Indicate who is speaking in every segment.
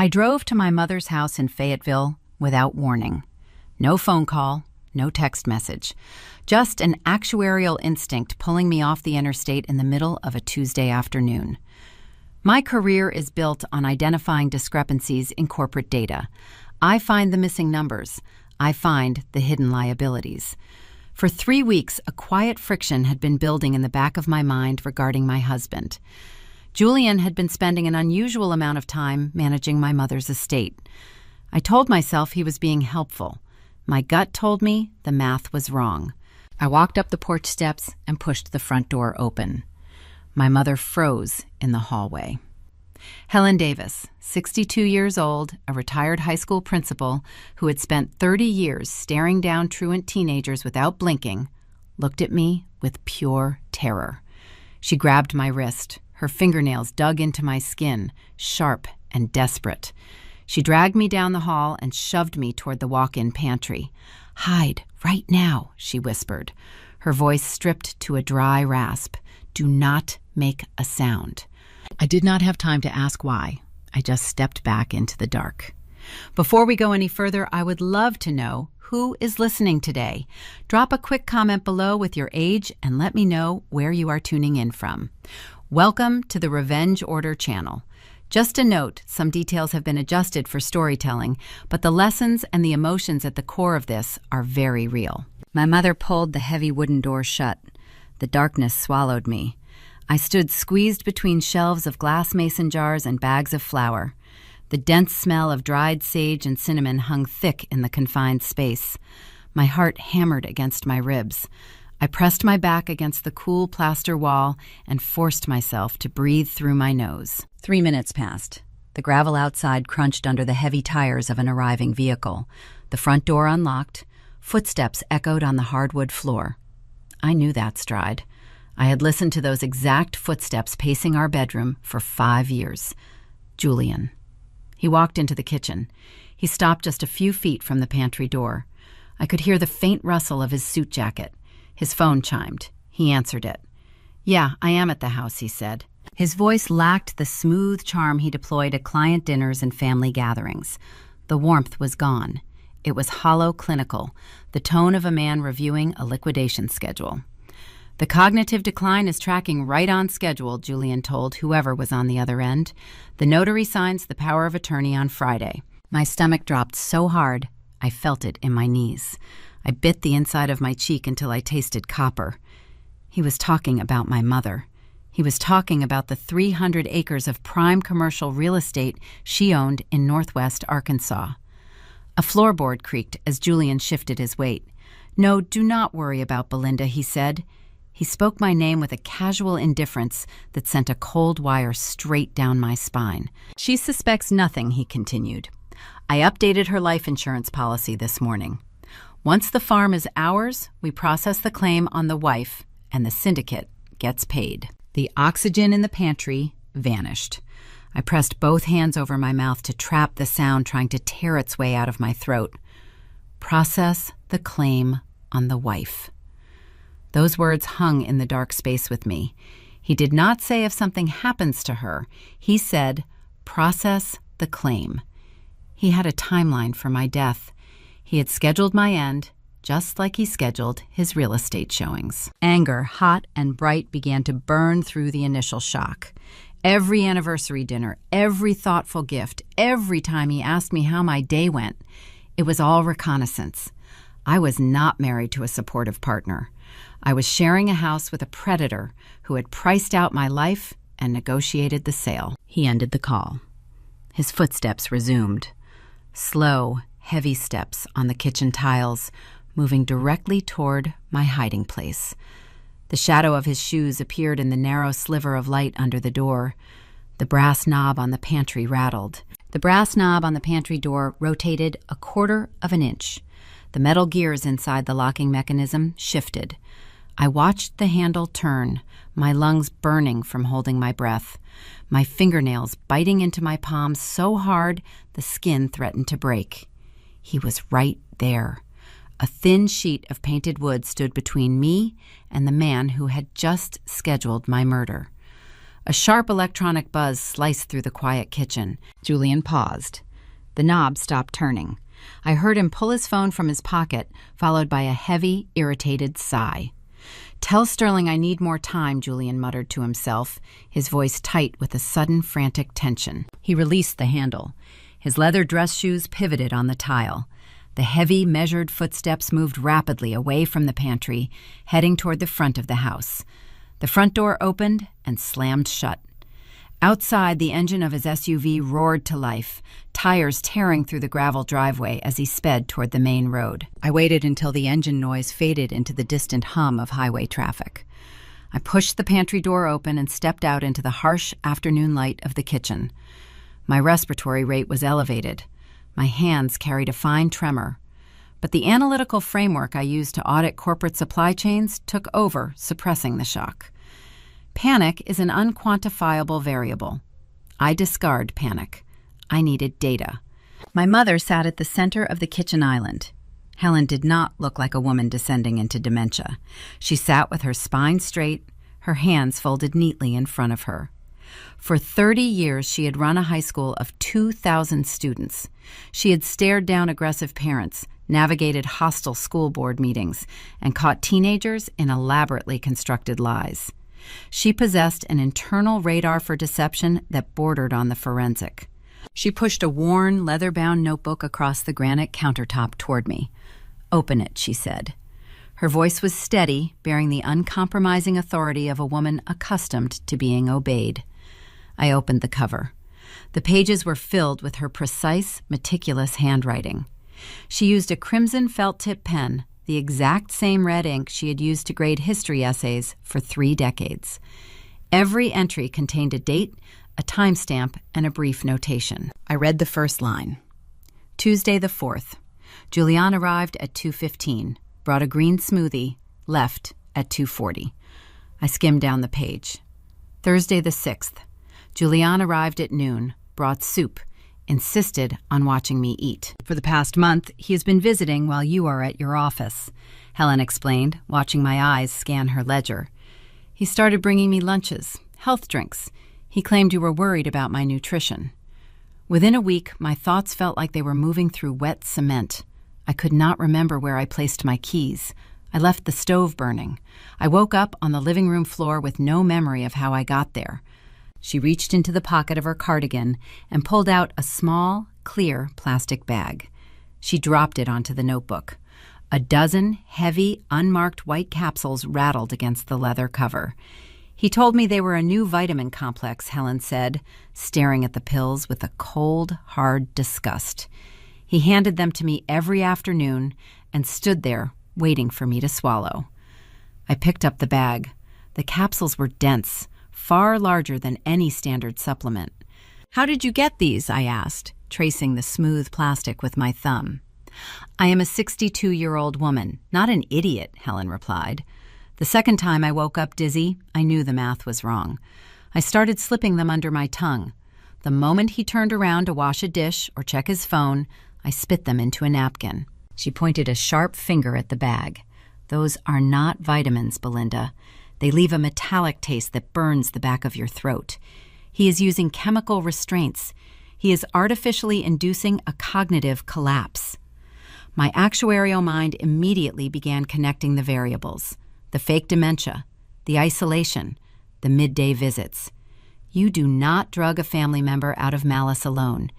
Speaker 1: I drove to my mother's house in Fayetteville without warning. No phone call, no text message. Just an actuarial instinct pulling me off the interstate in the middle of a Tuesday afternoon. My career is built on identifying discrepancies in corporate data. I find the missing numbers. I find the hidden liabilities. For 3 weeks, a quiet friction had been building in the back of my mind regarding my husband. Julian had been spending an unusual amount of time managing my mother's estate. I told myself he was being helpful. My gut told me the math was wrong. I walked up the porch steps and pushed the front door open. My mother froze in the hallway. Helen Davis, 62 years old, a retired high school principal who had spent 30 years staring down truant teenagers without blinking, looked at me with pure terror. She grabbed my wrist. Her fingernails dug into my skin, sharp and desperate. She dragged me down the hall and shoved me toward the walk-in pantry. "Hide, right now," she whispered, her voice stripped to a dry rasp. "Do not make a sound." I did not have time to ask why. I just stepped back into the dark. Before we go any further, I would love to know who is listening today. Drop a quick comment below with your age and let me know where you are tuning in from. Welcome to the Revenge Order channel. Just a note, some details have been adjusted for storytelling, but the lessons and the emotions at the core of this are very real. My mother pulled the heavy wooden door shut. The darkness swallowed me. I stood squeezed between shelves of glass mason jars and bags of flour. The dense smell of dried sage and cinnamon hung thick in the confined space. My heart hammered against my ribs. I pressed my back against the cool plaster wall and forced myself to breathe through my nose. 3 minutes passed. The gravel outside crunched under the heavy tires of an arriving vehicle. The front door unlocked. Footsteps echoed on the hardwood floor. I knew that stride. I had listened to those exact footsteps pacing our bedroom for 5 years. Julian. He walked into the kitchen. He stopped just a few feet from the pantry door. I could hear the faint rustle of his suit jacket. His phone chimed. He answered it. "Yeah, I am at the house," he said. His voice lacked the smooth charm he deployed at client dinners and family gatherings. The warmth was gone. It was hollow clinical, the tone of a man reviewing a liquidation schedule. "The cognitive decline is tracking right on schedule," Julian told whoever was on the other end. "The notary signs the power of attorney on Friday." My stomach dropped so hard, I felt it in my knees. I bit the inside of my cheek until I tasted copper. He was talking about my mother. He was talking about the 300 acres of prime commercial real estate she owned in northwest Arkansas. A floorboard creaked as Julian shifted his weight. "No, do not worry about Belinda," he said. He spoke my name with a casual indifference that sent a cold wire straight down my spine. "She suspects nothing," he continued. "I updated her life insurance policy this morning. Once the farm is ours, we process the claim on the wife, and the syndicate gets paid." The oxygen in the pantry vanished. I pressed both hands over my mouth to trap the sound trying to tear its way out of my throat. Process the claim on the wife. Those words hung in the dark space with me. He did not say if something happens to her. He said, process the claim. He had a timeline for my death. He had scheduled my end, just like he scheduled his real estate showings. Anger, hot and bright, began to burn through the initial shock. Every anniversary dinner, every thoughtful gift, every time he asked me how my day went, it was all reconnaissance. I was not married to a supportive partner. I was sharing a house with a predator who had priced out my life and negotiated the sale. He ended the call. His footsteps resumed. Slow, heavy steps on the kitchen tiles, moving directly toward my hiding place. The shadow of his shoes appeared in the narrow sliver of light under the door. The brass knob on the pantry rattled. The brass knob on the pantry door rotated 1/4 of an inch. The metal gears inside the locking mechanism shifted. I watched the handle turn, my lungs burning from holding my breath, my fingernails biting into my palms so hard the skin threatened to break. He was right there. A thin sheet of painted wood stood between me and the man who had just scheduled my murder. A sharp electronic buzz sliced through the quiet kitchen. Julian paused. The knob stopped turning. I heard him pull his phone from his pocket, followed by a heavy, irritated sigh. "Tell Sterling I need more time," Julian muttered to himself, his voice tight with a sudden frantic tension. He released the handle. His leather dress shoes pivoted on the tile. The heavy, measured footsteps moved rapidly away from the pantry, heading toward the front of the house. The front door opened and slammed shut. Outside, the engine of his SUV roared to life, tires tearing through the gravel driveway as he sped toward the main road. I waited until the engine noise faded into the distant hum of highway traffic. I pushed the pantry door open and stepped out into the harsh afternoon light of the kitchen. My respiratory rate was elevated. My hands carried a fine tremor. But the analytical framework I used to audit corporate supply chains took over, suppressing the shock. Panic is an unquantifiable variable. I discard panic. I needed data. My mother sat at the center of the kitchen island. Helen did not look like a woman descending into dementia. She sat with her spine straight, her hands folded neatly in front of her. For 30 years, she had run a high school of 2,000 students. She had stared down aggressive parents, navigated hostile school board meetings, and caught teenagers in elaborately constructed lies. She possessed an internal radar for deception that bordered on the forensic. She pushed a worn, leather-bound notebook across the granite countertop toward me. "Open it," she said. Her voice was steady, bearing the uncompromising authority of a woman accustomed to being obeyed. I opened the cover. The pages were filled with her precise, meticulous handwriting. She used a crimson felt-tip pen, the exact same red ink she had used to grade history essays for 3 decades. Every entry contained a date, a timestamp, and a brief notation. I read the first line. Tuesday the 4th. Julian arrived at 2:15, brought a green smoothie, left at 2:40. I skimmed down the page. Thursday the 6th. Julian arrived at noon, brought soup, insisted on watching me eat. "For the past month, he has been visiting while you are at your office," Helen explained, watching my eyes scan her ledger. "He started bringing me lunches, health drinks. He claimed you were worried about my nutrition." Within a week, my thoughts felt like they were moving through wet cement. I could not remember where I placed my keys. I left the stove burning. I woke up on the living room floor with no memory of how I got there. She reached into the pocket of her cardigan and pulled out a small, clear plastic bag. She dropped it onto the notebook. A dozen heavy, unmarked white capsules rattled against the leather cover. "He told me they were a new vitamin complex," Helen said, staring at the pills with a cold, hard disgust. He handed them to me every afternoon and stood there, waiting for me to swallow. I picked up the bag. The capsules were dense, far larger than any standard supplement. "How did you get these?" I asked, tracing the smooth plastic with my thumb. "I am a 62-year-old woman, not an idiot," Helen replied. The second time I woke up dizzy, I knew the math was wrong. I started slipping them under my tongue. The moment he turned around to wash a dish or check his phone, I spit them into a napkin. She pointed a sharp finger at the bag. "Those are not vitamins, Belinda. They leave a metallic taste that burns the back of your throat. He is using chemical restraints. He is artificially inducing a cognitive collapse." My actuarial mind immediately began connecting the variables: the fake dementia, the isolation, the midday visits. You do not drug a family member out of malice alone.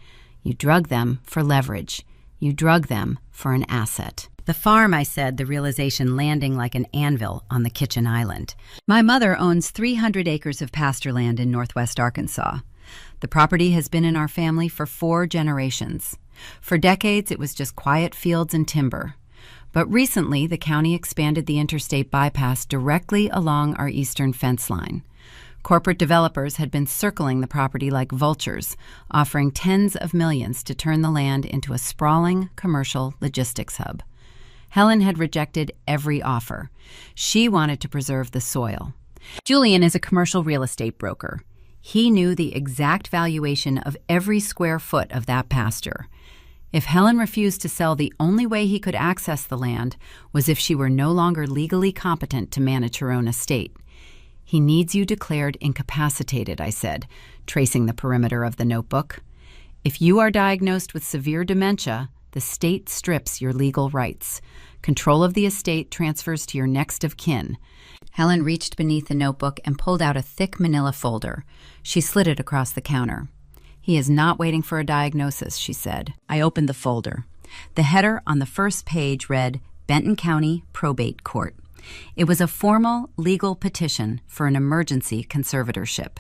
Speaker 1: You drug them for leverage. You drug them for an asset. "The farm," I said, the realization landing like an anvil on the kitchen island. "My mother owns 300 acres of pasture land in northwest Arkansas. The property has been in our family for 4 generations. For decades, it was just quiet fields and timber. But recently, the county expanded the interstate bypass directly along our eastern fence line. Corporate developers had been circling the property like vultures, offering tens of millions to turn the land into a sprawling commercial logistics hub. Helen had rejected every offer. She wanted to preserve the soil. Julian is a commercial real estate broker. He knew the exact valuation of every square foot of that pasture. If Helen refused to sell, the only way he could access the land was if she were no longer legally competent to manage her own estate. He needs you declared incapacitated, I said, tracing the perimeter of the notebook. If you are diagnosed with severe dementia, the state strips your legal rights. Control of the estate transfers to your next of kin. Helen reached beneath the notebook and pulled out a thick manila folder. She slid it across the counter. He is not waiting for a diagnosis, she said. I opened the folder. The header on the first page read, Benton County Probate Court. It was a formal legal petition for an emergency conservatorship.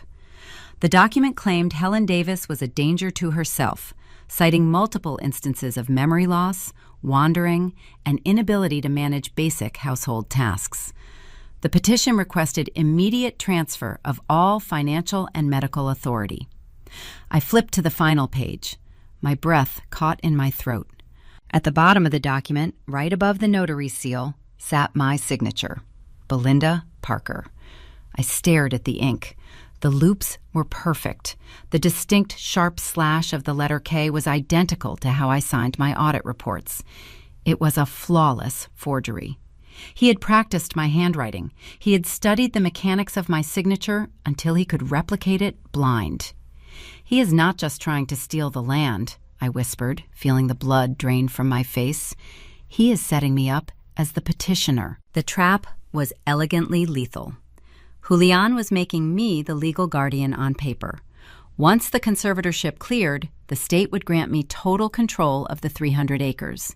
Speaker 1: The document claimed Helen Davis was a danger to herself, citing multiple instances of memory loss, wandering, and inability to manage basic household tasks. The petition requested immediate transfer of all financial and medical authority. I flipped to the final page. My breath caught in my throat. At the bottom of the document, right above the notary seal, sat my signature, Belinda Parker. I stared at the ink. The loops were perfect. The distinct sharp slash of the letter K was identical to how I signed my audit reports. It was a flawless forgery. He had practiced my handwriting. He had studied the mechanics of my signature until he could replicate it blind. He is not just trying to steal the land, I whispered, feeling the blood drain from my face. He is setting me up as the petitioner. The trap was elegantly lethal. Julian was making me the legal guardian on paper. Once the conservatorship cleared, the state would grant me total control of the 300 acres.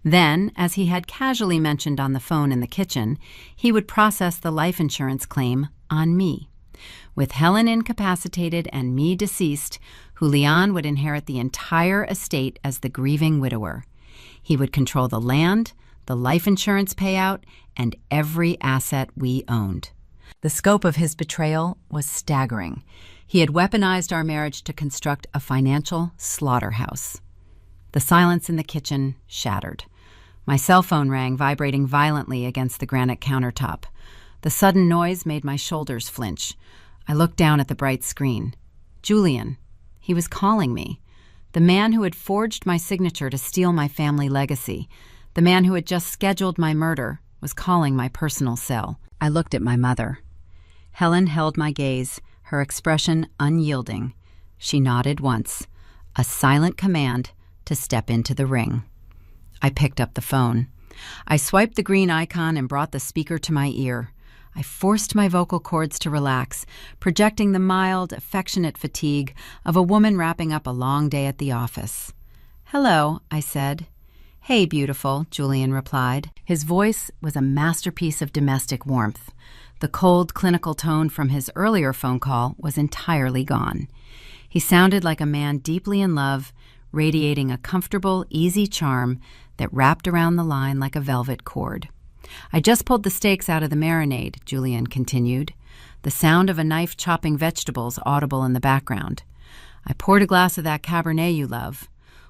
Speaker 1: Then, as he had casually mentioned on the phone in the kitchen, he would process the life insurance claim on me. With Helen incapacitated and me deceased, Julian would inherit the entire estate as the grieving widower. He would control the land, the life insurance payout, and every asset we owned. The scope of his betrayal was staggering. He had weaponized our marriage to construct a financial slaughterhouse. The silence in the kitchen shattered. My cell phone rang, vibrating violently against the granite countertop. The sudden noise made my shoulders flinch. I looked down at the bright screen. Julian. He was calling me. The man who had forged my signature to steal my family legacy. The man who had just scheduled my murder was calling my personal cell. I looked at my mother. Helen held my gaze, her expression unyielding. She nodded once, a silent command to step into the ring. I picked up the phone. I swiped the green icon and brought the speaker to my ear. I forced my vocal cords to relax, projecting the mild, affectionate fatigue of a woman wrapping up a long day at the office. "Hello," I said. "Hey, beautiful," Julian replied. His voice was a masterpiece of domestic warmth. The cold, clinical tone from his earlier phone call was entirely gone. He sounded like a man deeply in love, radiating a comfortable, easy charm that wrapped around the line like a velvet cord. "I just pulled the steaks out of the marinade," Julian continued, the sound of a knife chopping vegetables audible in the background. "I poured a glass of that Cabernet you love.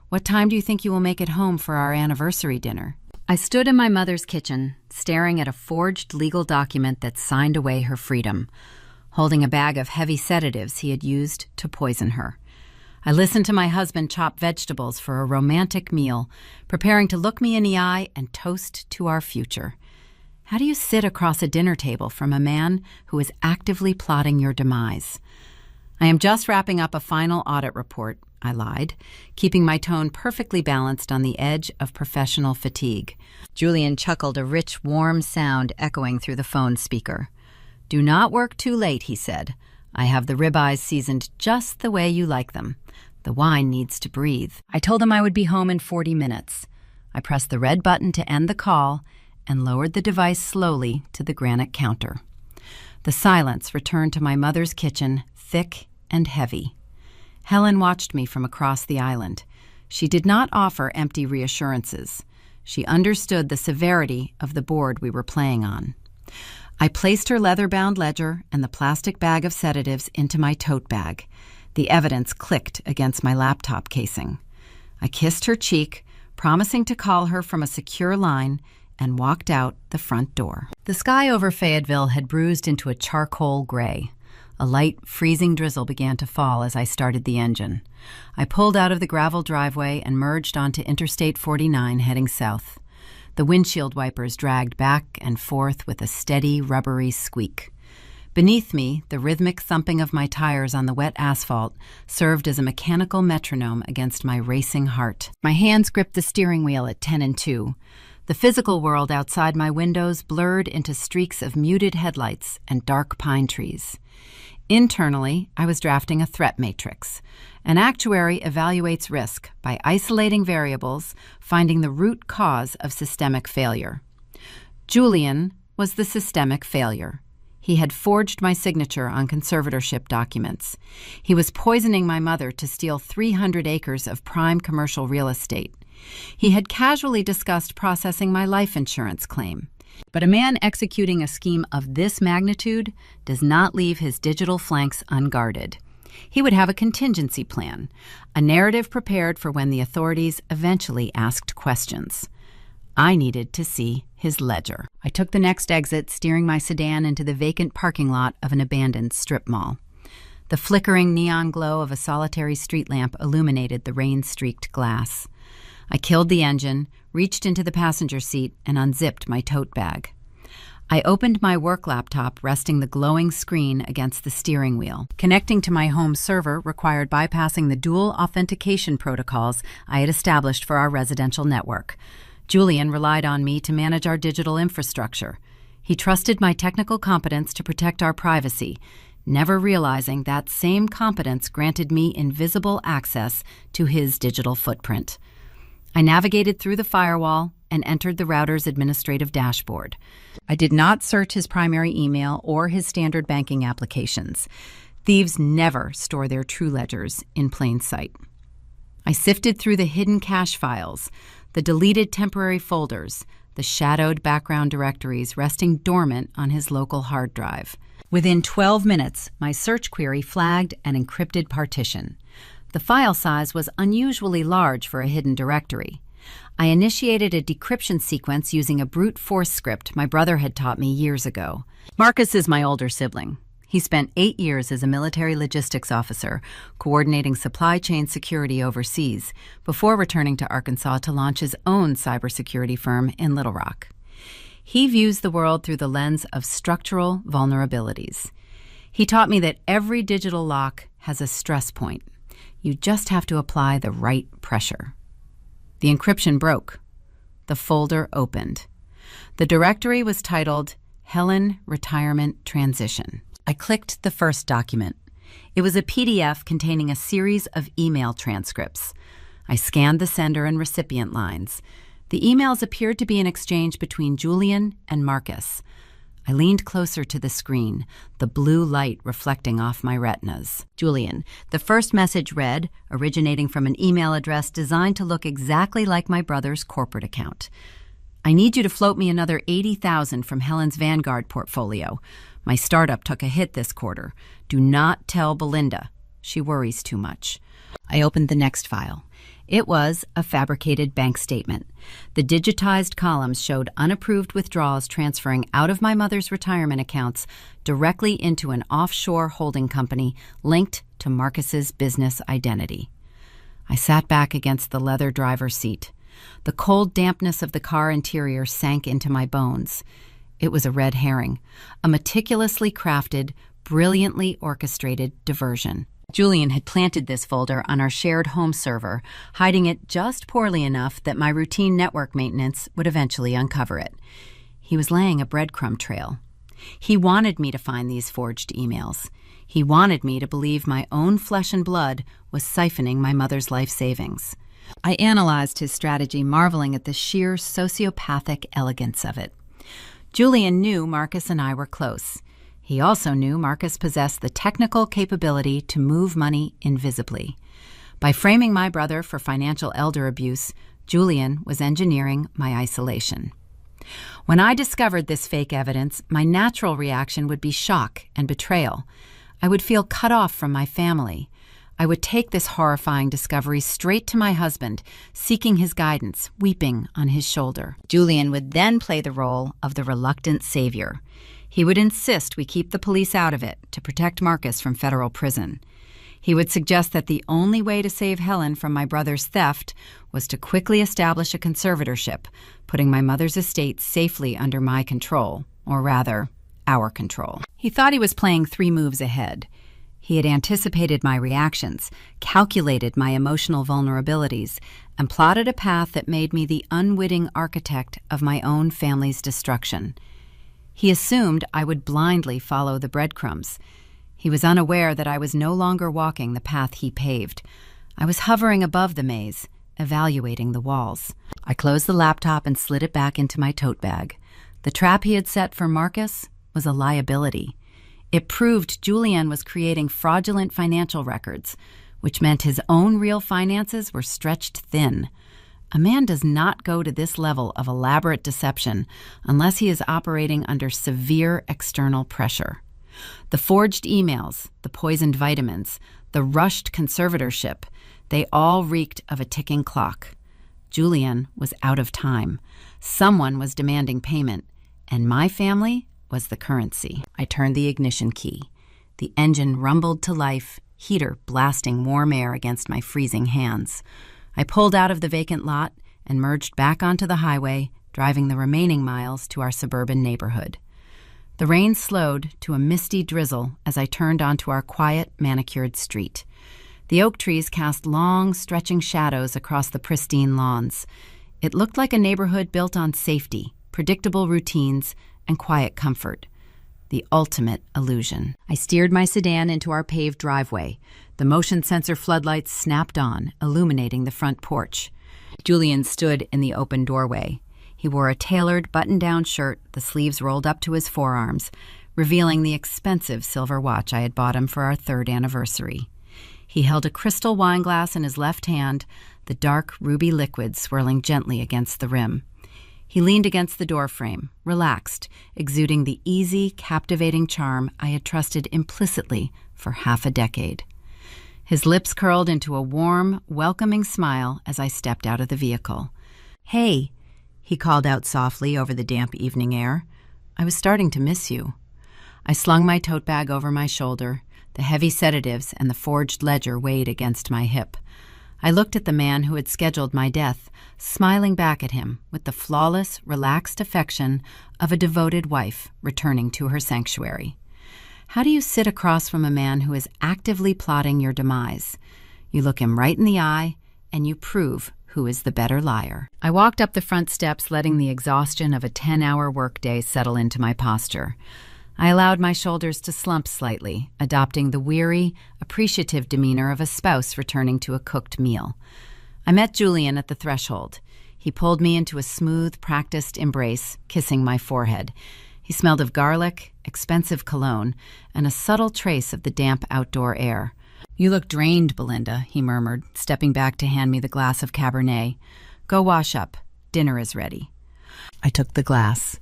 Speaker 1: What time do you think you will make it home for our anniversary dinner?" I stood in my mother's kitchen, staring at a forged legal document that signed away her freedom, holding a bag of heavy sedatives he had used to poison her. I listened to my husband chop vegetables for a romantic meal, preparing to look me in the eye and toast to our future. How do you sit across a dinner table from a man who is actively plotting your demise? "I am just wrapping up a final audit report," I lied, keeping my tone perfectly balanced on the edge of professional fatigue. Julian chuckled, a rich, warm sound echoing through the phone speaker. "Do not work too late," he said. "I have the ribeyes seasoned just the way you like them. The wine needs to breathe." I told him I would be home in 40 minutes. I pressed the red button to end the call and lowered the device slowly to the granite counter. The silence returned to my mother's kitchen, thick and heavy. Helen watched me from across the island. She did not offer empty reassurances. She understood the severity of the board we were playing on. I placed her leather-bound ledger and the plastic bag of sedatives into my tote bag. The evidence clicked against my laptop casing. I kissed her cheek, promising to call her from a secure line, and walked out the front door. The sky over Fayetteville had bruised into a charcoal gray. A light, freezing drizzle began to fall as I started the engine. I pulled out of the gravel driveway and merged onto Interstate 49 heading south. The windshield wipers dragged back and forth with a steady, rubbery squeak. Beneath me, the rhythmic thumping of my tires on the wet asphalt served as a mechanical metronome against my racing heart. My hands gripped the steering wheel at 10 and 2. The physical world outside my windows blurred into streaks of muted headlights and dark pine trees. Internally, I was drafting a threat matrix. An actuary evaluates risk by isolating variables, finding the root cause of systemic failure. Julian was the systemic failure. He had forged my signature on conservatorship documents. He was poisoning my mother to steal 300 acres of prime commercial real estate. He had casually discussed processing my life insurance claim. But a man executing a scheme of this magnitude does not leave his digital flanks unguarded. He would have a contingency plan, a narrative prepared for when the authorities eventually asked questions. I needed to see his ledger. I took the next exit, steering my sedan into the vacant parking lot of an abandoned strip mall. The flickering neon glow of a solitary street lamp illuminated the rain-streaked glass. I killed the engine, reached into the passenger seat, and unzipped my tote bag. I opened my work laptop, resting the glowing screen against the steering wheel. Connecting to my home server required bypassing the dual authentication protocols I had established for our residential network. Julian relied on me to manage our digital infrastructure. He trusted my technical competence to protect our privacy, never realizing that same competence granted me invisible access to his digital footprint. I navigated through the firewall and entered the router's administrative dashboard. I did not search his primary email or his standard banking applications. Thieves never store their true ledgers in plain sight. I sifted through the hidden cache files, the deleted temporary folders, the shadowed background directories resting dormant on his local hard drive. Within 12 minutes, my search query flagged an encrypted partition. The file size was unusually large for a hidden directory. I initiated a decryption sequence using a brute force script my brother had taught me years ago. Marcus is my older sibling. He spent 8 years as a military logistics officer, coordinating supply chain security overseas, before returning to Arkansas to launch his own cybersecurity firm in Little Rock. He views the world through the lens of structural vulnerabilities. He taught me that every digital lock has a stress point. You just have to apply the right pressure. The encryption broke. The folder opened. The directory was titled Helen Retirement Transition. I clicked the first document. It was a PDF containing a series of email transcripts. I scanned the sender and recipient lines. The emails appeared to be an exchange between Julian and Marcus. I leaned closer to the screen, the blue light reflecting off my retinas. Julian. The first message read, originating from an email address designed to look exactly like my brother's corporate account. I need you to float me another $80,000 from Helen's Vanguard portfolio. My startup took a hit this quarter. Do not tell Belinda. She worries too much. I opened the next file. It was a fabricated bank statement. The digitized columns showed unapproved withdrawals transferring out of my mother's retirement accounts directly into an offshore holding company linked to Marcus's business identity. I sat back against the leather driver's seat. The cold dampness of the car interior sank into my bones. It was a red herring, a meticulously crafted, brilliantly orchestrated diversion. Julian had planted this folder on our shared home server, hiding it just poorly enough that my routine network maintenance would eventually uncover it. He was laying a breadcrumb trail. He wanted me to find these forged emails. He wanted me to believe my own flesh and blood was siphoning my mother's life savings. I analyzed his strategy, marveling at the sheer sociopathic elegance of it. Julian knew Marcus and I were close. He also knew Marcus possessed the technical capability to move money invisibly. By framing my brother for financial elder abuse, Julian was engineering my isolation. When I discovered this fake evidence, my natural reaction would be shock and betrayal. I would feel cut off from my family. I would take this horrifying discovery straight to my husband, seeking his guidance, weeping on his shoulder. Julian would then play the role of the reluctant savior. He would insist we keep the police out of it to protect Marcus from federal prison. He would suggest that the only way to save Helen from my brother's theft was to quickly establish a conservatorship, putting my mother's estate safely under my control, or rather, our control. He thought he was playing 3 moves ahead. He had anticipated my reactions, calculated my emotional vulnerabilities, and plotted a path that made me the unwitting architect of my own family's destruction. He assumed I would blindly follow the breadcrumbs. He was unaware that I was no longer walking the path he paved. I was hovering above the maze, evaluating the walls. I closed the laptop and slid it back into my tote bag. The trap he had set for Marcus was a liability. It proved Julian was creating fraudulent financial records, which meant his own real finances were stretched thin. A man does not go to this level of elaborate deception unless he is operating under severe external pressure. The forged emails, the poisoned vitamins, the rushed conservatorship, they all reeked of a ticking clock. Julian was out of time. Someone was demanding payment, and my family was the currency. I turned the ignition key. The engine rumbled to life, heater blasting warm air against my freezing hands. I pulled out of the vacant lot and merged back onto the highway, driving the remaining miles to our suburban neighborhood. The rain slowed to a misty drizzle as I turned onto our quiet, manicured street. The oak trees cast long, stretching shadows across the pristine lawns. It looked like a neighborhood built on safety, predictable routines, and quiet comfort. The ultimate illusion. I steered my sedan into our paved driveway. The motion sensor floodlights snapped on, illuminating the front porch. Julian stood in the open doorway. He wore a tailored, button-down shirt, the sleeves rolled up to his forearms, revealing the expensive silver watch I had bought him for our 3rd anniversary. He held a crystal wine glass in his left hand, the dark ruby liquid swirling gently against the rim. He leaned against the doorframe, relaxed, exuding the easy, captivating charm I had trusted implicitly for half a decade. His lips curled into a warm, welcoming smile as I stepped out of the vehicle. "Hey," he called out softly over the damp evening air. "I was starting to miss you." I slung my tote bag over my shoulder. The heavy sedatives and the forged ledger weighed against my hip. I looked at the man who had scheduled my death, smiling back at him with the flawless, relaxed affection of a devoted wife returning to her sanctuary. How do you sit across from a man who is actively plotting your demise? You look him right in the eye, and you prove who is the better liar. I walked up the front steps, letting the exhaustion of a 10-hour workday settle into my posture. I allowed my shoulders to slump slightly, adopting the weary, appreciative demeanor of a spouse returning to a cooked meal. I met Julian at the threshold. He pulled me into a smooth, practiced embrace, kissing my forehead. He smelled of garlic, expensive cologne, and a subtle trace of the damp outdoor air. "You look drained, Belinda," he murmured, stepping back to hand me the glass of Cabernet. "Go wash up. Dinner is ready." I took the glass.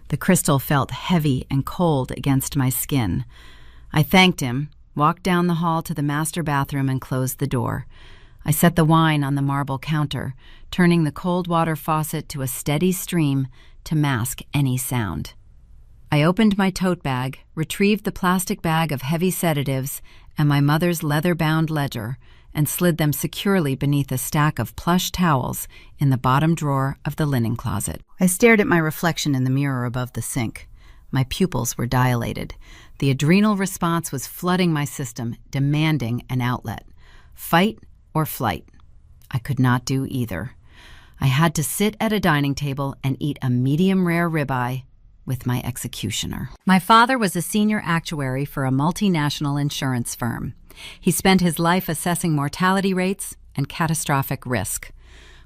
Speaker 1: The crystal felt heavy and cold against my skin. I thanked him, walked down the hall to the master bathroom, and closed the door. I set the wine on the marble counter, turning the cold water faucet to a steady stream to mask any sound. I opened my tote bag, retrieved the plastic bag of heavy sedatives and my mother's leather-bound ledger, and slid them securely beneath a stack of plush towels in the bottom drawer of the linen closet. I stared at my reflection in the mirror above the sink. My pupils were dilated. The adrenal response was flooding my system, demanding an outlet. Fight or flight. I could not do either. I had to sit at a dining table and eat a medium-rare ribeye with my executioner. My father was a senior actuary for a multinational insurance firm. He spent his life assessing mortality rates and catastrophic risk.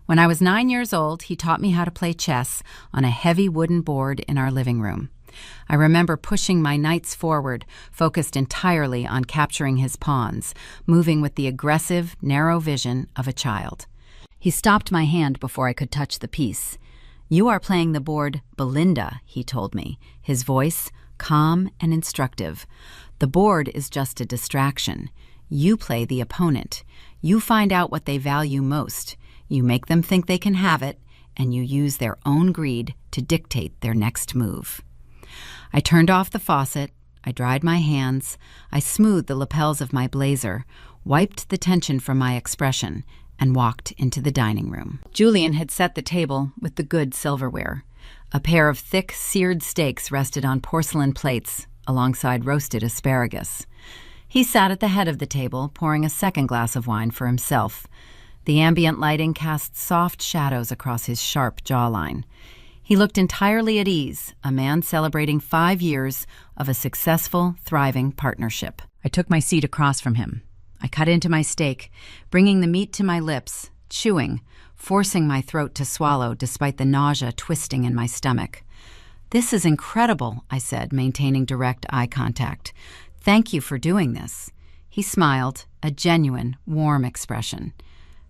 Speaker 1: When I was 9 years old, he taught me how to play chess on a heavy wooden board in our living room. I remember pushing my knights forward, focused entirely on capturing his pawns, moving with the aggressive, narrow vision of a child. He stopped my hand before I could touch the piece. "You are playing the board, Belinda," he told me, his voice calm and instructive. "The board is just a distraction. You play the opponent. You find out what they value most. You make them think they can have it, and you use their own greed to dictate their next move." I turned off the faucet. I dried my hands. I smoothed the lapels of my blazer, wiped the tension from my expression, and walked into the dining room. Julian had set the table with the good silverware. A pair of thick, seared steaks rested on porcelain plates alongside roasted asparagus. He sat at the head of the table, pouring a second glass of wine for himself. The ambient lighting cast soft shadows across his sharp jawline. He looked entirely at ease, a man celebrating 5 years of a successful, thriving partnership. I took my seat across from him. I cut into my steak, bringing the meat to my lips, chewing, forcing my throat to swallow despite the nausea twisting in my stomach. "This is incredible," I said, maintaining direct eye contact. "Thank you for doing this." He smiled, a genuine, warm expression.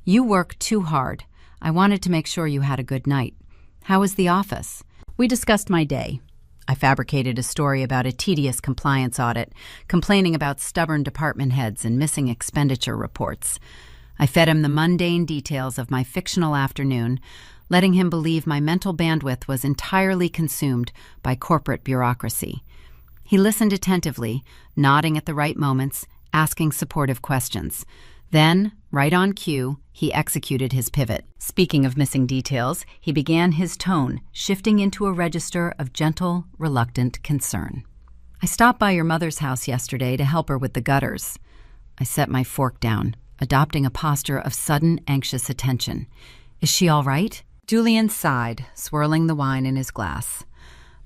Speaker 1: "You work too hard. I wanted to make sure you had a good night. How was the office?" We discussed my day. I fabricated a story about a tedious compliance audit, complaining about stubborn department heads and missing expenditure reports. I fed him the mundane details of my fictional afternoon, letting him believe my mental bandwidth was entirely consumed by corporate bureaucracy. He listened attentively, nodding at the right moments, asking supportive questions. Then, right on cue, he executed his pivot. Speaking of missing details, he began his tone, shifting into a register of gentle, reluctant concern. "I stopped by your mother's house yesterday to help her with the gutters." I set my fork down, adopting a posture of sudden, anxious attention. "Is she all right?" Julian sighed, swirling the wine in his glass.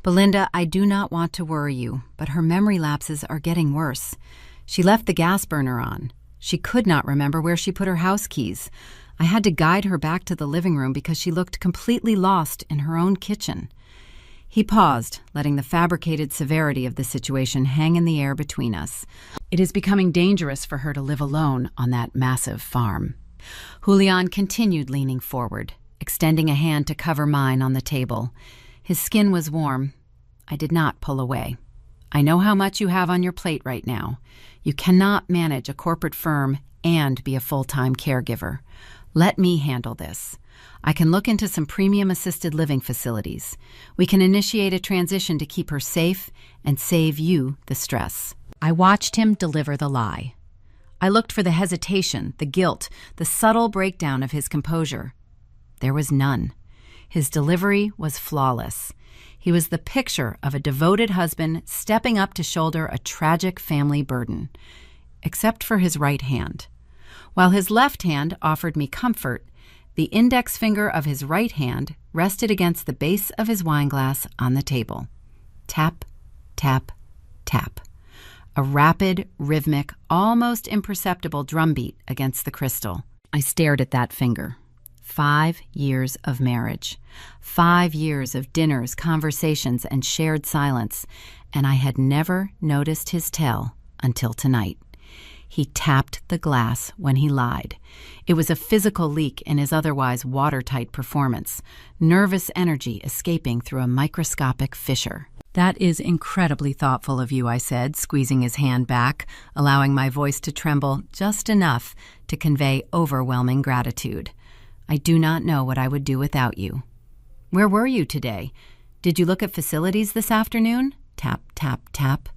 Speaker 1: "Belinda, I do not want to worry you, but her memory lapses are getting worse. She left the gas burner on. She could not remember where she put her house keys. I had to guide her back to the living room because she looked completely lost in her own kitchen." He paused, letting the fabricated severity of the situation hang in the air between us. "It is becoming dangerous for her to live alone on that massive farm." Julian continued leaning forward, extending a hand to cover mine on the table. His skin was warm. I did not pull away. "I know how much you have on your plate right now. You cannot manage a corporate firm and be a full-time caregiver. Let me handle this. I can look into some premium assisted living facilities. We can initiate a transition to keep her safe and save you the stress." I watched him deliver the lie. I looked for the hesitation, the guilt, the subtle breakdown of his composure. There was none. His delivery was flawless. He was the picture of a devoted husband stepping up to shoulder a tragic family burden, except for his right hand. While his left hand offered me comfort, the index finger of his right hand rested against the base of his wineglass on the table. Tap, tap, tap. A rapid, rhythmic, almost imperceptible drumbeat against the crystal. I stared at that finger. 5 years of marriage. 5 years of dinners, conversations, and shared silence, and I had never noticed his tell until tonight. He tapped the glass when he lied. It was a physical leak in his otherwise watertight performance, nervous energy escaping through a microscopic fissure. "That is incredibly thoughtful of you," I said, squeezing his hand back, allowing my voice to tremble just enough to convey overwhelming gratitude. "I do not know what I would do without you." "Where were you today? Did you look at facilities this afternoon?" Tap, tap, tap.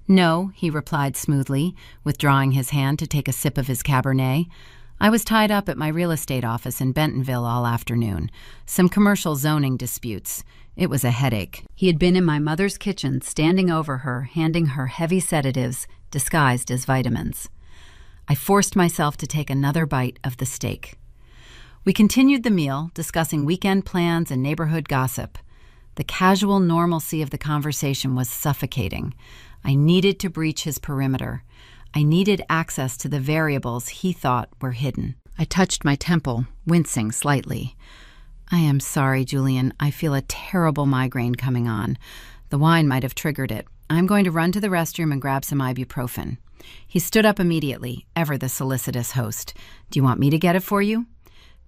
Speaker 1: "No," he replied smoothly, withdrawing his hand to take a sip of his Cabernet. "I was tied up at my real estate office in Bentonville all afternoon. Some commercial zoning disputes. It was a headache." He had been in my mother's kitchen, standing over her, handing her heavy sedatives disguised as vitamins. I forced myself to take another bite of the steak. We continued the meal, discussing weekend plans and neighborhood gossip. The casual normalcy of the conversation was suffocating. I needed to breach his perimeter. I needed access to the variables he thought were hidden. I touched my temple, wincing slightly. "I am sorry, Julian. I feel a terrible migraine coming on. The wine might have triggered it. I'm going to run to the restroom and grab some ibuprofen." He stood up immediately, ever the solicitous host. "Do you want me to get it for you?"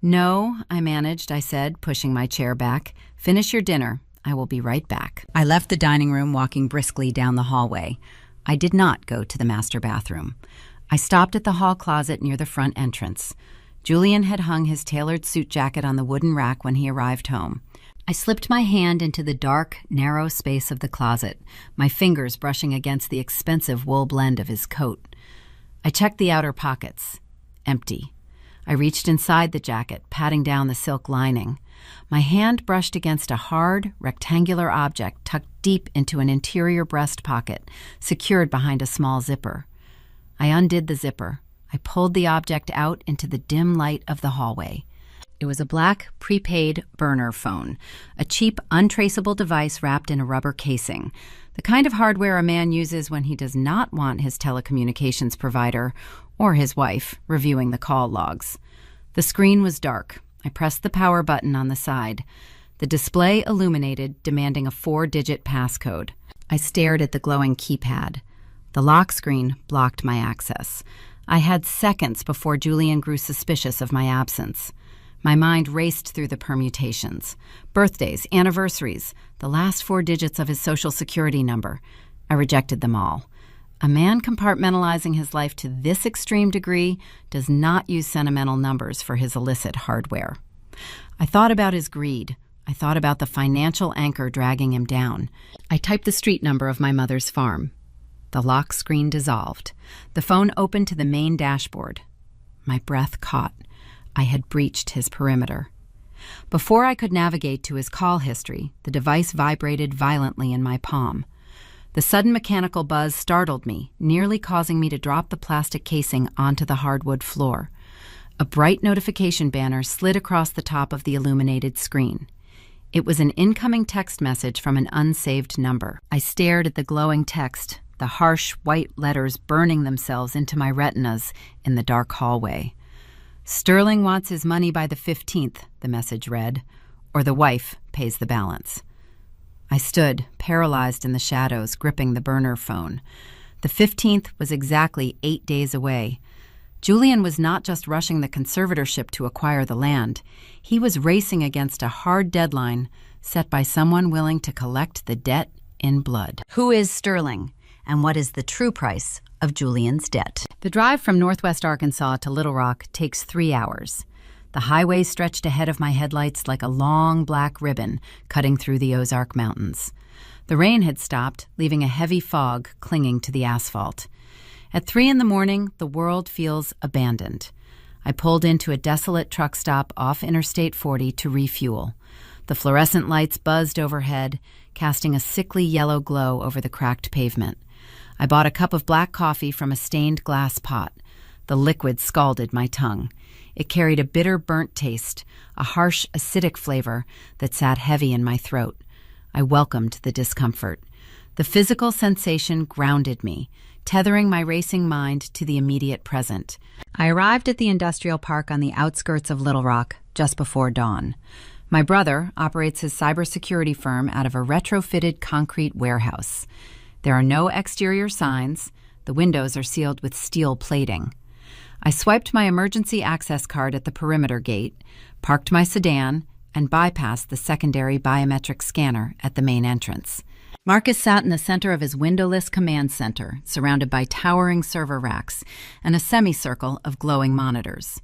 Speaker 1: "No," I managed, I said, pushing my chair back. "Finish your dinner. I will be right back." I left the dining room, walking briskly down the hallway. I did not go to the master bathroom. I stopped at the hall closet near the front entrance. Julian had hung his tailored suit jacket on the wooden rack when he arrived home. I slipped my hand into the dark, narrow space of the closet, my fingers brushing against the expensive wool blend of his coat. I checked the outer pockets. Empty. I reached inside the jacket, patting down the silk lining. My hand brushed against a hard, rectangular object tucked deep into an interior breast pocket, secured behind a small zipper. I undid the zipper. I pulled the object out into the dim light of the hallway. It was a black, prepaid burner phone, a cheap, untraceable device wrapped in a rubber casing, the kind of hardware a man uses when he does not want his telecommunications provider or his wife reviewing the call logs. The screen was dark. I pressed the power button on the side. The display illuminated, demanding a 4-digit passcode. I stared at the glowing keypad. The lock screen blocked my access. I had seconds before Julian grew suspicious of my absence. My mind raced through the permutations. Birthdays, anniversaries, the last 4 digits of his social security number. I rejected them all. A man compartmentalizing his life to this extreme degree does not use sentimental numbers for his illicit hardware. I thought about his greed. I thought about the financial anchor dragging him down. I typed the street number of my mother's farm. The lock screen dissolved. The phone opened to the main dashboard. My breath caught. I had breached his perimeter. Before I could navigate to his call history, the device vibrated violently in my palm. The sudden mechanical buzz startled me, nearly causing me to drop the plastic casing onto the hardwood floor. A bright notification banner slid across the top of the illuminated screen. It was an incoming text message from an unsaved number. I stared at the glowing text, the harsh white letters burning themselves into my retinas in the dark hallway. "Sterling wants his money by the 15th, the message read, or the wife pays the balance. I stood, paralyzed in the shadows, gripping the burner phone. The 15th was exactly 8 days away. Julian was not just rushing the conservatorship to acquire the land. He was racing against a hard deadline set by someone willing to collect the debt in blood. Who is Sterling, and what is the true price of Julian's debt? The drive from northwest Arkansas to Little Rock takes 3 hours. The highway stretched ahead of my headlights like a long black ribbon cutting through the Ozark Mountains. The rain had stopped, leaving a heavy fog clinging to the asphalt. At 3 a.m, the world feels abandoned. I pulled into a desolate truck stop off Interstate 40 to refuel. The fluorescent lights buzzed overhead, casting a sickly yellow glow over the cracked pavement. I bought a cup of black coffee from a stained glass pot. The liquid scalded my tongue. It carried a bitter, burnt taste, a harsh, acidic flavor that sat heavy in my throat. I welcomed the discomfort. The physical sensation grounded me, tethering my racing mind to the immediate present. I arrived at the industrial park on the outskirts of Little Rock just before dawn. My brother operates his cybersecurity firm out of a retrofitted concrete warehouse. There are no exterior signs. The windows are sealed with steel plating. I swiped my emergency access card at the perimeter gate, parked my sedan, and bypassed the secondary biometric scanner at the main entrance. Marcus sat in the center of his windowless command center, surrounded by towering server racks and a semicircle of glowing monitors.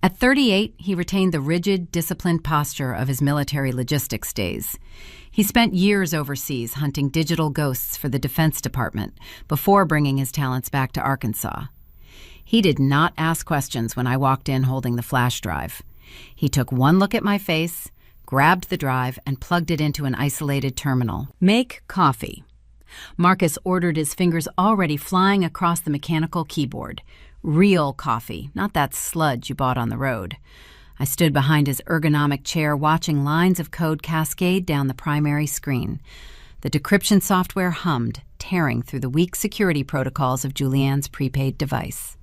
Speaker 1: At 38, he retained the rigid, disciplined posture of his military logistics days. He spent years overseas hunting digital ghosts for the Defense Department before bringing his talents back to Arkansas. He did not ask questions when I walked in holding the flash drive. He took one look at my face, grabbed the drive, and plugged it into an isolated terminal. "Make coffee." Marcus ordered, his fingers already flying across the mechanical keyboard. Real coffee, not that sludge you bought on the road. I stood behind his ergonomic chair, watching lines of code cascade down the primary screen. The decryption software hummed, tearing through the weak security protocols of Julian's prepaid device.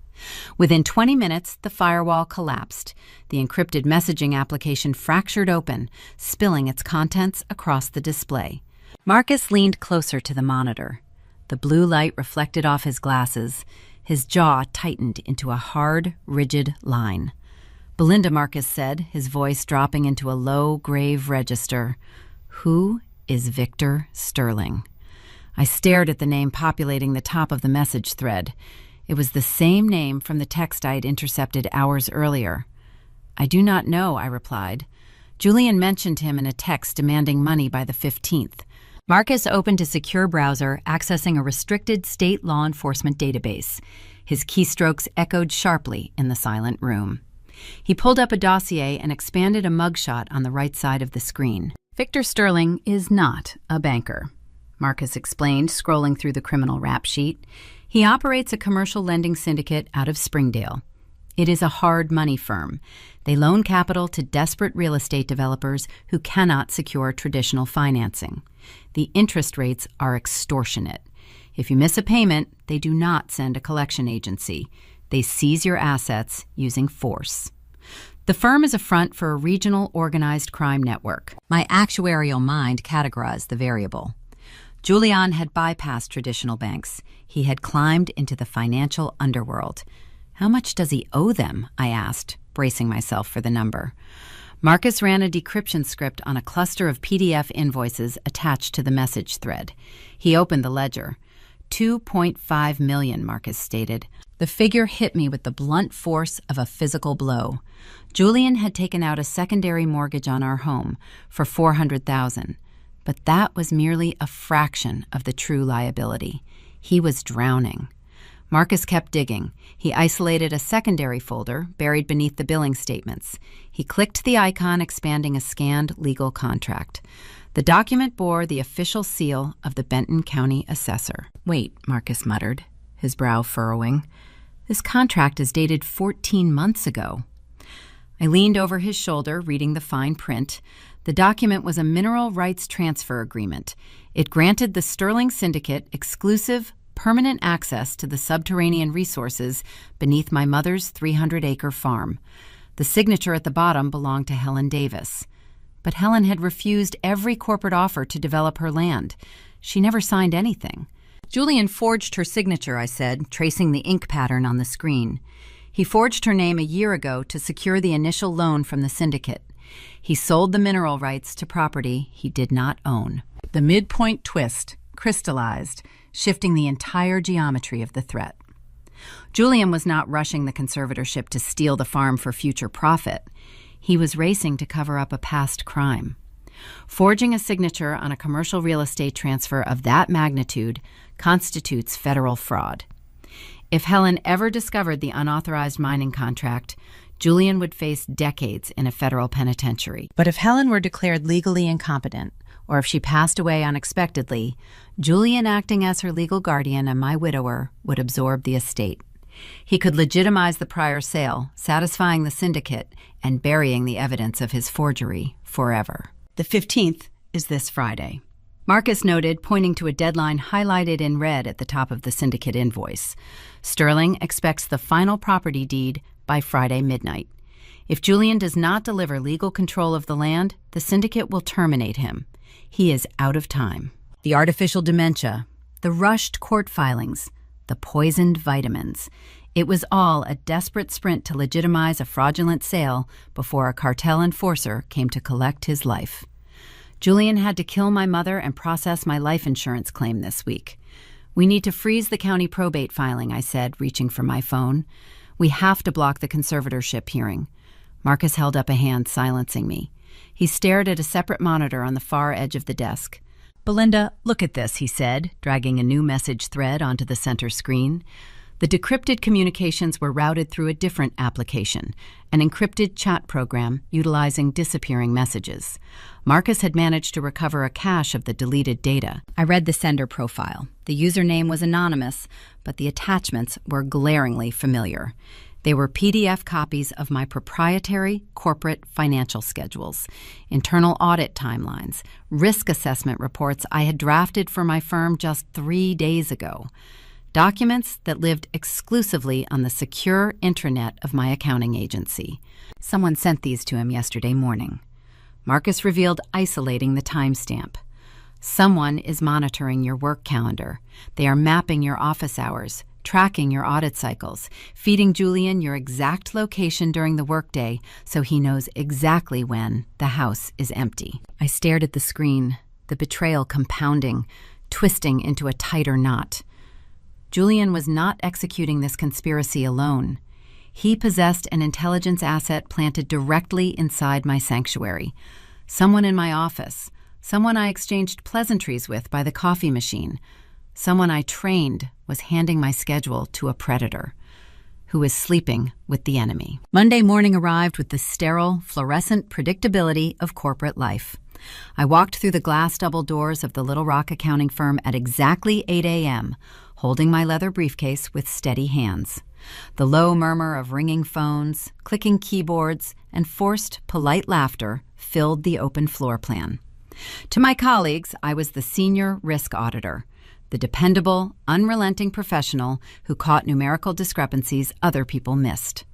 Speaker 1: Within 20 minutes, the firewall collapsed. The encrypted messaging application fractured open, spilling its contents across the display. Marcus leaned closer to the monitor. The blue light reflected off his glasses. His jaw tightened into a hard, rigid line. "Belinda," Marcus said, his voice dropping into a low, grave register. "Who is Victor Sterling?" I stared at the name populating the top of the message thread. It was the same name from the text I had intercepted hours earlier. "I do not know," I replied. Julian mentioned him in a text demanding money by the 15th. Marcus opened a secure browser, accessing a restricted state law enforcement database. His keystrokes echoed sharply in the silent room. He pulled up a dossier and expanded a mugshot on the right side of the screen. Victor Sterling is not a banker, Marcus explained, scrolling through the criminal rap sheet. He operates a commercial lending syndicate out of Springdale. It is a hard money firm. They loan capital to desperate real estate developers who cannot secure traditional financing. The interest rates are extortionate. If you miss a payment, they do not send a collection agency. They seize your assets using force. The firm is a front for a regional organized crime network. My actuarial mind categorized the variable. Julian had bypassed traditional banks. He had climbed into the financial underworld. How much does he owe them? I asked, bracing myself for the number. Marcus ran a decryption script on a cluster of PDF invoices attached to the message thread. He opened the ledger. 2.5 million, Marcus stated. The figure hit me with the blunt force of a physical blow. Julian had taken out a secondary mortgage on our home for $400,000, but that was merely a fraction of the true liability. He was drowning. Marcus kept digging. He isolated a secondary folder buried beneath the billing statements. He clicked the icon expanding a scanned legal contract. The document bore the official seal of the Benton County Assessor. Wait, Marcus muttered, his brow furrowing. This contract is dated 14 months ago. I leaned over his shoulder, reading the fine print. The document was a mineral rights transfer agreement. It granted the Sterling Syndicate exclusive, permanent access to the subterranean resources beneath my mother's 300-acre farm. The signature at the bottom belonged to Helen Davis. But Helen had refused every corporate offer to develop her land. She never signed anything. Julian forged her signature, I said, tracing the ink pattern on the screen. He forged her name a year ago to secure the initial loan from the syndicate. He sold the mineral rights to property he did not own. The midpoint twist crystallized, shifting the entire geometry of the threat. Julian was not rushing the conservatorship to steal the farm for future profit. He was racing to cover up a past crime. Forging a signature on a commercial real estate transfer of that magnitude constitutes federal fraud. If Helen ever discovered the unauthorized mining contract, Julian would face decades in a federal penitentiary. But if Helen were declared legally incompetent, or if she passed away unexpectedly, Julian, acting as her legal guardian and my widower, would absorb the estate. He could legitimize the prior sale, satisfying the syndicate and burying the evidence of his forgery forever. The 15th is this Friday. Marcus noted, pointing to a deadline highlighted in red at the top of the syndicate invoice. Sterling expects the final property deed by Friday midnight. If Julian does not deliver legal control of the land, the syndicate will terminate him. He is out of time. The artificial dementia, the rushed court filings, the poisoned vitamins. It was all a desperate sprint to legitimize a fraudulent sale before a cartel enforcer came to collect his life. Julian had to kill my mother and process my life insurance claim this week. We need to freeze the county probate filing, I said, reaching for my phone. We have to block the conservatorship hearing. Marcus held up a hand, silencing me. He stared at a separate monitor on the far edge of the desk. Belinda, look at this, he said, dragging a new message thread onto the center screen. The decrypted communications were routed through a different application, an encrypted chat program utilizing disappearing messages. Marcus had managed to recover a cache of the deleted data. I read the sender profile. The username was anonymous, but the attachments were glaringly familiar. They were PDF copies of my proprietary corporate financial schedules, internal audit timelines, risk assessment reports I had drafted for my firm just 3 days ago. Documents that lived exclusively on the secure intranet of my accounting agency. Someone sent these to him yesterday morning. Marcus revealed, isolating the timestamp. Someone is monitoring your work calendar. They are mapping your office hours, tracking your audit cycles, feeding Julian your exact location during the workday so he knows exactly when the house is empty. I stared at the screen, the betrayal compounding, twisting into a tighter knot. Julian was not executing this conspiracy alone. He possessed an intelligence asset planted directly inside my sanctuary. Someone in my office, someone I exchanged pleasantries with by the coffee machine, someone I trained was handing my schedule to a predator. who was sleeping with the enemy. Monday morning arrived with the sterile, fluorescent predictability of corporate life. I walked through the glass double doors of the Little Rock accounting firm at exactly 8 a.m., holding my leather briefcase with steady hands. The low murmur of ringing phones, clicking keyboards, and forced, polite laughter filled the open floor plan. To my colleagues, I was the senior risk auditor, the dependable, unrelenting professional who caught numerical discrepancies other people missed.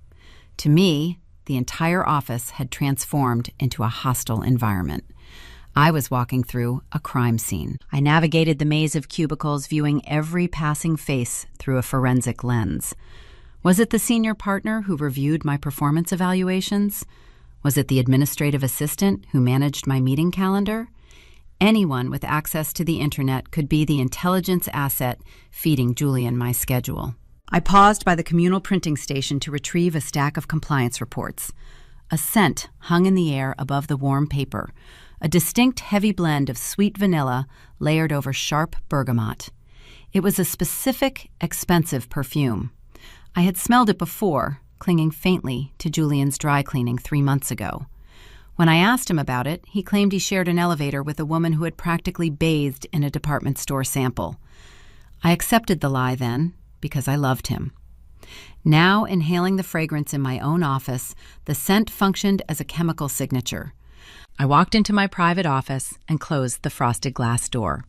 Speaker 1: To me, the entire office had transformed into a hostile environment. I was walking through a crime scene. I navigated the maze of cubicles, viewing every passing face through a forensic lens. Was it the senior partner who reviewed my performance evaluations? Was it the administrative assistant who managed my meeting calendar? Anyone with access to the internet could be the intelligence asset feeding Julian my schedule. I paused by the communal printing station to retrieve a stack of compliance reports. A scent hung in the air above the warm paper, a distinct heavy blend of sweet vanilla layered over sharp bergamot. It was a specific, expensive perfume. I had smelled it before, clinging faintly to Julian's dry cleaning 3 months ago. When I asked him about it, he claimed he shared an elevator with a woman who had practically bathed in a department store sample. I accepted the lie then, because I loved him. Now, inhaling the fragrance in my own office, the scent functioned as a chemical signature. I walked into my private office and closed the frosted glass door.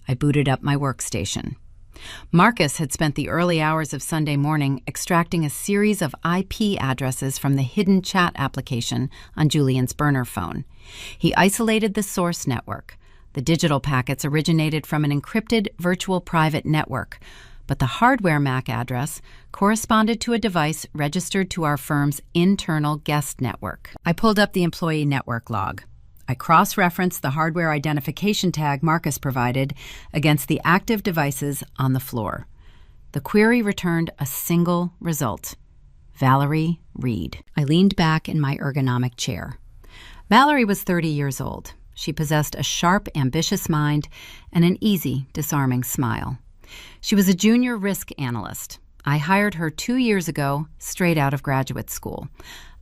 Speaker 1: I booted up my workstation. Marcus had spent the early hours of Sunday morning extracting a series of IP addresses from the hidden chat application on Julian's burner phone. He isolated the source network. The digital packets originated from an encrypted virtual private network, but the hardware MAC address corresponded to a device registered to our firm's internal guest network. I pulled up the employee network log. I cross-referenced the hardware identification tag Marcus provided against the active devices on the floor. The query returned a single result: Valerie Reed. I leaned back in my ergonomic chair. Valerie was 30 years old. She possessed a sharp, ambitious mind and an easy, disarming smile. She was a junior risk analyst. I hired her 2 years ago, straight out of graduate school.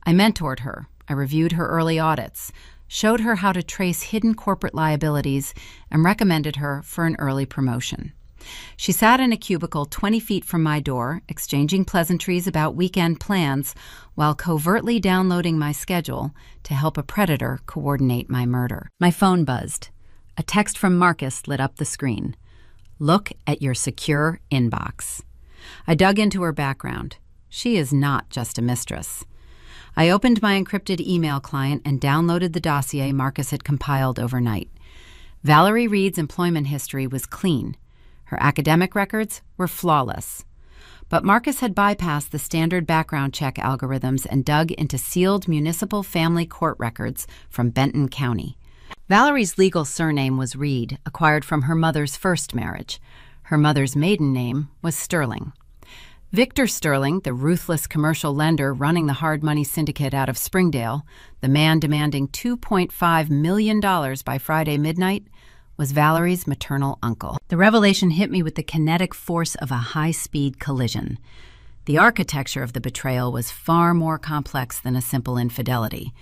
Speaker 1: I mentored her. I reviewed her early audits, showed her how to trace hidden corporate liabilities, and recommended her for an early promotion. She sat in a cubicle 20 feet from my door, exchanging pleasantries about weekend plans while covertly downloading my schedule to help a predator coordinate my murder. My phone buzzed. A text from Marcus lit up the screen. "Look at your secure inbox." I dug into her background. She is not just a mistress. I opened my encrypted email client and downloaded the dossier Marcus had compiled overnight. Valerie Reed's employment history was clean. Her academic records were flawless. But Marcus had bypassed the standard background check algorithms and dug into sealed municipal family court records from Benton County. Valerie's legal surname was Reed, acquired from her mother's first marriage. Her mother's maiden name was Sterling. Victor Sterling, the ruthless commercial lender running the hard money syndicate out of Springdale, the man demanding $2.5 million by Friday midnight, was Valerie's maternal uncle. The revelation hit me with the kinetic force of a high-speed collision. The architecture of the betrayal was far more complex than a simple infidelity.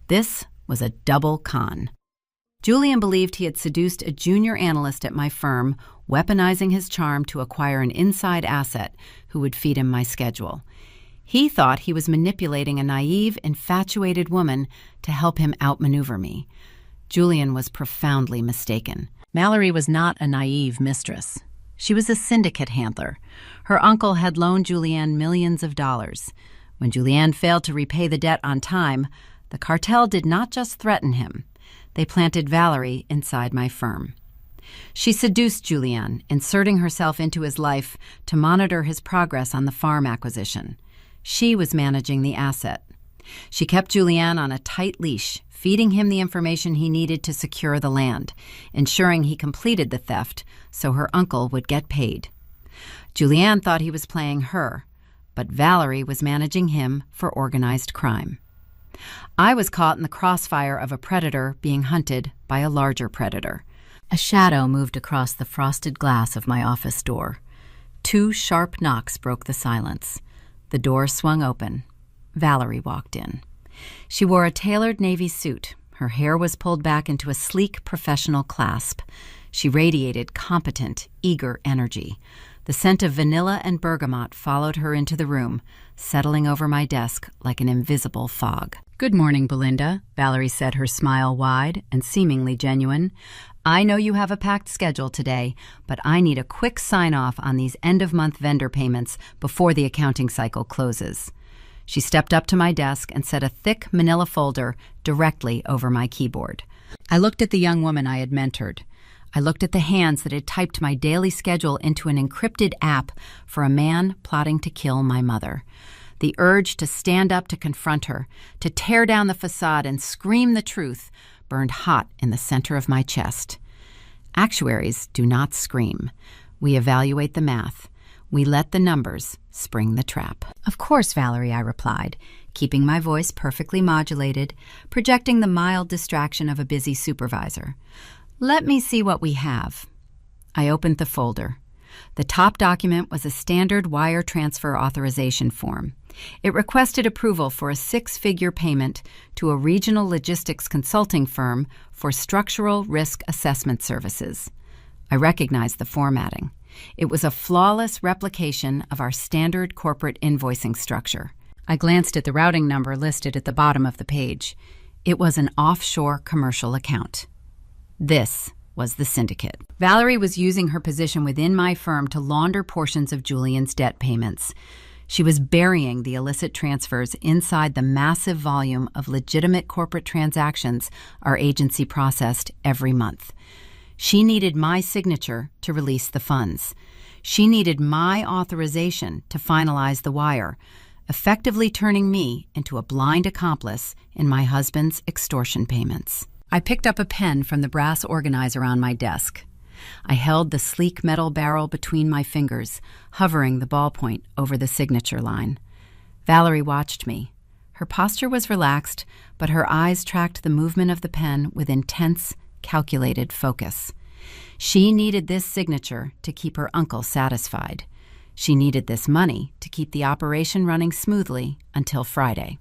Speaker 1: This was a double con. Julian believed he had seduced a junior analyst at my firm, weaponizing his charm to acquire an inside asset who would feed him my schedule. He thought he was manipulating a naive, infatuated woman to help him outmaneuver me. Julian was profoundly mistaken. Mallory was not a naive mistress. She was a syndicate handler. Her uncle had loaned Julianne millions of dollars. When Julianne failed to repay the debt on time, the cartel did not just threaten him. They planted Valerie inside my firm. She seduced Julianne, inserting herself into his life to monitor his progress on the farm acquisition. She was managing the asset. She kept Julianne on a tight leash, feeding him the information he needed to secure the land, ensuring he completed the theft so her uncle would get paid. Julianne thought he was playing her, but Valerie was managing him for organized crime. I was caught in the crossfire of a predator being hunted by a larger predator. A shadow moved across the frosted glass of my office door. 2 sharp knocks broke the silence. The door swung open. Valerie walked in. She wore a tailored navy suit. Her hair was pulled back into a sleek, professional clasp. She radiated competent, eager energy. The scent of vanilla and bergamot followed her into the room, settling over my desk like an invisible fog. "Good morning, Belinda," Valerie said, her smile wide and seemingly genuine. "I know you have a packed schedule today, but I need a quick sign-off on these end-of-month vendor payments before the accounting cycle closes." She stepped up to my desk and set a thick manila folder directly over my keyboard. I looked at the young woman I had mentored. I looked at the hands that had typed my daily schedule into an encrypted app for a man plotting to kill my mother. The urge to stand up to confront her, to tear down the facade and scream the truth, burned hot in the center of my chest. Actuaries do not scream. We evaluate the math. We let the numbers spring the trap. "Of course, Valerie," I replied, keeping my voice perfectly modulated, projecting the mild distraction of a busy supervisor. "Let me see what we have." I opened the folder. The top document was a standard wire transfer authorization form. It requested approval for a 6-figure payment to a regional logistics consulting firm for structural risk assessment services. I recognized the formatting. It was a flawless replication of our standard corporate invoicing structure. I glanced at the routing number listed at the bottom of the page. It was an offshore commercial account. This was the syndicate. Valerie was using her position within my firm to launder portions of Julian's debt payments. She was burying the illicit transfers inside the massive volume of legitimate corporate transactions our agency processed every month. She needed my signature to release the funds. She needed my authorization to finalize the wire, effectively turning me into a blind accomplice in my husband's extortion payments. I picked up a pen from the brass organizer on my desk. I held the sleek metal barrel between my fingers, hovering the ballpoint over the signature line. Valerie watched me. Her posture was relaxed, but her eyes tracked the movement of the pen with intense, calculated focus. She needed this signature to keep her uncle satisfied. She needed this money to keep the operation running smoothly until Friday.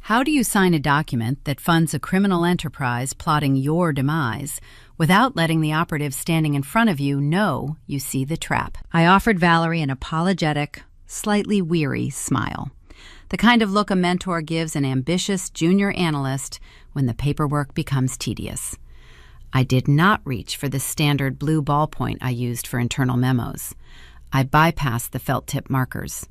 Speaker 1: How do you sign a document that funds a criminal enterprise plotting your demise without letting the operative standing in front of you know you see the trap? I offered Valerie an apologetic, slightly weary smile, the kind of look a mentor gives an ambitious junior analyst when the paperwork becomes tedious. I did not reach for the standard blue ballpoint I used for internal memos. I bypassed the felt-tip markers.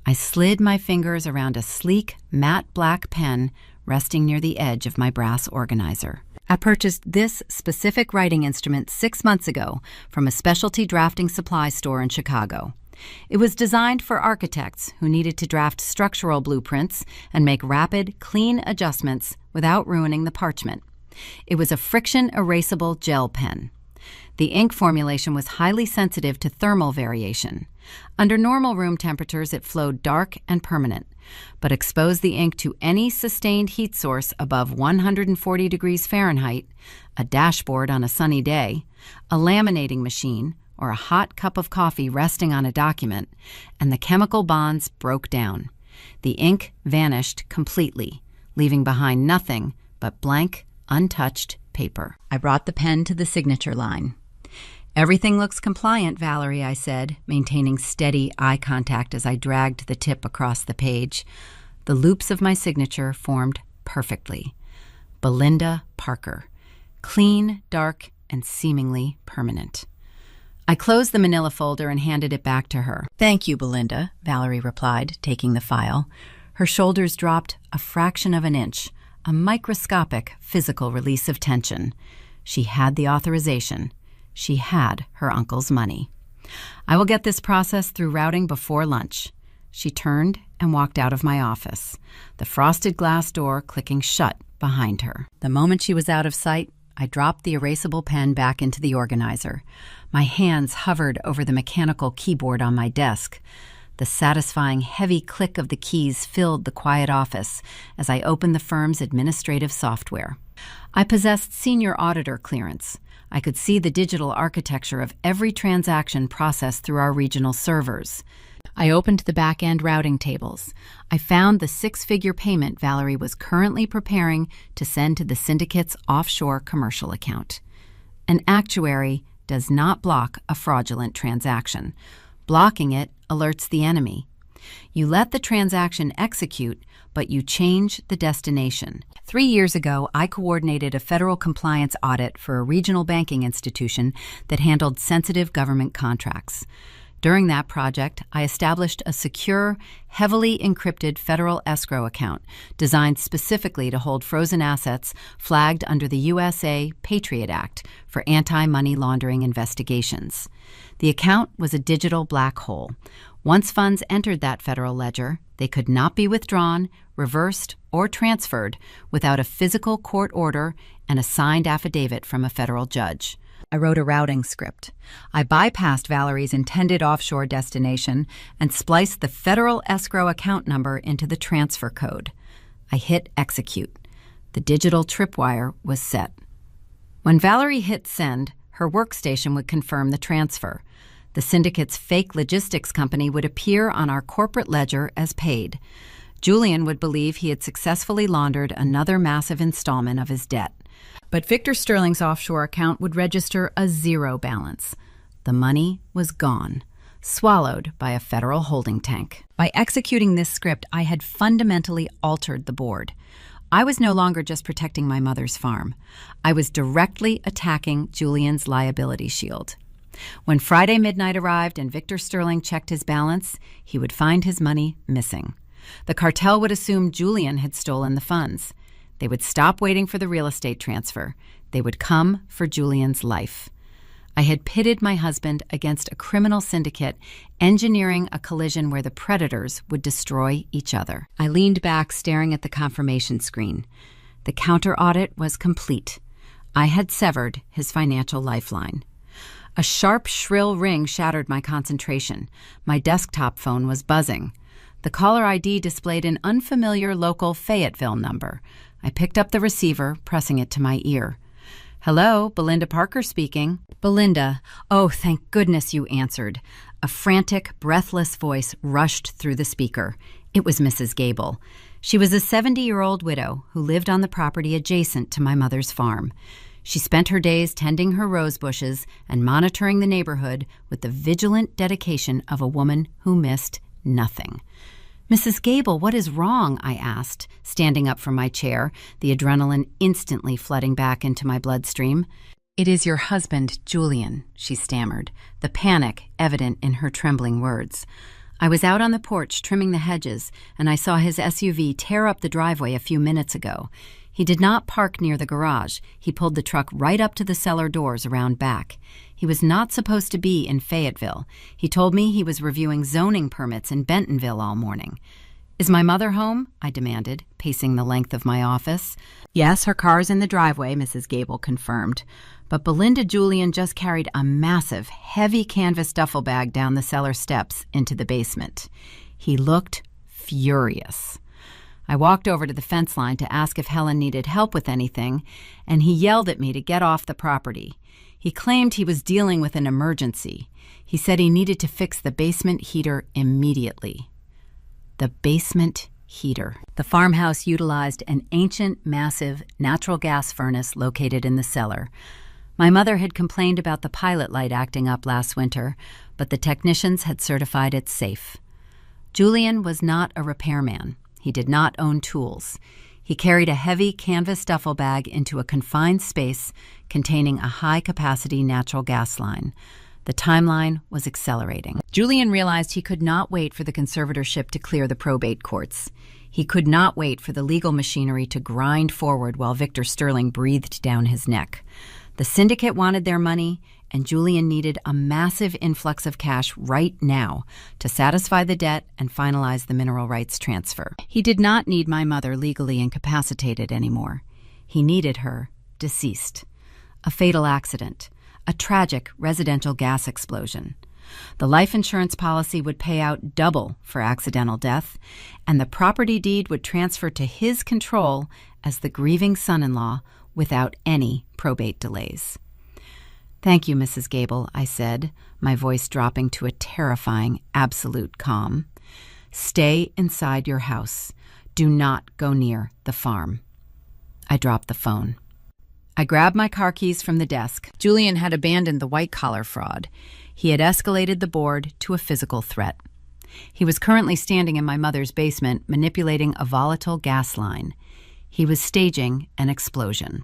Speaker 1: I slid my fingers around a sleek, matte black pen resting near the edge of my brass organizer. I purchased this specific writing instrument 6 months ago from a specialty drafting supply store in Chicago. It was designed for architects who needed to draft structural blueprints and make rapid, clean adjustments without ruining the parchment. It was a friction-erasable gel pen. The ink formulation was highly sensitive to thermal variation. Under normal room temperatures, it flowed dark and permanent, but expose the ink to any sustained heat source above 140 degrees Fahrenheit, a dashboard on a sunny day, a laminating machine, or a hot cup of coffee resting on a document, and the chemical bonds broke down. The ink vanished completely, leaving behind nothing but blank, untouched paper. I brought the pen to the signature line. "Everything looks compliant, Valerie," I said, maintaining steady eye contact as I dragged the tip across the page. The loops of my signature formed perfectly. Belinda Parker. Clean, dark, and seemingly permanent. I closed the manila folder and handed it back to her. "Thank you, Belinda," Valerie replied, taking the file. Her shoulders dropped a fraction of an inch, a microscopic physical release of tension. She had the authorization. She had her uncle's money. "I will get this process through routing before lunch." She turned and walked out of my office, the frosted glass door clicking shut behind her. The moment she was out of sight, I dropped the erasable pen back into the organizer. My hands hovered over the mechanical keyboard on my desk. The satisfying heavy click of the keys filled the quiet office as I opened the firm's administrative software. I possessed senior auditor clearance. I could see the digital architecture of every transaction processed through our regional servers. I opened the back-end routing tables. I found the six-figure payment Valerie was currently preparing to send to the syndicate's offshore commercial account. An actuary does not block a fraudulent transaction. Blocking it alerts the enemy. You let the transaction execute, but you change the destination. 3 years ago, I coordinated a federal compliance audit for a regional banking institution that handled sensitive government contracts. During that project, I established a secure, heavily encrypted federal escrow account designed specifically to hold frozen assets flagged under the USA Patriot Act for anti-money laundering investigations. The account was a digital black hole. Once funds entered that federal ledger, they could not be withdrawn, reversed, or transferred without a physical court order and a signed affidavit from a federal judge. I wrote a routing script. I bypassed Valerie's intended offshore destination and spliced the federal escrow account number into the transfer code. I hit execute. The digital tripwire was set. When Valerie hit send, her workstation would confirm the transfer. The syndicate's fake logistics company would appear on our corporate ledger as paid. Julian would believe he had successfully laundered another massive installment of his debt. But Victor Sterling's offshore account would register a zero balance. The money was gone, swallowed by a federal holding tank. By executing this script, I had fundamentally altered the board. I was no longer just protecting my mother's farm. I was directly attacking Julian's liability shield. When Friday midnight arrived and Victor Sterling checked his balance, he would find his money missing. The cartel would assume Julian had stolen the funds. They would stop waiting for the real estate transfer. They would come for Julian's life. I had pitted my husband against a criminal syndicate, engineering a collision where the predators would destroy each other. I leaned back, staring at the confirmation screen. The counter audit was complete. I had severed his financial lifeline. A sharp, shrill ring shattered my concentration. My desktop phone was buzzing. The caller ID displayed an unfamiliar local Fayetteville number. I picked up the receiver, pressing it to my ear. "Hello, Belinda Parker speaking." "Belinda, oh, thank goodness you answered." A frantic, breathless voice rushed through the speaker. It was Mrs. Gable. She was a 70-year-old widow who lived on the property adjacent to my mother's farm. She spent her days tending her rose bushes and monitoring the neighborhood with the vigilant dedication of a woman who missed nothing. "Mrs. Gable, what is wrong?" I asked, standing up from my chair, the adrenaline instantly flooding back into my bloodstream. "It is your husband, Julian," she stammered, the panic evident in her trembling words. "I was out on the porch trimming the hedges, and I saw his SUV tear up the driveway a few minutes ago. He did not park near the garage. He pulled the truck right up to the cellar doors around back. He was not supposed to be in Fayetteville. He told me he was reviewing zoning permits in Bentonville all morning." "Is my mother home?" I demanded, pacing the length of my office. "Yes, her car's in the driveway," Mrs. Gable confirmed. But Belinda Julian just carried a massive, heavy canvas duffel bag down the cellar steps into the basement. He looked furious. I walked over to the fence line to ask if Helen needed help with anything, and he yelled at me to get off the property. He claimed he was dealing with an emergency. He said he needed to fix the basement heater immediately. The basement heater. The farmhouse utilized an ancient, massive natural gas furnace located in the cellar. My mother had complained about the pilot light acting up last winter, but the technicians had certified it safe. Julian was not a repairman. He did not own tools. He carried a heavy canvas duffel bag into a confined space containing a high-capacity natural gas line. The timeline was accelerating. Julian realized he could not wait for the conservatorship to clear the probate courts. He could not wait for the legal machinery to grind forward while Victor Sterling breathed down his neck. The syndicate wanted their money, and Julian needed a massive influx of cash right now to satisfy the debt and finalize the mineral rights transfer. He did not need my mother legally incapacitated anymore. He needed her deceased. A fatal accident. A tragic residential gas explosion. The life insurance policy would pay out double for accidental death, and the property deed would transfer to his control as the grieving son-in-law without any probate delays. "Thank you, Mrs. Gable," I said, my voice dropping to a terrifying, absolute calm. "Stay inside your house. Do not go near the farm." I dropped the phone. I grabbed my car keys from the desk. Julian had abandoned the white-collar fraud. He had escalated the board to a physical threat. He was currently standing in my mother's basement, manipulating a volatile gas line. He was staging an explosion.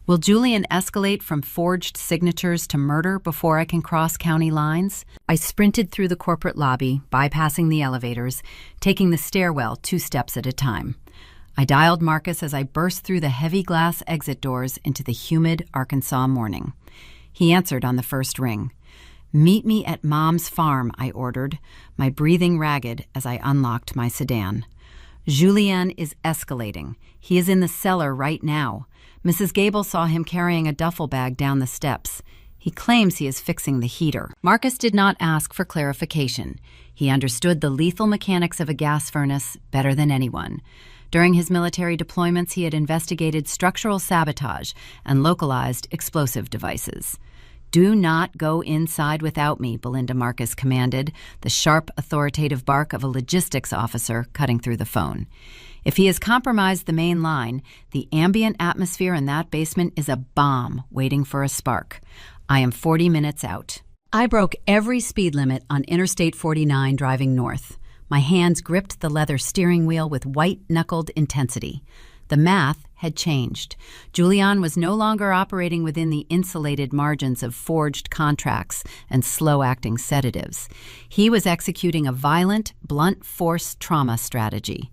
Speaker 1: Will Julian escalate from forged signatures to murder before I can cross county lines? I sprinted through the corporate lobby, bypassing the elevators, taking the stairwell 2 steps at a time. I dialed Marcus as I burst through the heavy glass exit doors into the humid Arkansas morning. He answered on the first ring. "Meet me at Mom's farm," I ordered, my breathing ragged as I unlocked my sedan. "Julien is escalating. He is in the cellar right now. Mrs. Gable saw him carrying a duffel bag down the steps. He claims he is fixing the heater." Marcus did not ask for clarification. He understood the lethal mechanics of a gas furnace better than anyone. During his military deployments, he had investigated structural sabotage and localized explosive devices. "Do not go inside without me," Belinda Marcus commanded, the sharp, authoritative bark of a logistics officer cutting through the phone. "If he has compromised the main line, the ambient atmosphere in that basement is a bomb waiting for a spark. I am 40 minutes out." I broke every speed limit on Interstate 49 driving north. My hands gripped the leather steering wheel with white-knuckled intensity. The math had changed. Julien was no longer operating within the insulated margins of forged contracts and slow-acting sedatives. He was executing a violent, blunt force trauma strategy.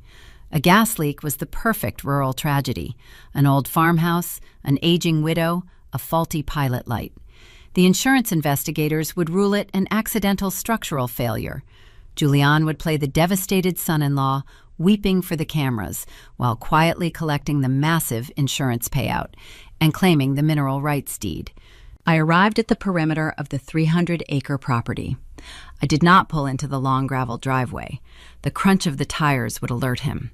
Speaker 1: A gas leak was the perfect rural tragedy. An old farmhouse, an aging widow, a faulty pilot light. The insurance investigators would rule it an accidental structural failure. Julien would play the devastated son-in-law, weeping for the cameras, while quietly collecting the massive insurance payout and claiming the mineral rights deed. I arrived at the perimeter of the 300-acre property. I did not pull into the long gravel driveway. The crunch of the tires would alert him.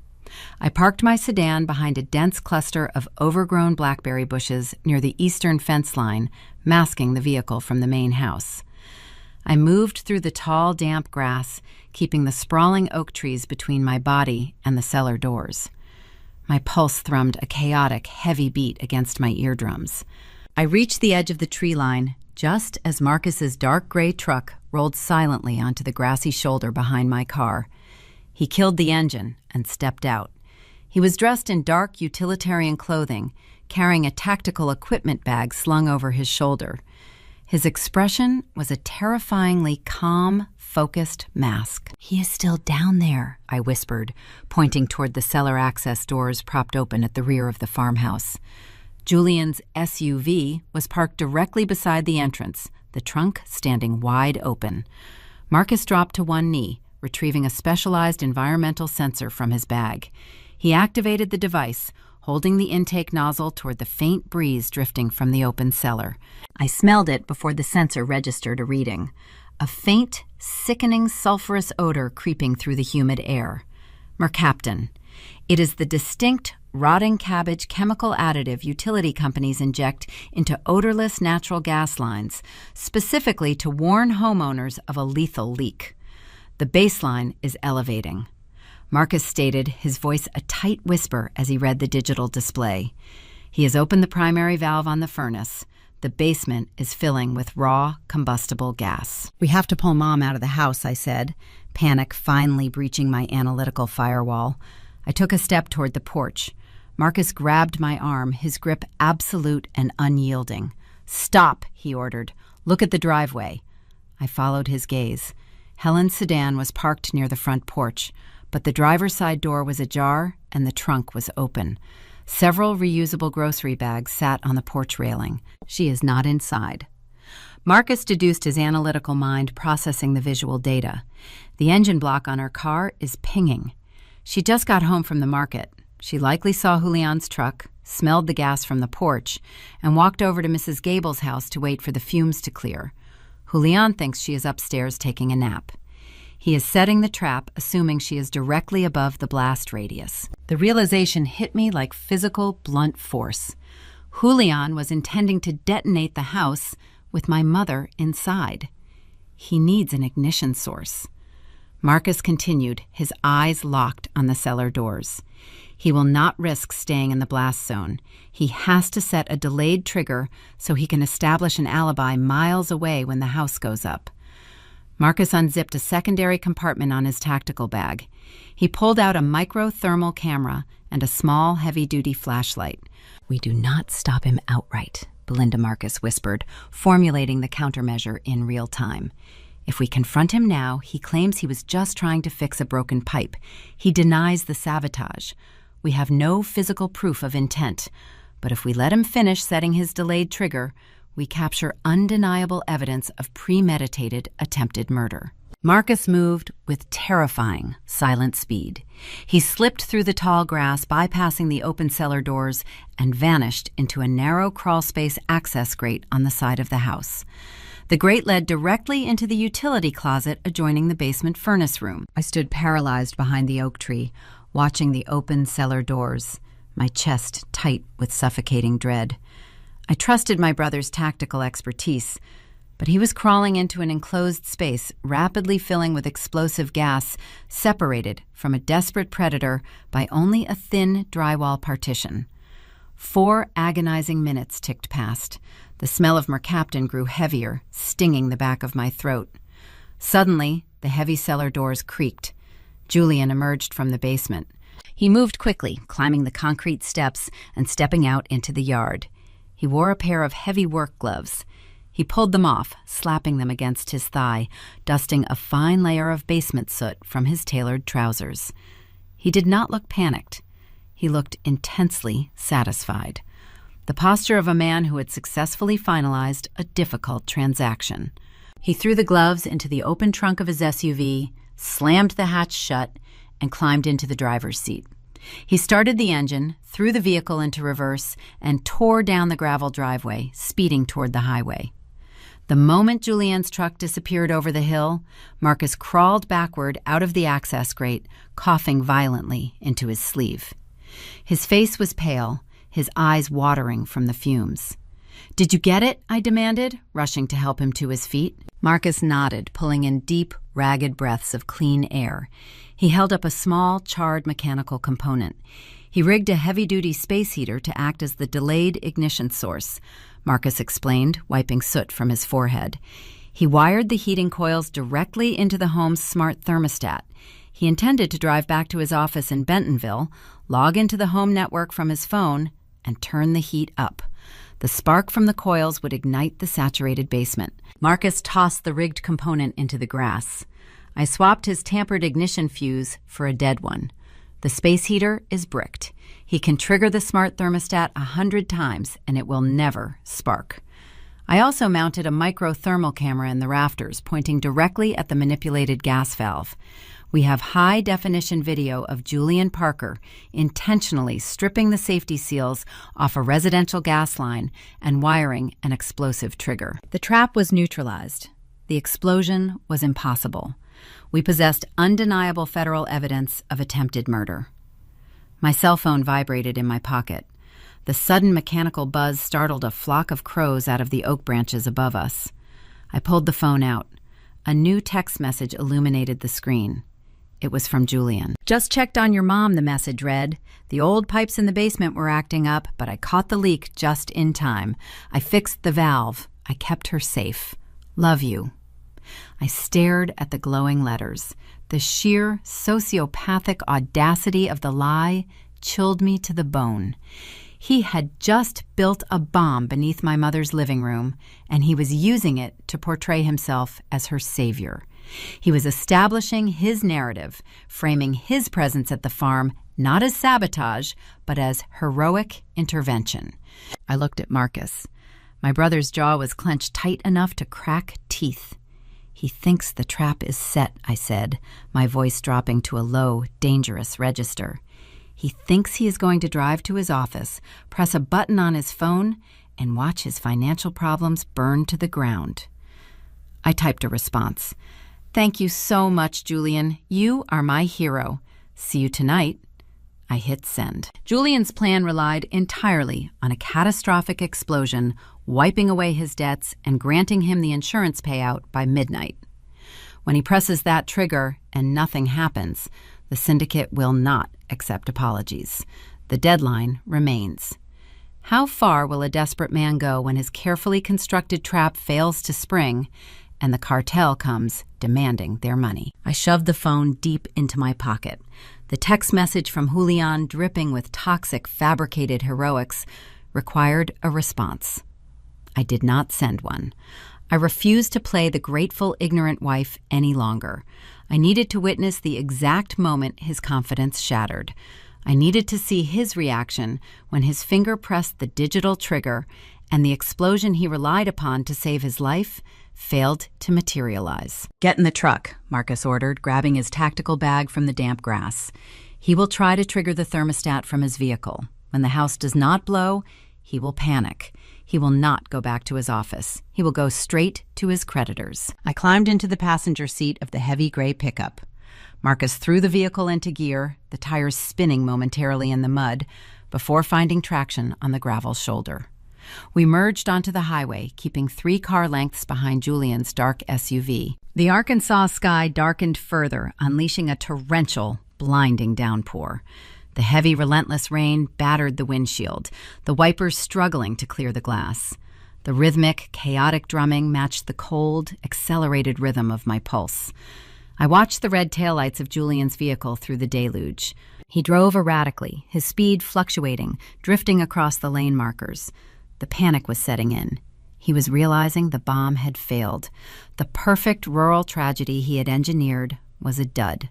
Speaker 1: I parked my sedan behind a dense cluster of overgrown blackberry bushes near the eastern fence line, masking the vehicle from the main house. I moved through the tall, damp grass, keeping the sprawling oak trees between my body and the cellar doors. My pulse thrummed a chaotic, heavy beat against my eardrums. I reached the edge of the tree line just as Marcus's dark gray truck rolled silently onto the grassy shoulder behind my car. He killed the engine and stepped out. He was dressed in dark utilitarian clothing, carrying a tactical equipment bag slung over his shoulder. His expression was a terrifyingly calm, focused mask. "He is still down there," I whispered, pointing toward the cellar access doors propped open at the rear of the farmhouse. Julian's SUV was parked directly beside the entrance, the trunk standing wide open. Marcus dropped to one knee, retrieving a specialized environmental sensor from his bag. He activated the device, holding the intake nozzle toward the faint breeze drifting from the open cellar. I smelled it before the sensor registered a reading. A faint, sickening sulfurous odor creeping through the humid air. Mercaptan. It is the distinct, rotting cabbage chemical additive utility companies inject into odorless natural gas lines, specifically to warn homeowners of a lethal leak. The baseline is elevating. Marcus stated, his voice a tight whisper as he read the digital display. He has opened the primary valve on the furnace. The basement is filling with raw, combustible gas. "We have to pull Mom out of the house," I said, panic finally breaching my analytical firewall. I took a step toward the porch. Marcus grabbed my arm, his grip absolute and unyielding. "Stop," he ordered. "Look at the driveway." I followed his gaze. Helen's sedan was parked near the front porch, but the driver's side door was ajar and the trunk was open. Several reusable grocery bags sat on the porch railing. "She is not inside." Marcus deduced his analytical mind, processing the visual data. "The engine block on her car is pinging. She just got home from the market. She likely saw Julien's truck, smelled the gas from the porch, and walked over to Mrs. Gable's house to wait for the fumes to clear. Julien thinks she is upstairs taking a nap. He is setting the trap, assuming she is directly above the blast radius." The realization hit me like physical, blunt force. Julien was intending to detonate the house with my mother inside. He needs an ignition source. Marcus continued, his eyes locked on the cellar doors. He will not risk staying in the blast zone. He has to set a delayed trigger so he can establish an alibi miles away when the house goes up. Marcus unzipped a secondary compartment on his tactical bag. He pulled out a micro-thermal camera and a small, heavy-duty flashlight. "We do not stop him outright," Belinda Marcus whispered, formulating the countermeasure in real time. "If we confront him now, he claims he was just trying to fix a broken pipe. He denies the sabotage. We have no physical proof of intent, but if we let him finish setting his delayed trigger, we capture undeniable evidence of premeditated attempted murder." Marcus moved with terrifying, silent speed. He slipped through the tall grass, bypassing the open cellar doors, and vanished into a narrow crawlspace access grate on the side of the house. The grate led directly into the utility closet adjoining the basement furnace room. I stood paralyzed behind the oak tree, watching the open cellar doors, my chest tight with suffocating dread. I trusted my brother's tactical expertise, but he was crawling into an enclosed space, rapidly filling with explosive gas, separated from a desperate predator by only a thin drywall partition. 4 agonizing minutes ticked past. The smell of mercaptan grew heavier, stinging the back of my throat. Suddenly, the heavy cellar doors creaked. Julian emerged from the basement. He moved quickly, climbing the concrete steps and stepping out into the yard. He wore a pair of heavy work gloves. He pulled them off, slapping them against his thigh, dusting a fine layer of basement soot from his tailored trousers. He did not look panicked. He looked intensely satisfied. The posture of a man who had successfully finalized a difficult transaction. He threw the gloves into the open trunk of his SUV, slammed the hatch shut, and climbed into the driver's seat. He started the engine, threw the vehicle into reverse, and tore down the gravel driveway, speeding toward the highway. The moment Julian's truck disappeared over the hill, Marcus crawled backward out of the access grate, coughing violently into his sleeve. His face was pale, his eyes watering from the fumes. "Did you get it?" I demanded, rushing to help him to his feet. Marcus nodded, pulling in deep, ragged breaths of clean air. He held up a small, charred mechanical component. He rigged a heavy-duty space heater to act as the delayed ignition source, Marcus explained, wiping soot from his forehead. He wired the heating coils directly into the home's smart thermostat. He intended to drive back to his office in Bentonville, log into the home network from his phone, and turn the heat up. The spark from the coils would ignite the saturated basement. Marcus tossed the rigged component into the grass. I swapped his tampered ignition fuse for a dead one. The space heater is bricked. He can trigger the smart thermostat 100 times, and it will never spark. I also mounted a micro-thermal camera in the rafters, pointing directly at the manipulated gas valve. We have high-definition video of Julian Parker intentionally stripping the safety seals off a residential gas line and wiring an explosive trigger. The trap was neutralized. The explosion was impossible. We possessed undeniable federal evidence of attempted murder. My cell phone vibrated in my pocket. The sudden mechanical buzz startled a flock of crows out of the oak branches above us. I pulled the phone out. A new text message illuminated the screen. It was from Julian. "Just checked on your mom," the message read. "The old pipes in the basement were acting up, but I caught the leak just in time. I fixed the valve. I kept her safe. Love you." I stared at the glowing letters. The sheer sociopathic audacity of the lie chilled me to the bone. He had just built a bomb beneath my mother's living room, and he was using it to portray himself as her savior. He was establishing his narrative, framing his presence at the farm not as sabotage, but as heroic intervention. I looked at Marcus. My brother's jaw was clenched tight enough to crack teeth. "He thinks the trap is set," I said, my voice dropping to a low, dangerous register. "He thinks he is going to drive to his office, press a button on his phone, and watch his financial problems burn to the ground." I typed a response. "Thank you so much, Julian. You are my hero. See you tonight." I hit send. Julian's plan relied entirely on a catastrophic explosion, wiping away his debts and granting him the insurance payout by midnight. When he presses that trigger and nothing happens, the syndicate will not accept apologies. The deadline remains. How far will a desperate man go when his carefully constructed trap fails to spring and the cartel comes demanding their money? I shoved the phone deep into my pocket. The text message from Julian, dripping with toxic, fabricated heroics, required a response. I did not send one. I refused to play the grateful, ignorant wife any longer. I needed to witness the exact moment his confidence shattered. I needed to see his reaction when his finger pressed the digital trigger and the explosion he relied upon to save his life failed to materialize. "Get in the truck," Marcus ordered, grabbing his tactical bag from the damp grass. He will try to trigger the thermostat from his vehicle. When the house does not blow, he will panic. He will not go back to his office. He will go straight to his creditors. I climbed into the passenger seat of the heavy gray pickup. Marcus threw the vehicle into gear, the tires spinning momentarily in the mud, before finding traction on the gravel shoulder. We merged onto the highway, keeping 3 car lengths behind Julian's dark SUV. The Arkansas sky darkened further, unleashing a torrential, blinding downpour. The heavy, relentless rain battered the windshield, the wipers struggling to clear the glass. The rhythmic, chaotic drumming matched the cold, accelerated rhythm of my pulse. I watched the red taillights of Julian's vehicle through the deluge. He drove erratically, his speed fluctuating, drifting across the lane markers. The panic was setting in. He was realizing the bomb had failed. The perfect rural tragedy he had engineered was a dud.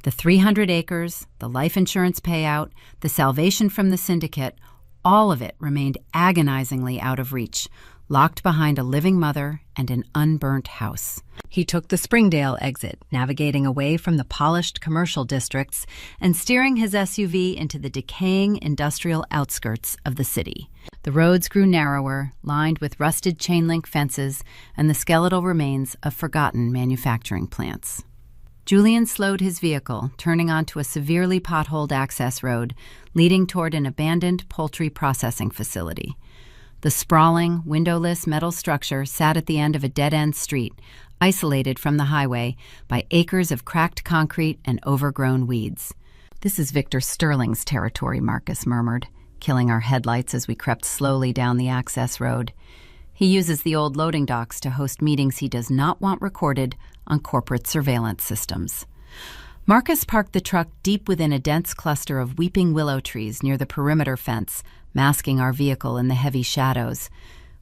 Speaker 1: The 300 acres, the life insurance payout, the salvation from the syndicate, all of it remained agonizingly out of reach, locked behind a living mother and an unburnt house. He took the Springdale exit, navigating away from the polished commercial districts and steering his SUV into the decaying industrial outskirts of the city. The roads grew narrower, lined with rusted chain-link fences and the skeletal remains of forgotten manufacturing plants. Julian slowed his vehicle, turning onto a severely potholed access road leading toward an abandoned poultry processing facility. The sprawling, windowless metal structure sat at the end of a dead-end street, isolated from the highway by acres of cracked concrete and overgrown weeds. "This is Victor Sterling's territory," Marcus murmured, killing our headlights as we crept slowly down the access road. He uses the old loading docks to host meetings he does not want recorded on corporate surveillance systems. Marcus parked the truck deep within a dense cluster of weeping willow trees near the perimeter fence, masking our vehicle in the heavy shadows.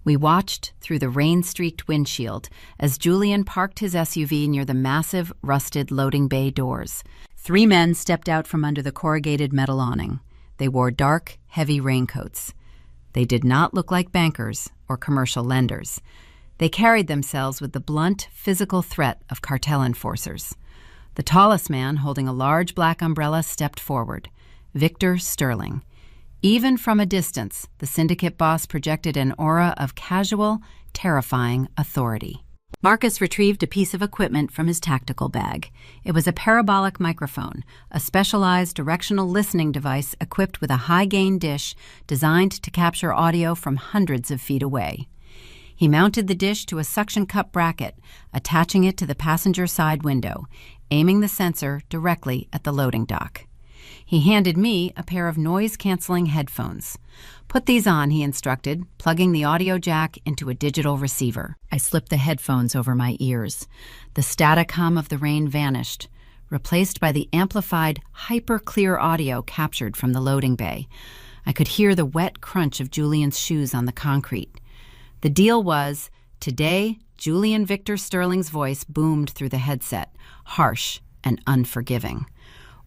Speaker 1: We watched through the rain-streaked windshield as Julian parked his SUV near the massive, rusted loading bay doors. 3 men stepped out from under the corrugated metal awning. They wore dark, heavy raincoats. They did not look like bankers or commercial lenders. They carried themselves with the blunt, physical threat of cartel enforcers. The tallest man, holding a large black umbrella, stepped forward. Victor Sterling. Even from a distance, the syndicate boss projected an aura of casual, terrifying authority. Marcus retrieved a piece of equipment from his tactical bag. It was a parabolic microphone, a specialized directional listening device equipped with a high-gain dish designed to capture audio from hundreds of feet away. He mounted the dish to a suction cup bracket, attaching it to the passenger side window, aiming the sensor directly at the loading dock. He handed me a pair of noise-canceling headphones. "Put these on," he instructed, plugging the audio jack into a digital receiver. I slipped the headphones over my ears. The static hum of the rain vanished, replaced by the amplified, hyper-clear audio captured from the loading bay. I could hear the wet crunch of Julian's shoes on the concrete. The deal was, today, Julian Victor Sterling's voice boomed through the headset, harsh and unforgiving.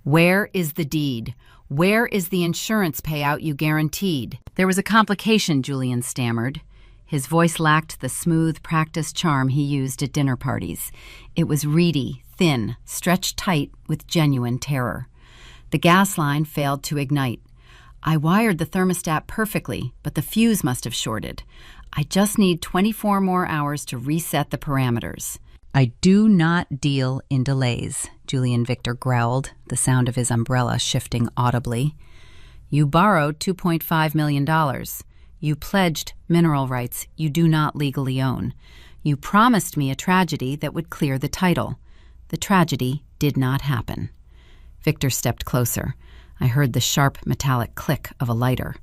Speaker 1: "Where is the deed? Where is the insurance payout you guaranteed?" "There was a complication," Julian stammered. His voice lacked the smooth, practiced charm he used at dinner parties. It was reedy, thin, stretched tight with genuine terror. The gas line failed to ignite. I wired the thermostat perfectly, but the fuse must have shorted. I just need 24 more hours to reset the parameters. "I do not deal in delays," Julian Victor growled, the sound of his umbrella shifting audibly. "You borrowed $2.5 million. You pledged mineral rights you do not legally own. You promised me a tragedy that would clear the title. The tragedy did not happen." Victor stepped closer. I heard the sharp metallic click of a lighter.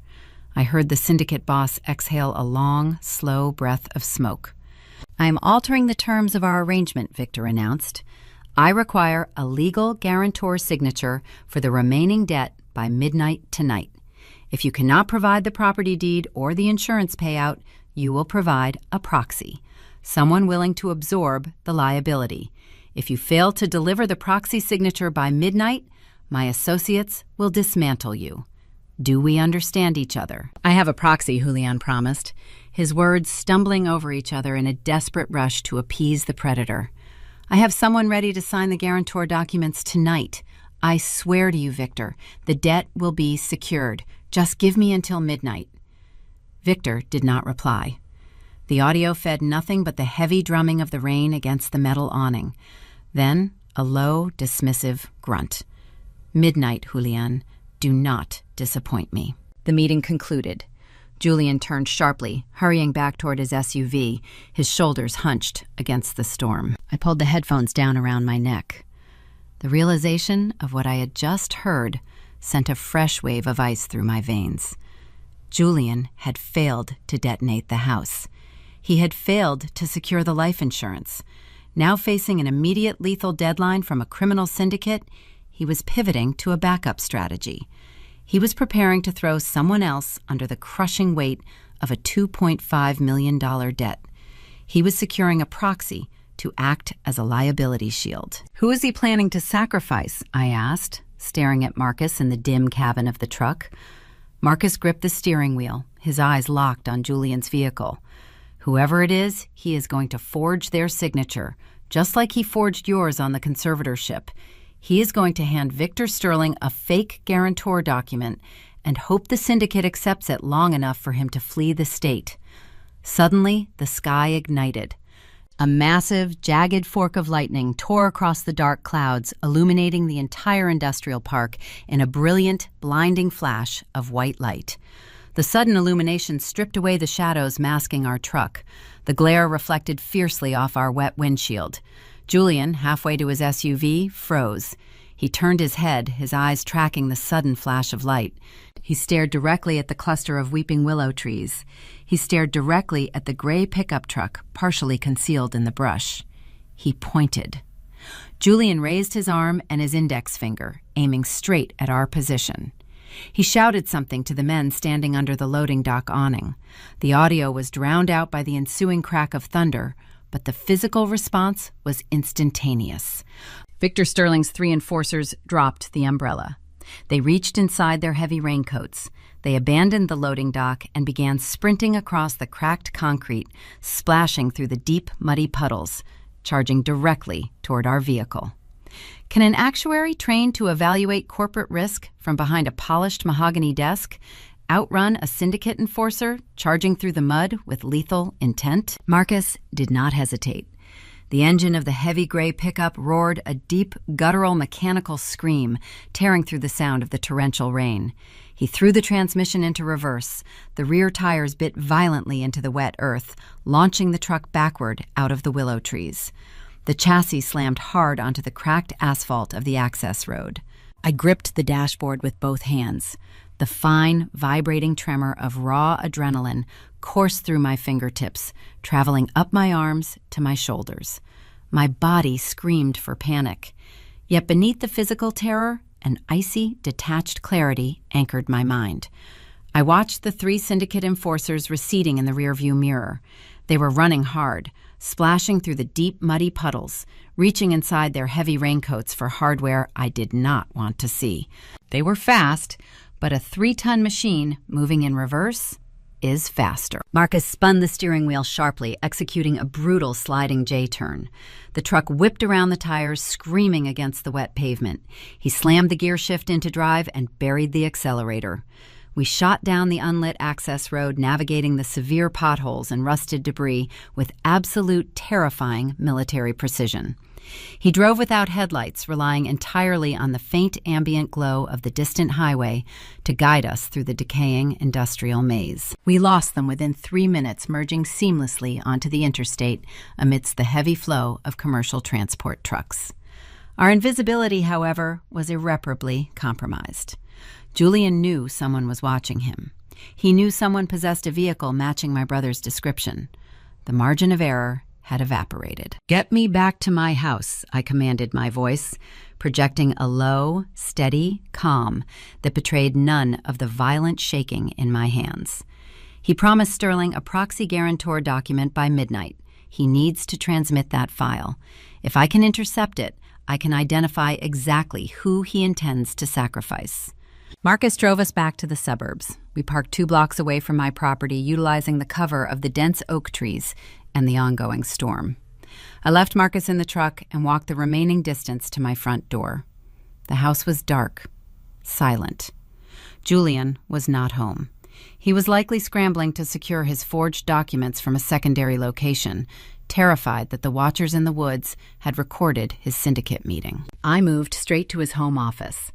Speaker 1: I heard the syndicate boss exhale a long, slow breath of smoke. "I am altering the terms of our arrangement," Victor announced. "I require a legal guarantor signature for the remaining debt by midnight tonight. If you cannot provide the property deed or the insurance payout, you will provide a proxy, someone willing to absorb the liability. If you fail to deliver the proxy signature by midnight, my associates will dismantle you. Do we understand each other?" "I have a proxy," Julian promised, his words stumbling over each other in a desperate rush to appease the predator. "I have someone ready to sign the guarantor documents tonight. I swear to you, Victor, the debt will be secured. Just give me until midnight." Victor did not reply. The audio fed nothing but the heavy drumming of the rain against the metal awning. Then a low, dismissive grunt. "Midnight, Julian. Do not disappoint me." The meeting concluded. Julian turned sharply, hurrying back toward his SUV, his shoulders hunched against the storm. I pulled the headphones down around my neck. The realization of what I had just heard sent a fresh wave of ice through my veins. Julian had failed to detonate the house. He had failed to secure the life insurance. Now facing an immediate lethal deadline from a criminal syndicate, he was pivoting to a backup strategy. He was preparing to throw someone else under the crushing weight of a $2.5 million debt. He was securing a proxy to act as a liability shield. "Who is he planning to sacrifice?" I asked, staring at Marcus in the dim cabin of the truck. Marcus gripped the steering wheel, his eyes locked on Julian's vehicle. "Whoever it is, he is going to forge their signature, just like he forged yours on the conservatorship. He is going to hand Victor Sterling a fake guarantor document and hope the syndicate accepts it long enough for him to flee the state." Suddenly, the sky ignited. A massive, jagged fork of lightning tore across the dark clouds, illuminating the entire industrial park in a brilliant, blinding flash of white light. The sudden illumination stripped away the shadows masking our truck. The glare reflected fiercely off our wet windshield. Julian, halfway to his SUV, froze. He turned his head, his eyes tracking the sudden flash of light. He stared directly at the cluster of weeping willow trees. He stared directly at the gray pickup truck, partially concealed in the brush. He pointed. Julian raised his arm and his index finger, aiming straight at our position. He shouted something to the men standing under the loading dock awning. The audio was drowned out by the ensuing crack of thunder, but the physical response was instantaneous. Victor Sterling's 3 enforcers dropped the umbrella. They reached inside their heavy raincoats. They abandoned the loading dock and began sprinting across the cracked concrete, splashing through the deep, muddy puddles, charging directly toward our vehicle. Can an actuary trained to evaluate corporate risk from behind a polished mahogany desk outrun a syndicate enforcer charging through the mud with lethal intent? Marcus did not hesitate. The engine of the heavy gray pickup roared a deep, guttural mechanical scream, tearing through the sound of the torrential rain. He threw the transmission into reverse. The rear tires bit violently into the wet earth, launching the truck backward out of the willow trees. The chassis slammed hard onto the cracked asphalt of the access road. I gripped the dashboard with both hands. The fine, vibrating tremor of raw adrenaline coursed through my fingertips, traveling up my arms to my shoulders. My body screamed for panic. Yet beneath the physical terror, an icy, detached clarity anchored my mind. I watched the 3 syndicate enforcers receding in the rearview mirror. They were running hard, splashing through the deep, muddy puddles, reaching inside their heavy raincoats for hardware I did not want to see. They were fast, but a 3-ton machine moving in reverse is faster. Marcus spun the steering wheel sharply, executing a brutal sliding J-turn. The truck whipped around the tires, screaming against the wet pavement. He slammed the gear shift into drive and buried the accelerator. We shot down the unlit access road, navigating the severe potholes and rusted debris with absolute terrifying military precision. He drove without headlights, relying entirely on the faint ambient glow of the distant highway to guide us through the decaying industrial maze. We lost them within 3 minutes, merging seamlessly onto the interstate amidst the heavy flow of commercial transport trucks. Our invisibility, however, was irreparably compromised. Julian knew someone was watching him. He knew someone possessed a vehicle matching my brother's description. The margin of error had evaporated. "Get me back to my house," I commanded, my voice projecting a low, steady calm that betrayed none of the violent shaking in my hands. He promised Sterling a proxy guarantor document by midnight. He needs to transmit that file. If I can intercept it, I can identify exactly who he intends to sacrifice. Marcus drove us back to the suburbs. We parked 2 blocks away from my property, utilizing the cover of the dense oak trees and the ongoing storm. I left Marcus in the truck and walked the remaining distance to my front door. The house was dark, silent. Julian was not home. He was likely scrambling to secure his forged documents from a secondary location, terrified that the watchers in the woods had recorded his syndicate meeting. I moved straight to his home office.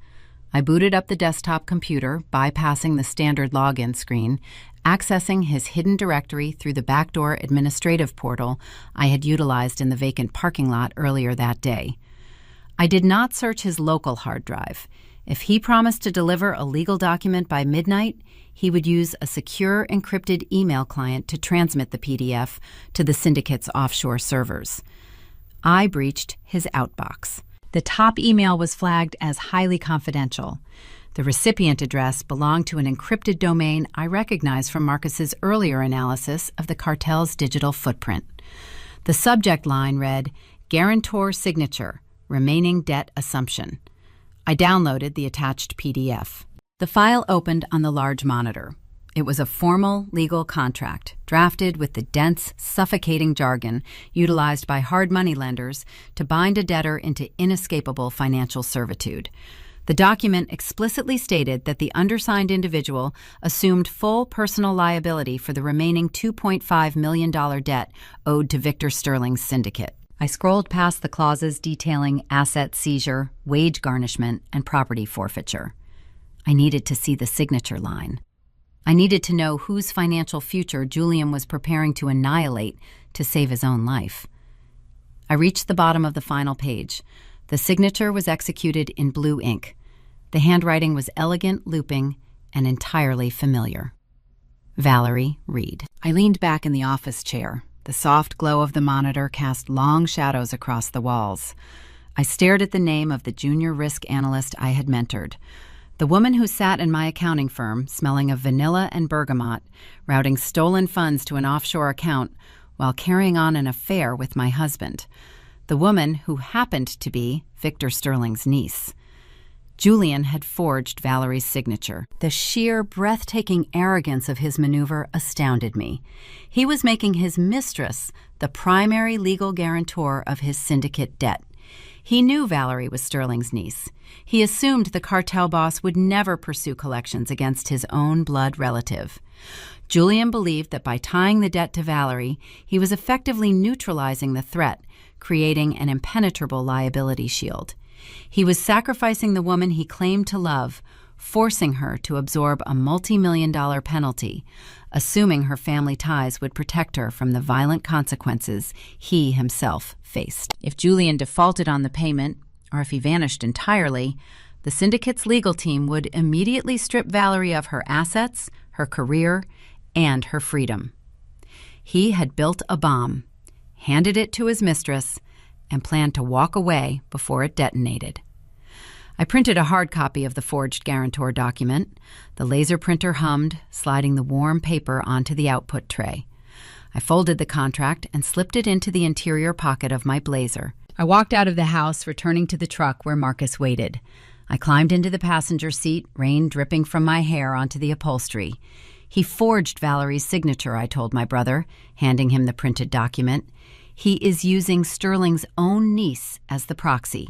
Speaker 1: I booted up the desktop computer, bypassing the standard login screen, accessing his hidden directory through the backdoor administrative portal I had utilized in the vacant parking lot earlier that day. I did not search his local hard drive. If he promised to deliver a legal document by midnight, he would use a secure encrypted email client to transmit the PDF to the syndicate's offshore servers. I breached his outbox. The top email was flagged as highly confidential. The recipient address belonged to an encrypted domain I recognized from Marcus's earlier analysis of the cartel's digital footprint. The subject line read, "Guarantor signature, remaining debt assumption." I downloaded the attached PDF. The file opened on the large monitor. It was a formal legal contract, drafted with the dense, suffocating jargon utilized by hard money lenders to bind a debtor into inescapable financial servitude. The document explicitly stated that the undersigned individual assumed full personal liability for the remaining $2.5 million debt owed to Victor Sterling's syndicate. I scrolled past the clauses detailing asset seizure, wage garnishment, and property forfeiture. I needed to see the signature line. I needed to know whose financial future Julian was preparing to annihilate to save his own life. I reached the bottom of the final page. The signature was executed in blue ink. The handwriting was elegant, looping, and entirely familiar. Valerie Reed. I leaned back in the office chair. The soft glow of the monitor cast long shadows across the walls. I stared at the name of the junior risk analyst I had mentored. The woman who sat in my accounting firm, smelling of vanilla and bergamot, routing stolen funds to an offshore account while carrying on an affair with my husband. The woman who happened to be Victor Sterling's niece. Julian had forged Valerie's signature. The sheer, breathtaking arrogance of his maneuver astounded me. He was making his mistress the primary legal guarantor of his syndicate debt. He knew Valerie was Sterling's niece. He assumed the cartel boss would never pursue collections against his own blood relative. Julian believed that by tying the debt to Valerie, he was effectively neutralizing the threat, creating an impenetrable liability shield. He was sacrificing the woman he claimed to love, forcing her to absorb a multi-million-dollar penalty, assuming her family ties would protect her from the violent consequences he himself faced. If Julian defaulted on the payment, or if he vanished entirely, the syndicate's legal team would immediately strip Valerie of her assets, her career, and her freedom. He had built a bomb, handed it to his mistress, and planned to walk away before it detonated. I printed a hard copy of the forged guarantor document. The laser printer hummed, sliding the warm paper onto the output tray. I folded the contract and slipped it into the interior pocket of my blazer. I walked out of the house, returning to the truck where Marcus waited. I climbed into the passenger seat, rain dripping from my hair onto the upholstery. He forged Valerie's signature, I told my brother, handing him the printed document. He is using Sterling's own niece as the proxy.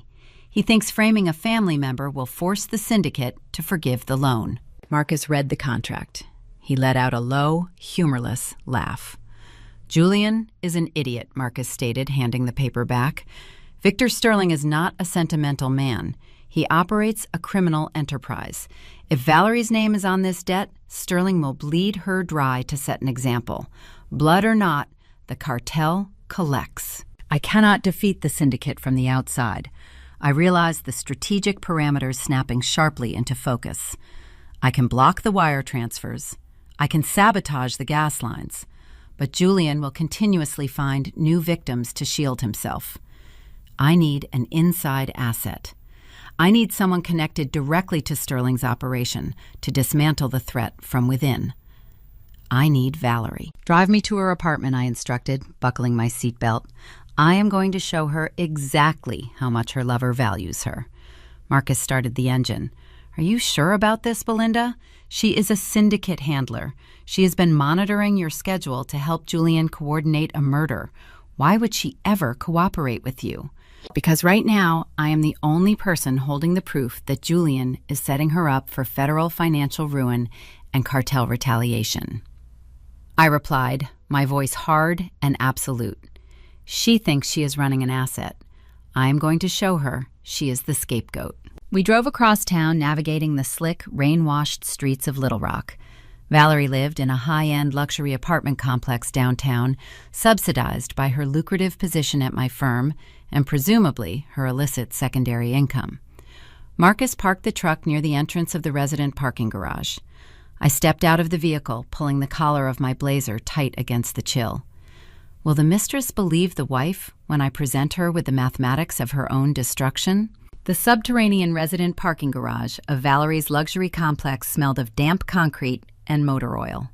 Speaker 1: He thinks framing a family member will force the syndicate to forgive the loan. Marcus read the contract. He let out a low, humorless laugh. "Julian is an idiot," Marcus stated, handing the paper back. "Victor Sterling is not a sentimental man. He operates a criminal enterprise. If Valerie's name is on this debt, Sterling will bleed her dry to set an example. Blood or not, the cartel collects. I cannot defeat the syndicate from the outside." I realized the strategic parameters snapping sharply into focus. I can block the wire transfers. I can sabotage the gas lines. But Julian will continuously find new victims to shield himself. I need an inside asset. I need someone connected directly to Sterling's operation to dismantle the threat from within. I need Valerie. "Drive me to her apartment," I instructed, buckling my seatbelt. "I am going to show her exactly how much her lover values her." Marcus started the engine. "Are you sure about this, Belinda? She is a syndicate handler. She has been monitoring your schedule to help Julian coordinate a murder. Why would she ever cooperate with you?" "Because right now, I am the only person holding the proof that Julian is setting her up for federal financial ruin and cartel retaliation." I replied, my voice hard and absolute. "She thinks she is running an asset. I am going to show her she is the scapegoat." We drove across town, navigating the slick, rain-washed streets of Little Rock. Valerie lived in a high-end luxury apartment complex downtown, subsidized by her lucrative position at my firm and presumably her illicit secondary income. Marcus parked the truck near the entrance of the resident parking garage. I stepped out of the vehicle, pulling the collar of my blazer tight against the chill. Will the mistress believe the wife when I present her with the mathematics of her own destruction? The subterranean resident parking garage of Valerie's luxury complex smelled of damp concrete and motor oil.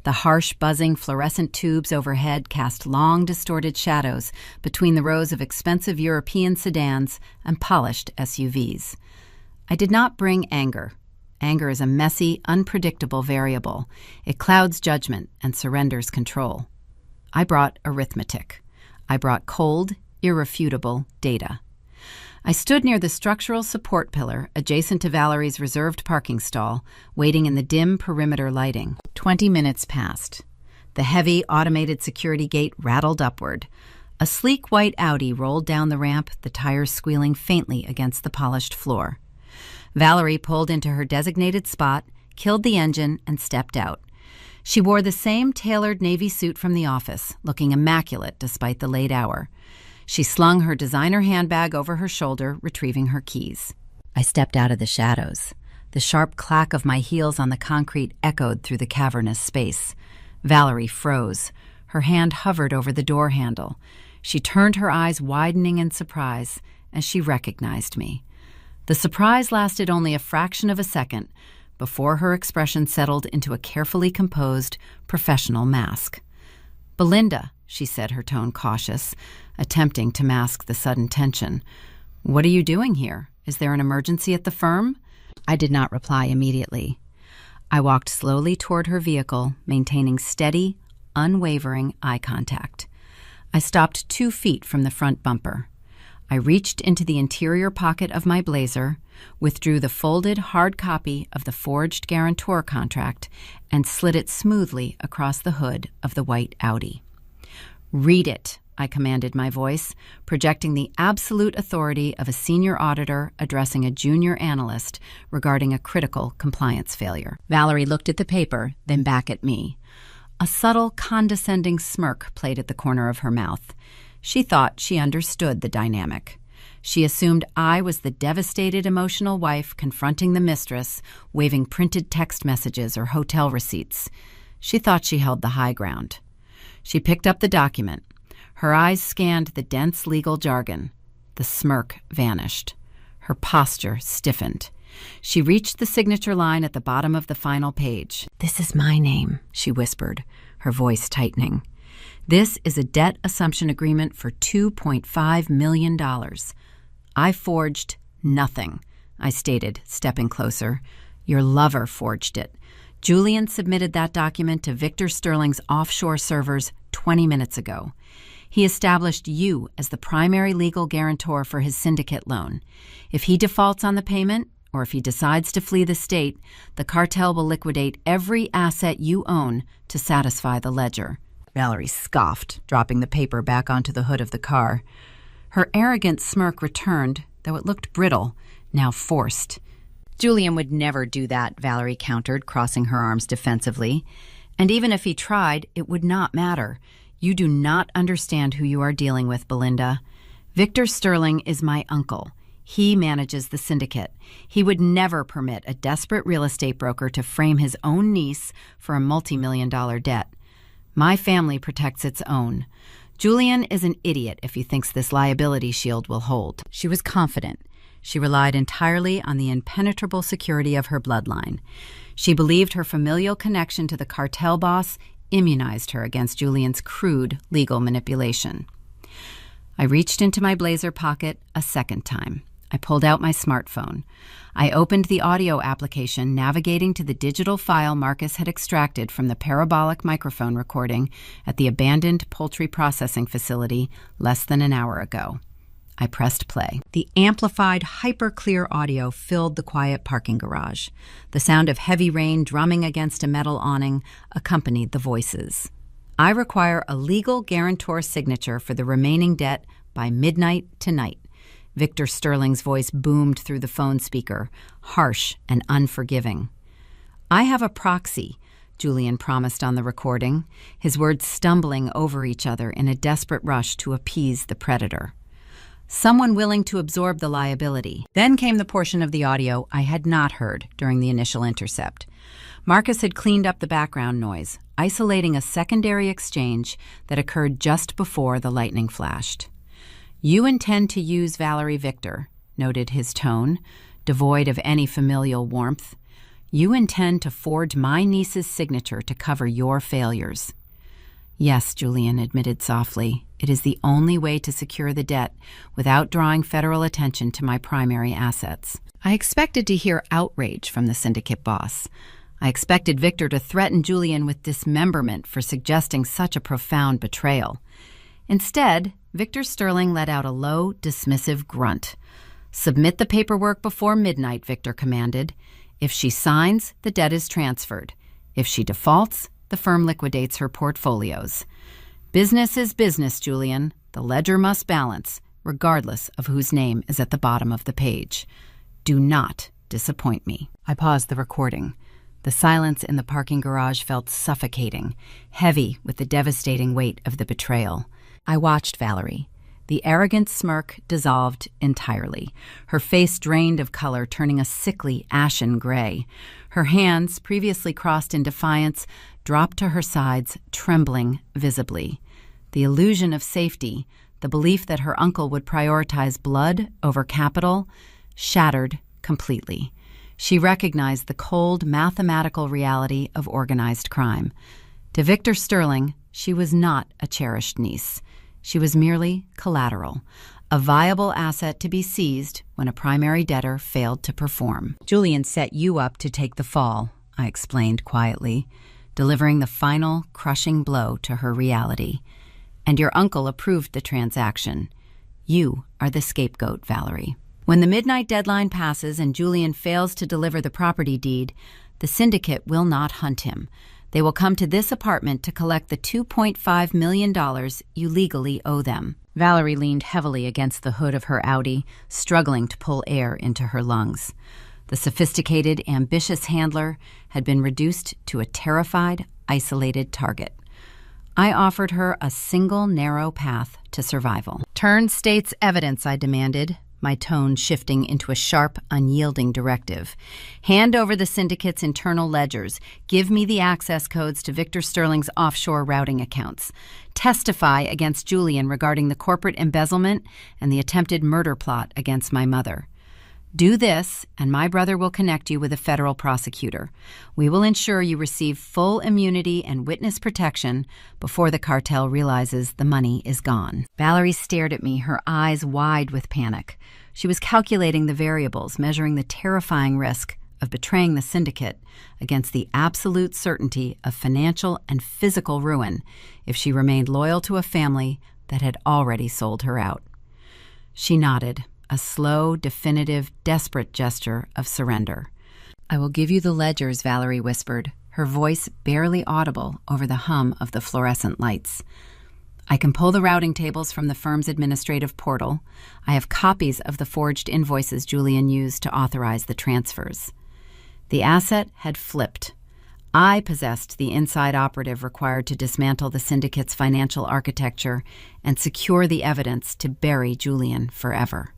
Speaker 1: The harsh, buzzing fluorescent tubes overhead cast long, distorted shadows between the rows of expensive European sedans and polished SUVs. I did not bring anger. Anger is a messy, unpredictable variable. It clouds judgment and surrenders control. I brought arithmetic. I brought cold, irrefutable data. I stood near the structural support pillar adjacent to Valerie's reserved parking stall, waiting in the dim perimeter lighting. 20 minutes passed. The heavy, automated security gate rattled upward. A sleek white Audi rolled down the ramp, the tires squealing faintly against the polished floor. Valerie pulled into her designated spot, killed the engine, and stepped out. She wore the same tailored navy suit from the office, looking immaculate despite the late hour. She slung her designer handbag over her shoulder, retrieving her keys. I stepped out of the shadows. The sharp clack of my heels on the concrete echoed through the cavernous space. Valerie froze. Her hand hovered over the door handle. She turned her eyes widening in surprise as she recognized me. The surprise lasted only a fraction of a second before her expression settled into a carefully composed, professional mask. "Belinda," she said, her tone cautious, attempting to mask the sudden tension. "What are you doing here? Is there an emergency at the firm?" I did not reply immediately. I walked slowly toward her vehicle, maintaining steady, unwavering eye contact. I stopped 2 feet from the front bumper. I reached into the interior pocket of my blazer, withdrew the folded hard copy of the forged guarantor contract, and slid it smoothly across the hood of the white Audi. "Read it," I commanded, my voice, projecting the absolute authority of a senior auditor addressing a junior analyst regarding a critical compliance failure. Valerie looked at the paper, then back at me. A subtle, condescending smirk played at the corner of her mouth. She thought she understood the dynamic. She assumed I was the devastated, emotional wife confronting the mistress, waving printed text messages or hotel receipts. She thought she held the high ground. She picked up the document. Her eyes scanned the dense legal jargon. The smirk vanished. Her posture stiffened. She reached the signature line at the bottom of the final page. "This is my name," she whispered, her voice tightening. "This is a debt assumption agreement for $2.5 million. I forged nothing," I stated, stepping closer. "Your lover forged it. Julian submitted that document to Victor Sterling's offshore servers 20 minutes ago. He established you as the primary legal guarantor for his syndicate loan. If he defaults on the payment, or if he decides to flee the state, the cartel will liquidate every asset you own to satisfy the ledger." Valerie scoffed, dropping the paper back onto the hood of the car. Her arrogant smirk returned, though it looked brittle, now forced. "Julian would never do that," Valerie countered, crossing her arms defensively. "And even if he tried, it would not matter. You do not understand who you are dealing with, Belinda. Victor Sterling is my uncle. He manages the syndicate. He would never permit a desperate real estate broker to frame his own niece for a multi-million-dollar debt. My family protects its own. Julian is an idiot if he thinks this liability shield will hold." She was confident. She relied entirely on the impenetrable security of her bloodline. She believed her familial connection to the cartel boss immunized her against Julian's crude legal manipulation. I reached into my blazer pocket a second time. I pulled out my smartphone. I opened the audio application, navigating to the digital file Marcus had extracted from the parabolic microphone recording at the abandoned poultry processing facility less than an hour ago. I pressed play. The amplified, hyper-clear audio filled the quiet parking garage. The sound of heavy rain drumming against a metal awning accompanied the voices. "I require a legal guarantor signature for the remaining debt by midnight tonight." Victor Sterling's voice boomed through the phone speaker, harsh and unforgiving. "I have a proxy," Julian promised on the recording, his words stumbling over each other in a desperate rush to appease the predator. "Someone willing to absorb the liability." Then came the portion of the audio I had not heard during the initial intercept. Marcus had cleaned up the background noise, isolating a secondary exchange that occurred just before the lightning flashed. "You intend to use Valerie Victor," noted his tone, devoid of any familial warmth. "You intend to forge my niece's signature to cover your failures." "Yes," Julian admitted softly. "It is the only way to secure the debt without drawing federal attention to my primary assets." I expected to hear outrage from the syndicate boss. I expected Victor to threaten Julian with dismemberment for suggesting such a profound betrayal. Instead, Victor Sterling let out a low, dismissive grunt. "Submit the paperwork before midnight," Victor commanded. "If she signs, the debt is transferred. If she defaults, the firm liquidates her portfolios. Business is business, Julian. The ledger must balance, regardless of whose name is at the bottom of the page. Do not disappoint me." I paused the recording. The silence in the parking garage felt suffocating, heavy with the devastating weight of the betrayal. I watched Valerie. The arrogant smirk dissolved entirely. Her face drained of color, turning a sickly, ashen gray. Her hands, previously crossed in defiance, dropped to her sides, trembling visibly. The illusion of safety, the belief that her uncle would prioritize blood over capital, shattered completely. She recognized the cold, mathematical reality of organized crime. To Victor Sterling, she was not a cherished niece. She was merely collateral, a viable asset to be seized when a primary debtor failed to perform. "Julian set you up to take the fall," I explained quietly, delivering the final, crushing blow to her reality. "And your uncle approved the transaction. You are the scapegoat, Valerie." When the midnight deadline passes and Julian fails to deliver the property deed, the syndicate will not hunt him. They will come to this apartment to collect the $2.5 million you legally owe them. Valerie leaned heavily against the hood of her Audi, struggling to pull air into her lungs. The sophisticated, ambitious handler had been reduced to a terrified, isolated target. I offered her a single narrow path to survival. "Turn state's evidence," I demanded, my tone shifting into a sharp, unyielding directive. "Hand over the syndicate's internal ledgers. Give me the access codes to Victor Sterling's offshore routing accounts. Testify against Julian regarding the corporate embezzlement and the attempted murder plot against my mother. Do this, and my brother will connect you with a federal prosecutor. We will ensure you receive full immunity and witness protection before the cartel realizes the money is gone." Valerie stared at me, her eyes wide with panic. She was calculating the variables, measuring the terrifying risk of betraying the syndicate against the absolute certainty of financial and physical ruin if she remained loyal to a family that had already sold her out. She nodded, a slow, definitive, desperate gesture of surrender. "I will give you the ledgers," Valerie whispered, her voice barely audible over the hum of the fluorescent lights. "I can pull the routing tables from the firm's administrative portal. I have copies of the forged invoices Julian used to authorize the transfers." The asset had flipped. I possessed the inside operative required to dismantle the syndicate's financial architecture and secure the evidence to bury Julian forever.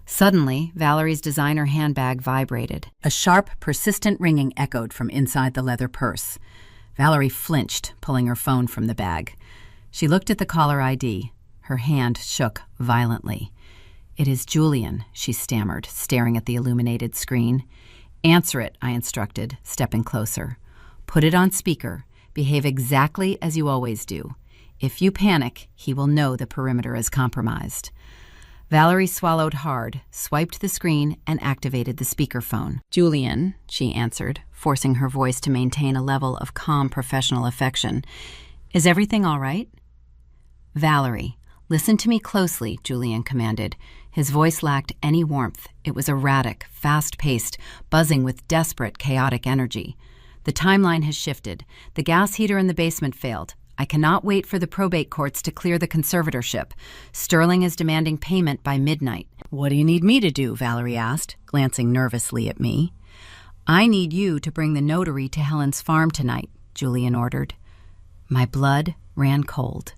Speaker 1: Suddenly, Valerie's designer handbag vibrated. A sharp, persistent ringing echoed from inside the leather purse. Valerie flinched, pulling her phone from the bag. She looked at the caller ID. Her hand shook violently. "It is Julian," she stammered, staring at the illuminated screen. "Answer it," I instructed, stepping closer. "Put it on speaker. Behave exactly as you always do. If you panic, he will know the perimeter is compromised." Valerie swallowed hard, swiped the screen, and activated the speakerphone. "Julian," she answered, forcing her voice to maintain a level of calm professional affection. "Is everything all right?" "Valerie, listen to me closely," Julian commanded. His voice lacked any warmth. It was erratic, fast-paced, buzzing with desperate, chaotic energy. "The timeline has shifted. The gas heater in the basement failed. I cannot wait for the probate courts to clear the conservatorship. Sterling is demanding payment by midnight." "What do you need me to do?" Valerie asked, glancing nervously at me. "I need you to bring the notary to Helen's farm tonight," Julian ordered. My blood ran cold.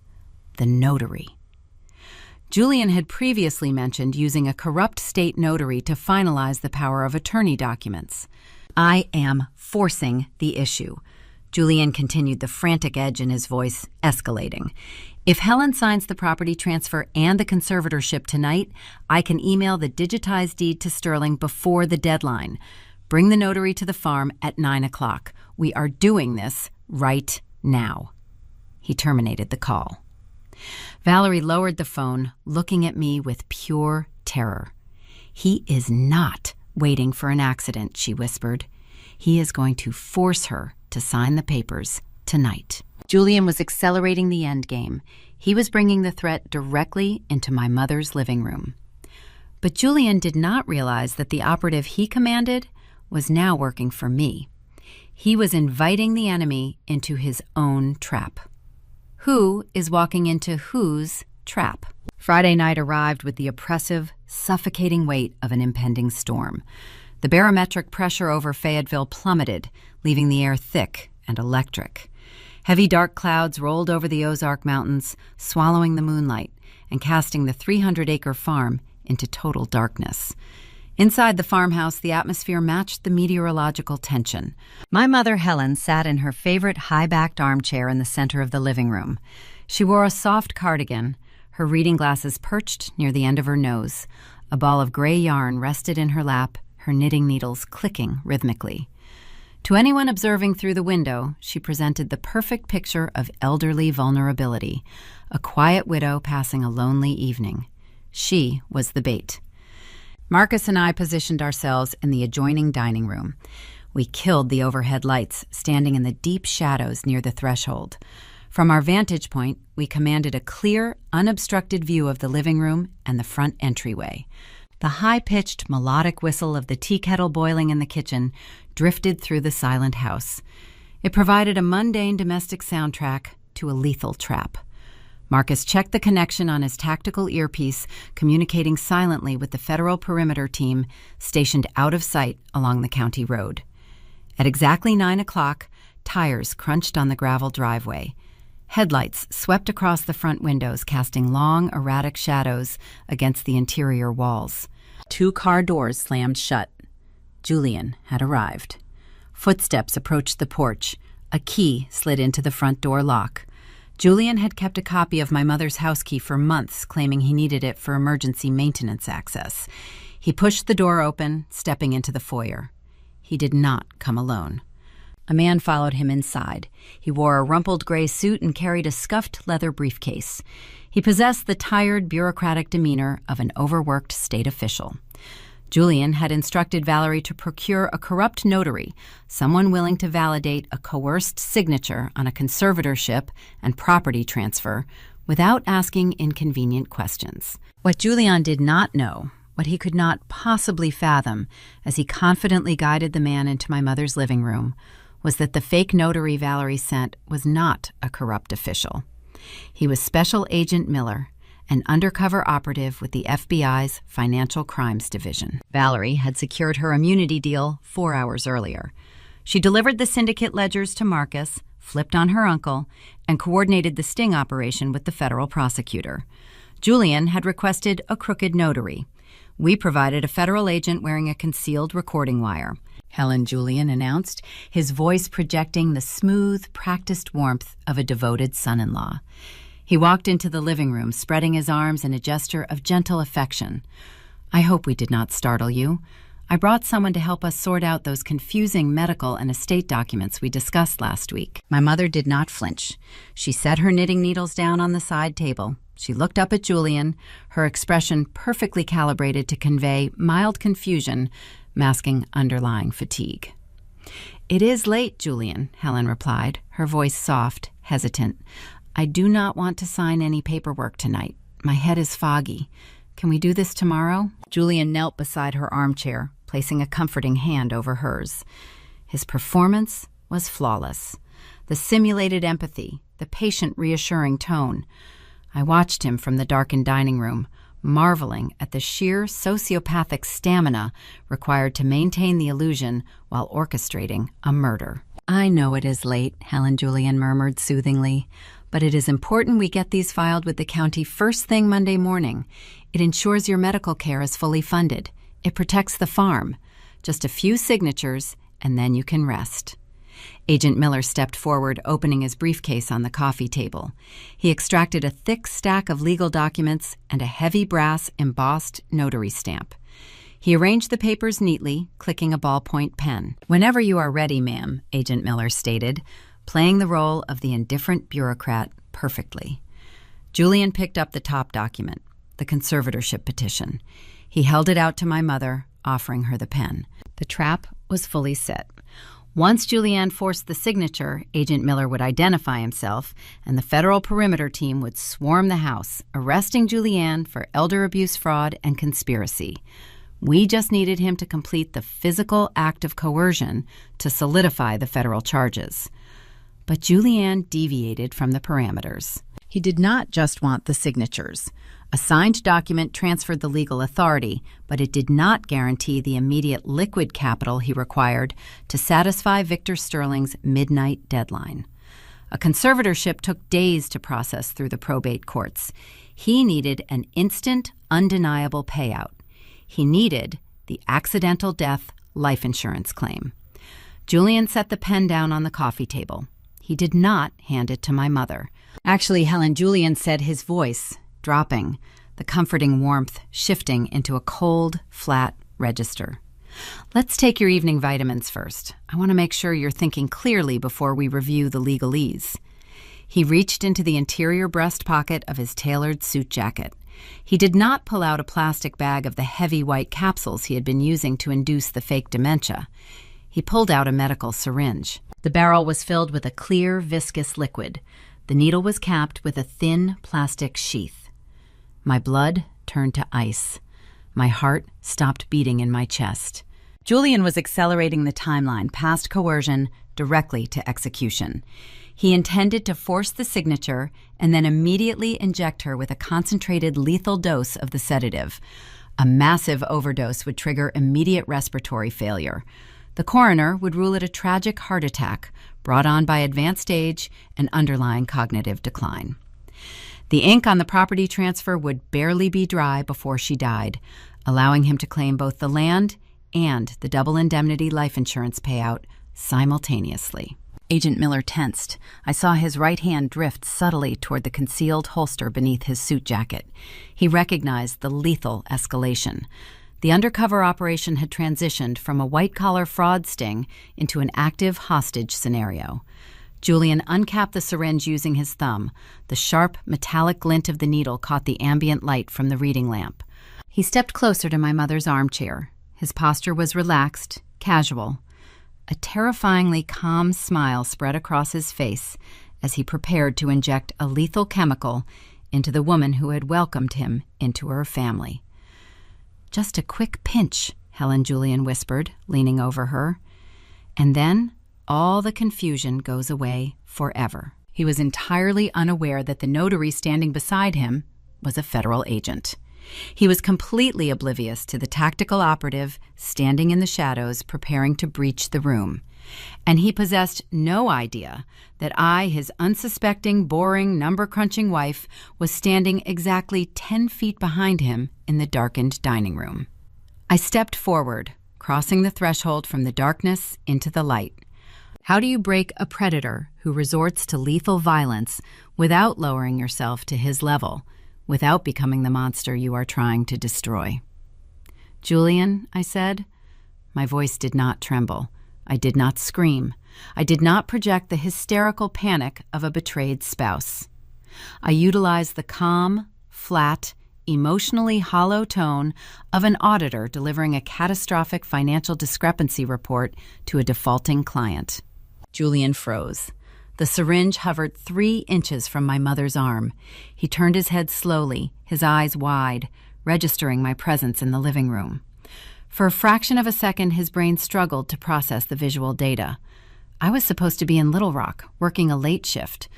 Speaker 1: The notary. Julian had previously mentioned using a corrupt state notary to finalize the power of attorney documents. "I am forcing the issue," Julian continued, the frantic edge in his voice escalating. "If Helen signs the property transfer and the conservatorship tonight, I can email the digitized deed to Sterling before the deadline. Bring the notary to the farm at 9 o'clock. We are doing this right now." He terminated the call. Valerie lowered the phone, looking at me with pure terror. "He is not waiting for an accident," she whispered. "He is going to force her to sign the papers tonight." Julian was accelerating the endgame. He was bringing the threat directly into my mother's living room. But Julian did not realize that the operative he commanded was now working for me. He was inviting the enemy into his own trap. Who is walking into whose trap? Friday night arrived with the oppressive, suffocating weight of an impending storm. The barometric pressure over Fayetteville plummeted, leaving the air thick and electric. Heavy dark clouds rolled over the Ozark Mountains, swallowing the moonlight and casting the 300-acre farm into total darkness. Inside the farmhouse, the atmosphere matched the meteorological tension. My mother, Helen, sat in her favorite high-backed armchair in the center of the living room. She wore a soft cardigan, her reading glasses perched near the end of her nose. A ball of gray yarn rested in her lap, her knitting needles clicking rhythmically. To anyone observing through the window, she presented the perfect picture of elderly vulnerability, a quiet widow passing a lonely evening. She was the bait. Marcus and I positioned ourselves in the adjoining dining room. We killed the overhead lights, standing in the deep shadows near the threshold. From our vantage point, we commanded a clear, unobstructed view of the living room and the front entryway. The high-pitched, melodic whistle of the tea kettle boiling in the kitchen drifted through the silent house. It provided a mundane domestic soundtrack to a lethal trap. Marcus checked the connection on his tactical earpiece, communicating silently with the federal perimeter team stationed out of sight along the county road. At exactly 9 o'clock, tires crunched on the gravel driveway. Headlights swept across the front windows, casting long, erratic shadows against the interior walls. 2 car doors slammed shut. Julian had arrived. Footsteps approached the porch. A key slid into the front door lock. Julian had kept a copy of my mother's house key for months, claiming he needed it for emergency maintenance access. He pushed the door open, stepping into the foyer. He did not come alone. A man followed him inside. He wore a rumpled gray suit and carried a scuffed leather briefcase. He possessed the tired, bureaucratic demeanor of an overworked state official. Julian had instructed Valerie to procure a corrupt notary, someone willing to validate a coerced signature on a conservatorship and property transfer without asking inconvenient questions. What Julian did not know What he could not possibly fathom, as he confidently guided the man into my mother's living room, was that the fake notary Valerie sent was not a corrupt official. He was Special Agent Miller, an undercover operative with the FBI's Financial Crimes Division. Valerie had secured her immunity deal 4 hours earlier. She delivered the syndicate ledgers to Marcus, flipped on her uncle, and coordinated the sting operation with the federal prosecutor. Julian had requested a crooked notary. We provided a federal agent wearing a concealed recording wire. Helen Julian announced, his voice projecting the smooth, practiced warmth of a devoted son-in-law. He walked into the living room, spreading his arms in a gesture of gentle affection. "I hope we did not startle you. I brought someone to help us sort out those confusing medical and estate documents we discussed last week." My mother did not flinch. She set her knitting needles down on the side table. She looked up at Julian, her expression perfectly calibrated to convey mild confusion, masking underlying fatigue. "It is late, Julian," Helen replied, her voice soft, hesitant. "I do not want to sign any paperwork tonight. My head is foggy. Can we do this tomorrow?" Julian knelt beside her armchair, placing a comforting hand over hers. His performance was flawless. The simulated empathy, the patient reassuring tone. I watched him from the darkened dining room, marveling at the sheer sociopathic stamina required to maintain the illusion while orchestrating a murder. "I know it is late," Helen Julian murmured soothingly, "but it is important we get these filed with the county first thing Monday morning. It ensures your medical care is fully funded. It protects the farm. Just a few signatures, and then you can rest." Agent Miller stepped forward, opening his briefcase on the coffee table. He extracted a thick stack of legal documents and a heavy brass embossed notary stamp. He arranged the papers neatly, clicking a ballpoint pen. "Whenever you are ready, ma'am," Agent Miller stated, playing the role of the indifferent bureaucrat perfectly. Julian picked up the top document, the conservatorship petition. He held it out to my mother, offering her the pen. The trap was fully set. Once Julianne forced the signature, Agent Miller would identify himself, and the federal perimeter team would swarm the house, arresting Julianne for elder abuse fraud and conspiracy. We just needed him to complete the physical act of coercion to solidify the federal charges. But Julianne deviated from the parameters. He did not just want the signatures. A signed document transferred the legal authority, but it did not guarantee the immediate liquid capital he required to satisfy Victor Sterling's midnight deadline. A conservatorship took days to process through the probate courts. He needed an instant, undeniable payout. He needed the accidental death life insurance claim. Julian set the pen down on the coffee table. He did not hand it to my mother. Actually, Helen Julian said, his voice dropping, the comforting warmth shifting into a cold, flat register. "Let's take your evening vitamins first. I want to make sure you're thinking clearly before we review the legalese." He reached into the interior breast pocket of his tailored suit jacket. He did not pull out a plastic bag of the heavy white capsules he had been using to induce the fake dementia. He pulled out a medical syringe. The barrel was filled with a clear, viscous liquid. The needle was capped with a thin plastic sheath. My blood turned to ice. My heart stopped beating in my chest. Julian was accelerating the timeline past coercion directly to execution. He intended to force the signature and then immediately inject her with a concentrated lethal dose of the sedative. A massive overdose would trigger immediate respiratory failure. The coroner would rule it a tragic heart attack brought on by advanced age and underlying cognitive decline. The ink on the property transfer would barely be dry before she died, allowing him to claim both the land and the double indemnity life insurance payout simultaneously. Agent Miller tensed. I saw his right hand drift subtly toward the concealed holster beneath his suit jacket. He recognized the lethal escalation. The undercover operation had transitioned from a white-collar fraud sting into an active hostage scenario. Julian uncapped the syringe using his thumb. The sharp, metallic glint of the needle caught the ambient light from the reading lamp. He stepped closer to my mother's armchair. His posture was relaxed, casual. A terrifyingly calm smile spread across his face as he prepared to inject a lethal chemical into the woman who had welcomed him into her family. Just a quick pinch, Helen Julian whispered, leaning over her. And then all the confusion goes away forever. He was entirely unaware that the notary standing beside him was a federal agent. He was completely oblivious to the tactical operative standing in the shadows preparing to breach the room. And he possessed no idea that I, his unsuspecting, boring, number-crunching wife, was standing exactly 10 feet behind him in the darkened dining room. I stepped forward, crossing the threshold from the darkness into the light. How do you break a predator who resorts to lethal violence without lowering yourself to his level, without becoming the monster you are trying to destroy? Julian, I said. My voice did not tremble. I did not scream. I did not project the hysterical panic of a betrayed spouse. I utilized the calm, flat, emotionally hollow tone of an auditor delivering a catastrophic financial discrepancy report to a defaulting client. Julian froze. The syringe hovered 3 inches from my mother's arm. He turned his head slowly, his eyes wide, registering my presence in the living room. For a fraction of a second, his brain struggled to process the visual data. I was supposed to be in Little Rock, working a late shift.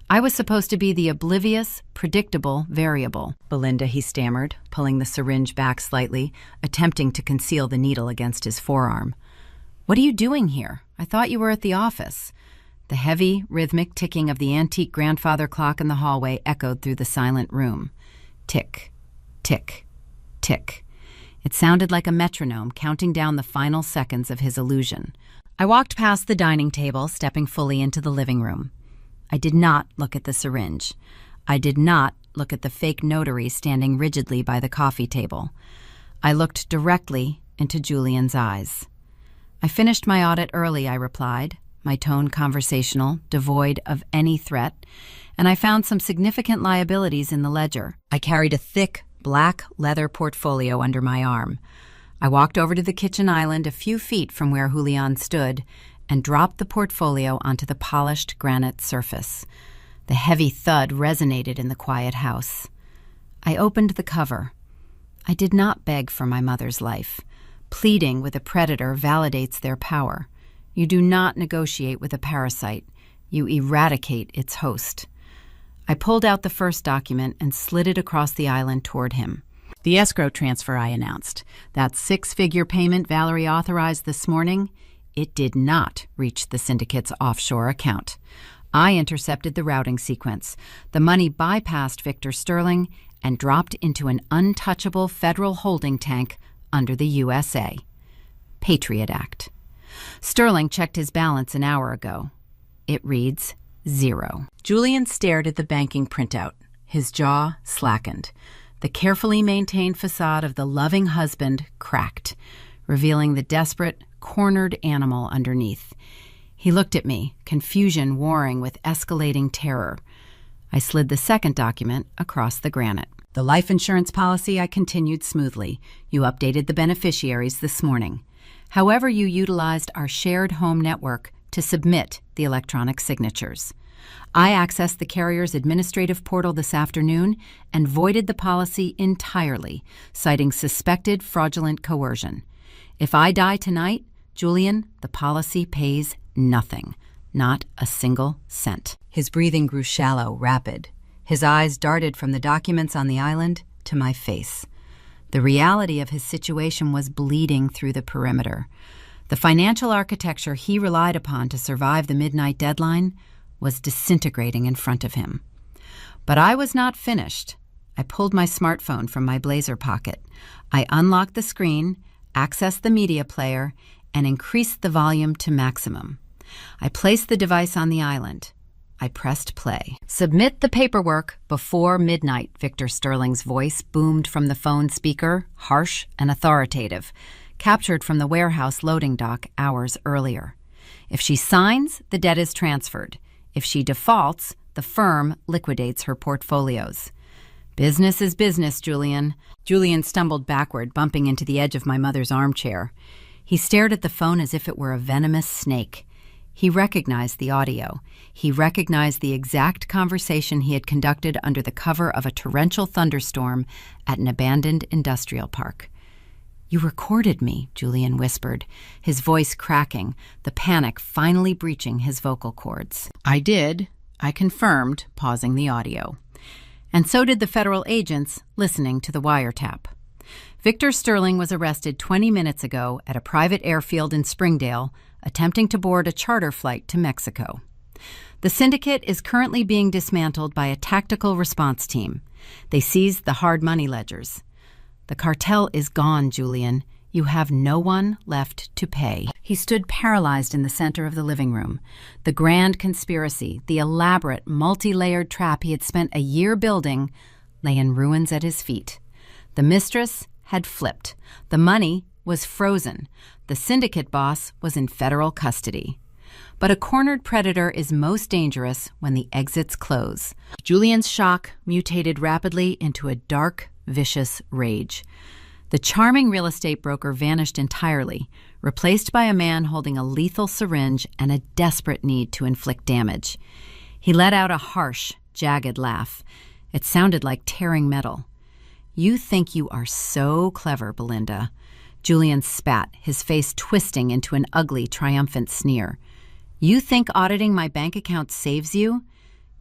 Speaker 1: I was supposed to be the oblivious, predictable variable. Belinda, he stammered, pulling the syringe back slightly, attempting to conceal the needle against his forearm. What are you doing here? I thought you were at the office. The heavy, rhythmic ticking of the antique grandfather clock in the hallway echoed through the silent room. Tick, tick, tick. It sounded like a metronome counting down the final seconds of his illusion. I walked past the dining table, stepping fully into the living room. I did not look at the syringe. I did not look at the fake notary standing rigidly by the coffee table. I looked directly into Julian's eyes. I finished my audit early, I replied, my tone conversational, devoid of any threat, and I found some significant liabilities in the ledger. I carried a thick, black leather portfolio under my arm. I walked over to the kitchen island a few feet from where Julian stood and dropped the portfolio onto the polished granite surface. The heavy thud resonated in the quiet house. I opened the cover. I did not beg for my mother's life. Pleading with a predator validates their power. You do not negotiate with a parasite. You eradicate its host. I pulled out the first document and slid it across the island toward him. The escrow transfer, I announced. That 6-figure payment Valerie authorized this morning, it did not reach the syndicate's offshore account. I intercepted the routing sequence. The money bypassed Victor Sterling and dropped into an untouchable federal holding tank under the USA. Patriot Act. Sterling checked his balance an hour ago. It reads 0. Julian stared at the banking printout. His jaw slackened. The carefully maintained facade of the loving husband cracked, revealing the desperate, cornered animal underneath. He looked at me, confusion warring with escalating terror. I slid the second document across the granite. The life insurance policy, I continued smoothly. You updated the beneficiaries this morning. However, you utilized our shared home network to submit the electronic signatures. I accessed the carrier's administrative portal this afternoon and voided the policy entirely, citing suspected fraudulent coercion. If I die tonight, Julian, the policy pays nothing, not a single cent. His breathing grew shallow, rapid. His eyes darted from the documents on the island to my face. The reality of his situation was bleeding through the perimeter. The financial architecture he relied upon to survive the midnight deadline was disintegrating in front of him. But I was not finished. I pulled my smartphone from my blazer pocket. I unlocked the screen, accessed the media player, and increased the volume to maximum. I placed the device on the island. I pressed play. Submit the paperwork before midnight, Victor Sterling's voice boomed from the phone speaker, harsh and authoritative, captured from the warehouse loading dock hours earlier. If she signs, the debt is transferred. If she defaults, the firm liquidates her portfolios. Business is business, Julian. Julian stumbled backward, bumping into the edge of my mother's armchair. He stared at the phone as if it were a venomous snake. He recognized the audio. He recognized the exact conversation he had conducted under the cover of a torrential thunderstorm at an abandoned industrial park. You recorded me, Julian whispered, his voice cracking, the panic finally breaching his vocal cords. I did, I confirmed, pausing the audio. And so did the federal agents listening to the wiretap. Victor Sterling was arrested 20 minutes ago at a private airfield in Springdale, attempting to board a charter flight to Mexico. The syndicate is currently being dismantled by a tactical response team. They seized the hard money ledgers. The cartel is gone, Julian. You have no one left to pay. He stood paralyzed in the center of the living room. The grand conspiracy, the elaborate, multi-layered trap he had spent a year building, lay in ruins at his feet. The mistress had flipped. The money was frozen. The syndicate boss was in federal custody. But a cornered predator is most dangerous when the exits close. Julian's shock mutated rapidly into a dark, vicious rage. The charming real estate broker vanished entirely, replaced by a man holding a lethal syringe and a desperate need to inflict damage. He let out a harsh, jagged laugh. It sounded like tearing metal. You think you are so clever, Belinda. Julian spat, his face twisting into an ugly, triumphant sneer. You think auditing my bank account saves you?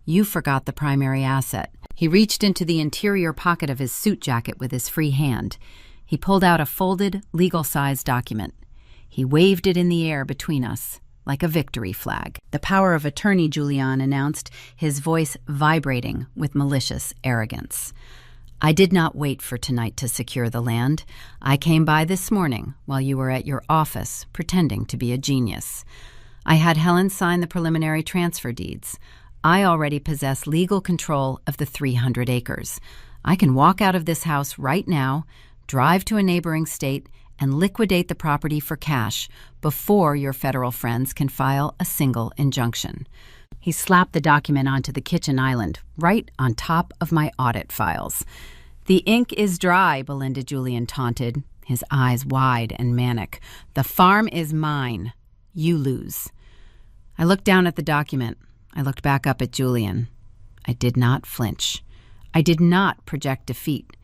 Speaker 1: You forgot the primary asset. He reached into the interior pocket of his suit jacket with his free hand. He pulled out a folded, legal-sized document. He waved it in the air between us, like a victory flag. The power of attorney, Julian announced, his voice vibrating with malicious arrogance. I did not wait for tonight to secure the land. I came by this morning while you were at your office, pretending to be a genius. I had Helen sign the preliminary transfer deeds. I already possess legal control of the 300 acres. I can walk out of this house right now, drive to a neighboring state, and liquidate the property for cash before your federal friends can file a single injunction. He slapped the document onto the kitchen island, right on top of my audit files. The ink is dry, Belinda Julian taunted, his eyes wide and manic. The farm is mine. You lose. I looked down at the document. I looked back up at Julian. I did not flinch. I did not project defeat.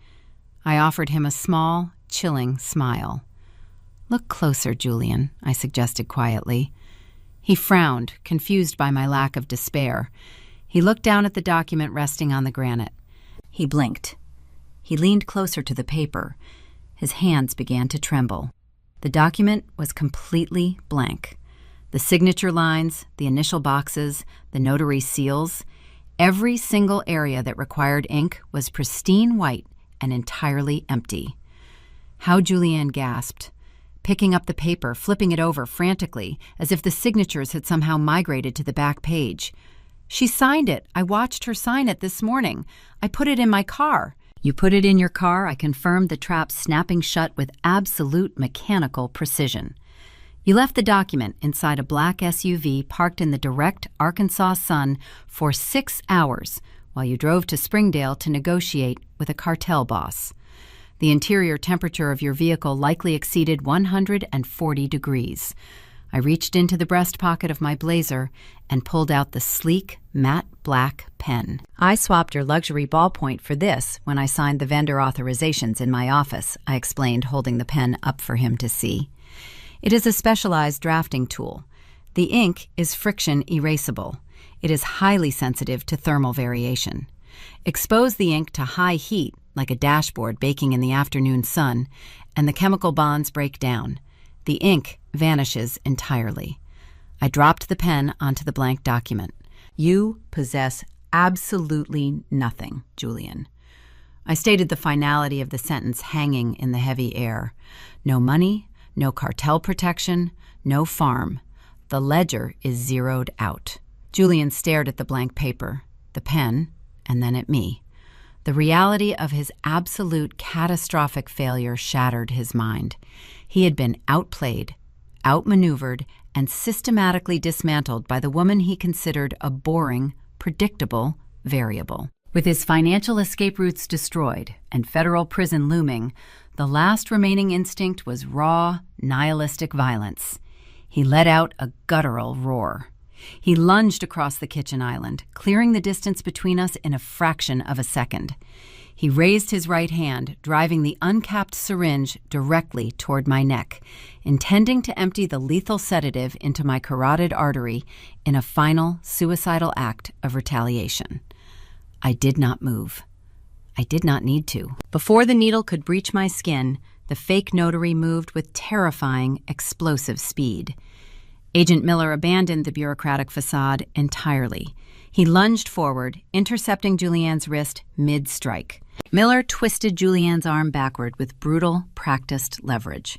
Speaker 1: I offered him a small, chilling smile. Look closer, Julian, I suggested quietly. He frowned, confused by my lack of despair. He looked down at the document resting on the granite. He blinked. He leaned closer to the paper. His hands began to tremble. The document was completely blank. The signature lines, the initial boxes, the notary seals, every single area that required ink was pristine white and entirely empty. How Julian gasped, picking up the paper, flipping it over frantically, as if the signatures had somehow migrated to the back page. She signed it. I watched her sign it this morning. I put it in my car. You put it in your car, I confirmed, the trap snapping shut with absolute mechanical precision. You left the document inside a black SUV parked in the direct Arkansas sun for 6 hours while you drove to Springdale to negotiate with a cartel boss. The interior temperature of your vehicle likely exceeded 140 degrees. I reached into the breast pocket of my blazer and pulled out the sleek, matte black pen. I swapped your luxury ballpoint for this when I signed the vendor authorizations in my office, I explained, holding the pen up for him to see. It is a specialized drafting tool. The ink is friction erasable. It is highly sensitive to thermal variation. Expose the ink to high heat, like a dashboard baking in the afternoon sun, and the chemical bonds break down. The ink vanishes entirely. I dropped the pen onto the blank document. You possess absolutely nothing, Julian. I stated the finality of the sentence hanging in the heavy air. No money, no cartel protection, no farm. The ledger is zeroed out. Julian stared at the blank paper, the pen, and then at me. The reality of his absolute catastrophic failure shattered his mind. He had been outplayed, outmaneuvered, and systematically dismantled by the woman he considered a boring, predictable variable. With his financial escape routes destroyed and federal prison looming, the last remaining instinct was raw, nihilistic violence. He let out a guttural roar. He lunged across the kitchen island, clearing the distance between us in a fraction of a second. He raised his right hand, driving the uncapped syringe directly toward my neck, intending to empty the lethal sedative into my carotid artery in a final suicidal act of retaliation. I did not move. I did not need to. Before the needle could breach my skin, the fake notary moved with terrifying, explosive speed. Agent Miller abandoned the bureaucratic facade entirely. He lunged forward, intercepting Julianne's wrist mid-strike. Miller twisted Julianne's arm backward with brutal, practiced leverage.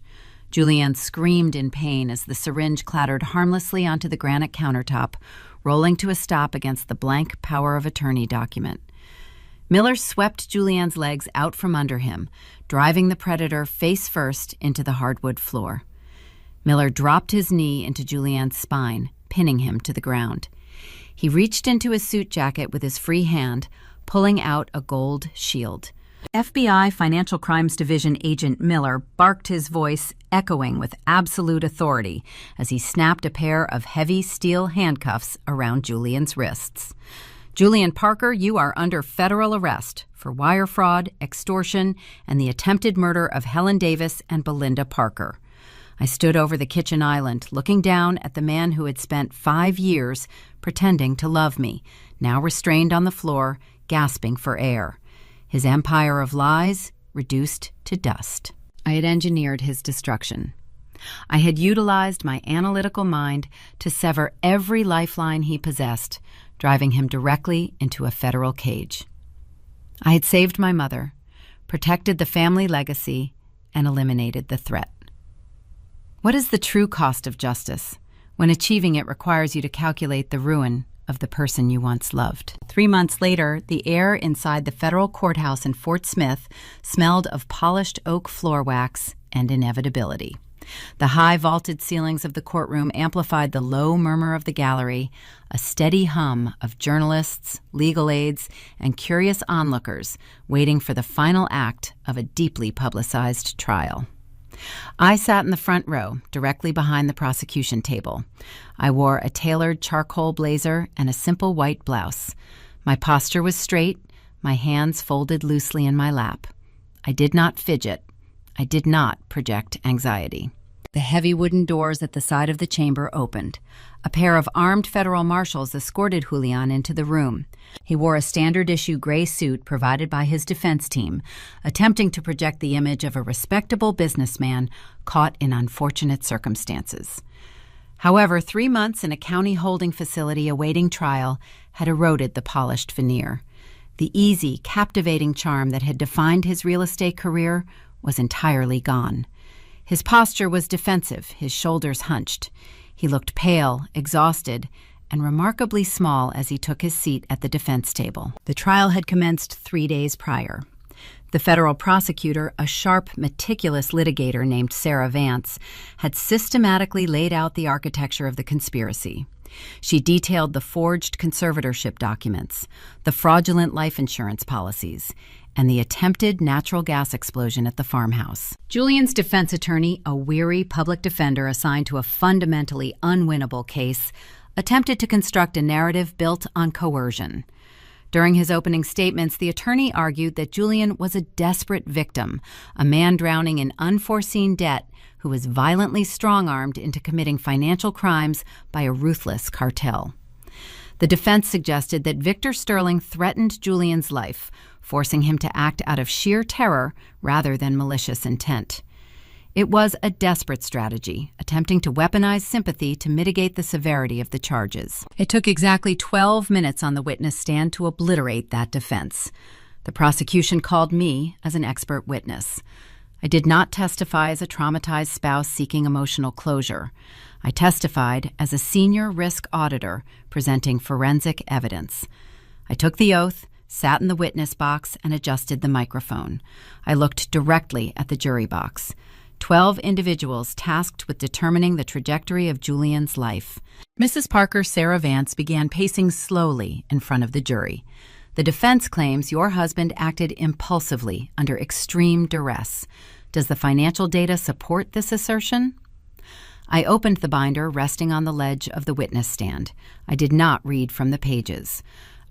Speaker 1: Julianne screamed in pain as the syringe clattered harmlessly onto the granite countertop, rolling to a stop against the blank power of attorney document. Miller swept Julianne's legs out from under him, driving the predator face first into the hardwood floor. Miller dropped his knee into Julianne's spine, pinning him to the ground. He reached into his suit jacket with his free hand, pulling out a gold shield. FBI Financial Crimes Division Agent Miller barked, his voice echoing with absolute authority as he snapped a pair of heavy steel handcuffs around Julian's wrists. Julian Parker, you are under federal arrest for wire fraud, extortion, and the attempted murder of Helen Davis and Belinda Parker. I stood over the kitchen island, looking down at the man who had spent 5 years pretending to love me, now restrained on the floor, gasping for air. His empire of lies reduced to dust. I had engineered his destruction. I had utilized my analytical mind to sever every lifeline he possessed, driving him directly into a federal cage. I had saved my mother, protected the family legacy, and eliminated the threat. What is the true cost of justice when achieving it requires you to calculate the ruin of the person you once loved? 3 months later, the air inside the federal courthouse in Fort Smith smelled of polished oak floor wax and inevitability. The high vaulted ceilings of the courtroom amplified the low murmur of the gallery, a steady hum of journalists, legal aides, and curious onlookers waiting for the final act of a deeply publicized trial. I sat in the front row, directly behind the prosecution table. I wore a tailored charcoal blazer and a simple white blouse. My posture was straight, my hands folded loosely in my lap. I did not fidget. I did not project anxiety. The heavy wooden doors at the side of the chamber opened. A pair of armed federal marshals escorted Julian into the room. He wore a standard-issue gray suit provided by his defense team, attempting to project the image of a respectable businessman caught in unfortunate circumstances. However, 3 months in a county holding facility awaiting trial had eroded the polished veneer. The easy, captivating charm that had defined his real estate career was entirely gone. His posture was defensive, his shoulders hunched. He looked pale, exhausted, and remarkably small as he took his seat at the defense table. The trial had commenced 3 days prior. The federal prosecutor, a sharp, meticulous litigator named Sarah Vance, had systematically laid out the architecture of the conspiracy. She detailed the forged conservatorship documents, the fraudulent life insurance policies, and the attempted natural gas explosion at the farmhouse. Julian's defense attorney, a weary public defender assigned to a fundamentally unwinnable case, attempted to construct a narrative built on coercion. During his opening statements, the attorney argued that Julian was a desperate victim, a man drowning in unforeseen debt who was violently strong-armed into committing financial crimes by a ruthless cartel. The defense suggested that Victor Sterling threatened Julian's life, forcing him to act out of sheer terror rather than malicious intent. It was a desperate strategy, attempting to weaponize sympathy to mitigate the severity of the charges. It took exactly 12 minutes on the witness stand to obliterate that defense. The prosecution called me as an expert witness. I did not testify as a traumatized spouse seeking emotional closure. I testified as a senior risk auditor presenting forensic evidence. I took the oath, sat in the witness box, and adjusted the microphone. I looked directly at the jury box. 12 individuals tasked with determining the trajectory of Julian's life. Mrs. Parker, Sarah Vance, began pacing slowly in front of the jury. The defense claims your husband acted impulsively under extreme duress. Does the financial data support this assertion? I opened the binder resting on the ledge of the witness stand. I did not read from the pages.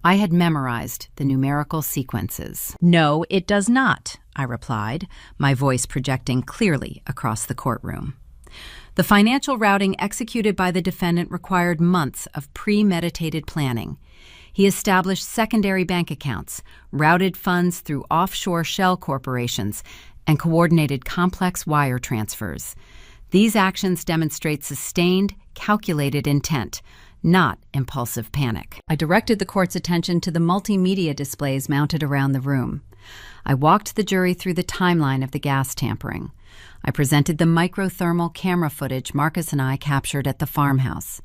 Speaker 1: I had memorized the numerical sequences. "No, it does not," I replied, my voice projecting clearly across the courtroom. The financial routing executed by the defendant required months of premeditated planning. He established secondary bank accounts, routed funds through offshore shell corporations, and coordinated complex wire transfers. These actions demonstrate sustained, calculated intent, not impulsive panic. I directed the court's attention to the multimedia displays mounted around the room. I walked the jury through the timeline of the gas tampering. I presented the microthermal camera footage Marcus and I captured at the farmhouse.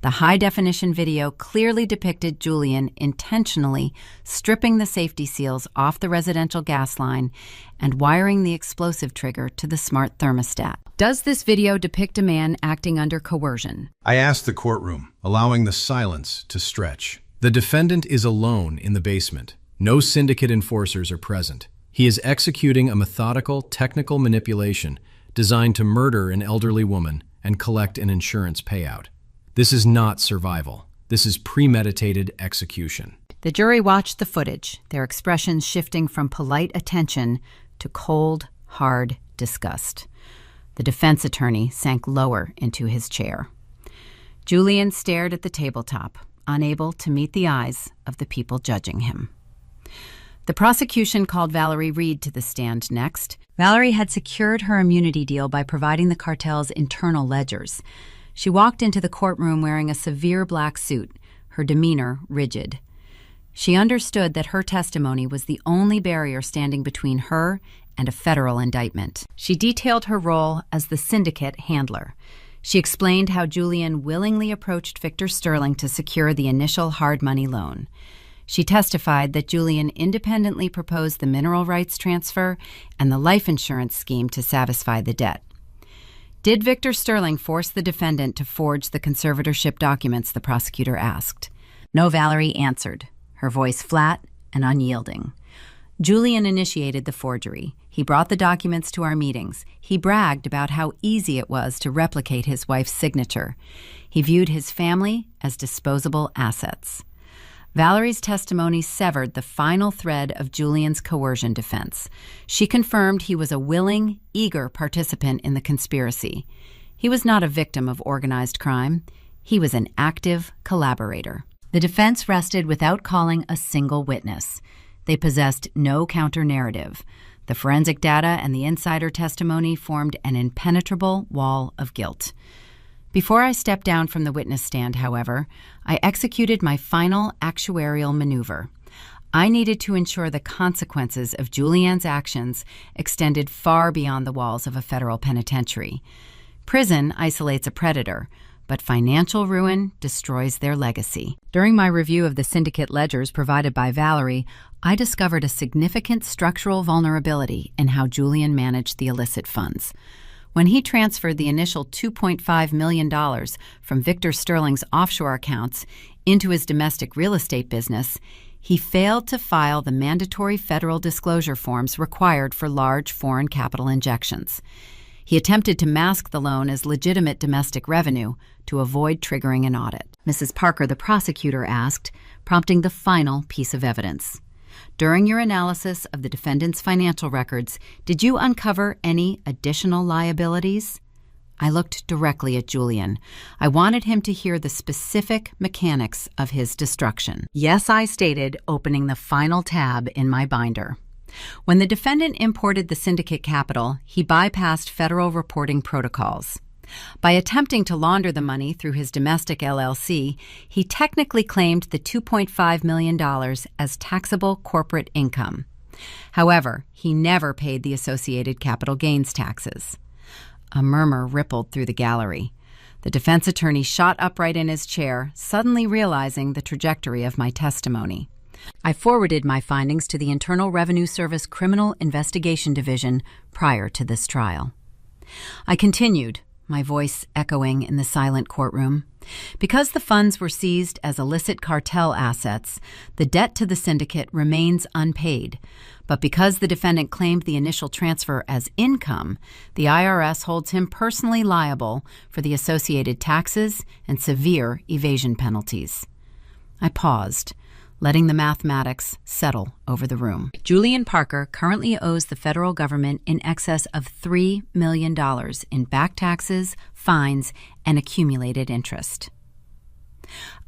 Speaker 1: The high-definition video clearly depicted Julian intentionally stripping the safety seals off the residential gas line and wiring the explosive trigger to the smart thermostat. Does this video depict a man acting under coercion?
Speaker 2: I asked the courtroom, allowing the silence to stretch. The defendant is alone in the basement. No syndicate enforcers are present. He is executing a methodical, technical manipulation designed to murder an elderly woman and collect an insurance payout. This is not survival. This is premeditated execution.
Speaker 1: The jury watched the footage, their expressions shifting from polite attention to cold, hard disgust. The defense attorney sank lower into his chair. Julian stared at the tabletop, unable to meet the eyes of the people judging him. The prosecution called Valerie Reed to the stand next. Valerie had secured her immunity deal by providing the cartel's internal ledgers. She walked into the courtroom wearing a severe black suit, her demeanor rigid. She understood that her testimony was the only barrier standing between her and a federal indictment. She detailed her role as the syndicate handler. She explained how Julian willingly approached Victor Sterling to secure the initial hard money loan. She testified that Julian independently proposed the mineral rights transfer and the life insurance scheme to satisfy the debt. Did Victor Sterling force the defendant to forge the conservatorship documents, the prosecutor asked. No, Valerie answered, her voice flat and unyielding. Julian initiated the forgery. He brought the documents to our meetings. He bragged about how easy it was to replicate his wife's signature. He viewed his family as disposable assets. Valerie's testimony severed the final thread of Julian's coercion defense. She confirmed he was a willing, eager participant in the conspiracy. He was not a victim of organized crime. He was an active collaborator. The defense rested without calling a single witness. They possessed no counter-narrative. The forensic data and the insider testimony formed an impenetrable wall of guilt. Before I stepped down from the witness stand, however, I executed my final actuarial maneuver. I needed to ensure the consequences of Julian's actions extended far beyond the walls of a federal penitentiary. Prison isolates a predator, but financial ruin destroys their legacy. During my review of the syndicate ledgers provided by Valerie, I discovered a significant structural vulnerability in how Julian managed the illicit funds. When he transferred the initial $2.5 million from Victor Sterling's offshore accounts into his domestic real estate business, he failed to file the mandatory federal disclosure forms required for large foreign capital injections. He attempted to mask the loan as legitimate domestic revenue to avoid triggering an audit. Mrs. Parker, the prosecutor, asked, prompting the final piece of evidence. During your analysis of the defendant's financial records, did you uncover any additional liabilities? I looked directly at Julian. I wanted him to hear the specific mechanics of his destruction. Yes, I stated, opening the final tab in my binder. When the defendant imported the syndicate capital, he bypassed federal reporting protocols. By attempting to launder the money through his domestic LLC, he technically claimed the $2.5 million as taxable corporate income. However, he never paid the associated capital gains taxes. A murmur rippled through the gallery. The defense attorney shot upright in his chair, suddenly realizing the trajectory of my testimony. I forwarded my findings to the Internal Revenue Service Criminal Investigation Division prior to this trial. I continued, my voice echoing in the silent courtroom. Because the funds were seized as illicit cartel assets, the debt to the syndicate remains unpaid. But because the defendant claimed the initial transfer as income, the IRS holds him personally liable for the associated taxes and severe evasion penalties. I paused, letting the mathematics settle over the room. Julian Parker currently owes the federal government in excess of $3 million in back taxes, fines, and accumulated interest.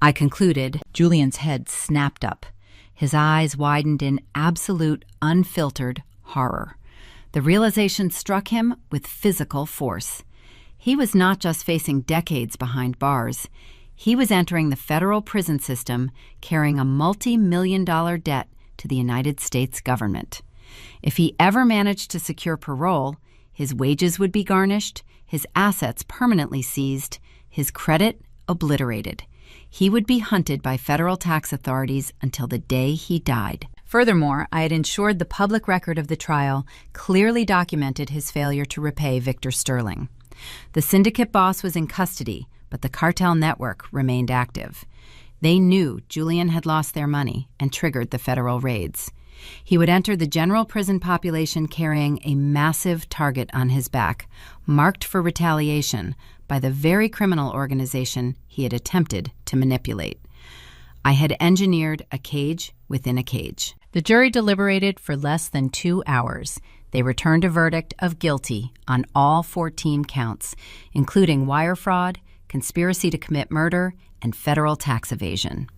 Speaker 1: I concluded. Julian's head snapped up. His eyes widened in absolute, unfiltered horror. The realization struck him with physical force. He was not just facing decades behind bars. He was entering the federal prison system carrying a multi-million-dollar debt to the United States government. If he ever managed to secure parole, his wages would be garnished, his assets permanently seized, his credit obliterated. He would be hunted by federal tax authorities until the day he died. Furthermore, I had ensured the public record of the trial clearly documented his failure to repay Victor Sterling. The syndicate boss was in custody, but the cartel network remained active. They knew Julian had lost their money and triggered the federal raids. He would enter the general prison population carrying a massive target on his back, marked for retaliation by the very criminal organization he had attempted to manipulate. I had engineered a cage within a cage. The jury deliberated for less than 2 hours. They returned a verdict of guilty on all 14 counts, including wire fraud, conspiracy to commit murder, and federal tax evasion.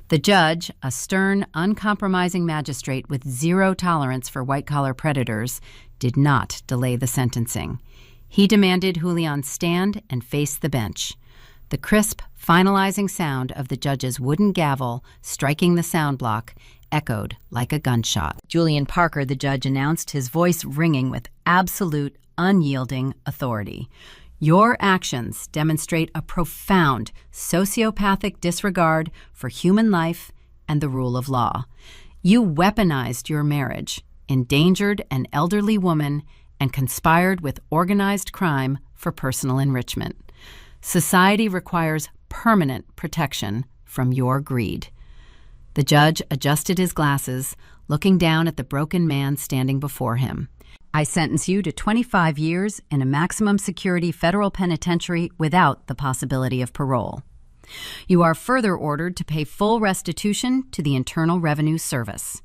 Speaker 1: The judge, a stern, uncompromising magistrate with zero tolerance for white-collar predators, did not delay the sentencing. He demanded Julian stand and face the bench. The crisp, finalizing sound of the judge's wooden gavel striking the sound block echoed like a gunshot. Julian Parker, the judge announced, his voice ringing with absolute, unyielding authority. Your actions demonstrate a profound sociopathic disregard for human life and the rule of law. You weaponized your marriage, endangered an elderly woman, and conspired with organized crime for personal enrichment. Society requires permanent protection from your greed. The judge adjusted his glasses, looking down at the broken man standing before him. I sentence you to 25 years in a maximum security federal penitentiary without the possibility of parole. You are further ordered to pay full restitution to the Internal Revenue Service.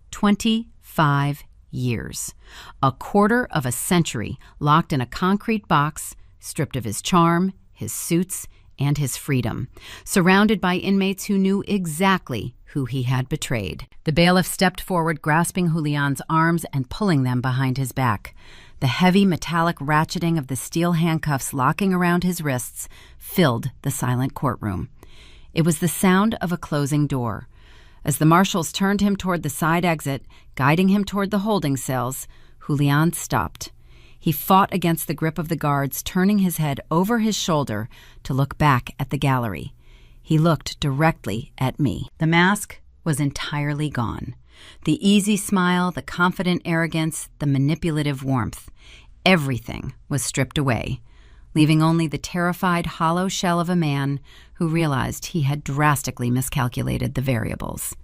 Speaker 1: 25 years. A quarter of a century locked in a concrete box, stripped of his charm, his suits, and his freedom, surrounded by inmates who knew exactly who he had betrayed. The bailiff stepped forward, grasping Julian's arms and pulling them behind his back. The heavy metallic ratcheting of the steel handcuffs locking around his wrists filled the silent courtroom. It was the sound of a closing door. As the marshals turned him toward the side exit, guiding him toward the holding cells, Julian stopped. He fought against the grip of the guards, turning his head over his shoulder to look back at the gallery. He looked directly at me. The mask was entirely gone. The easy smile, the confident arrogance, the manipulative warmth. Everything was stripped away, leaving only the terrified, hollow shell of a man who realized he had drastically miscalculated the variables.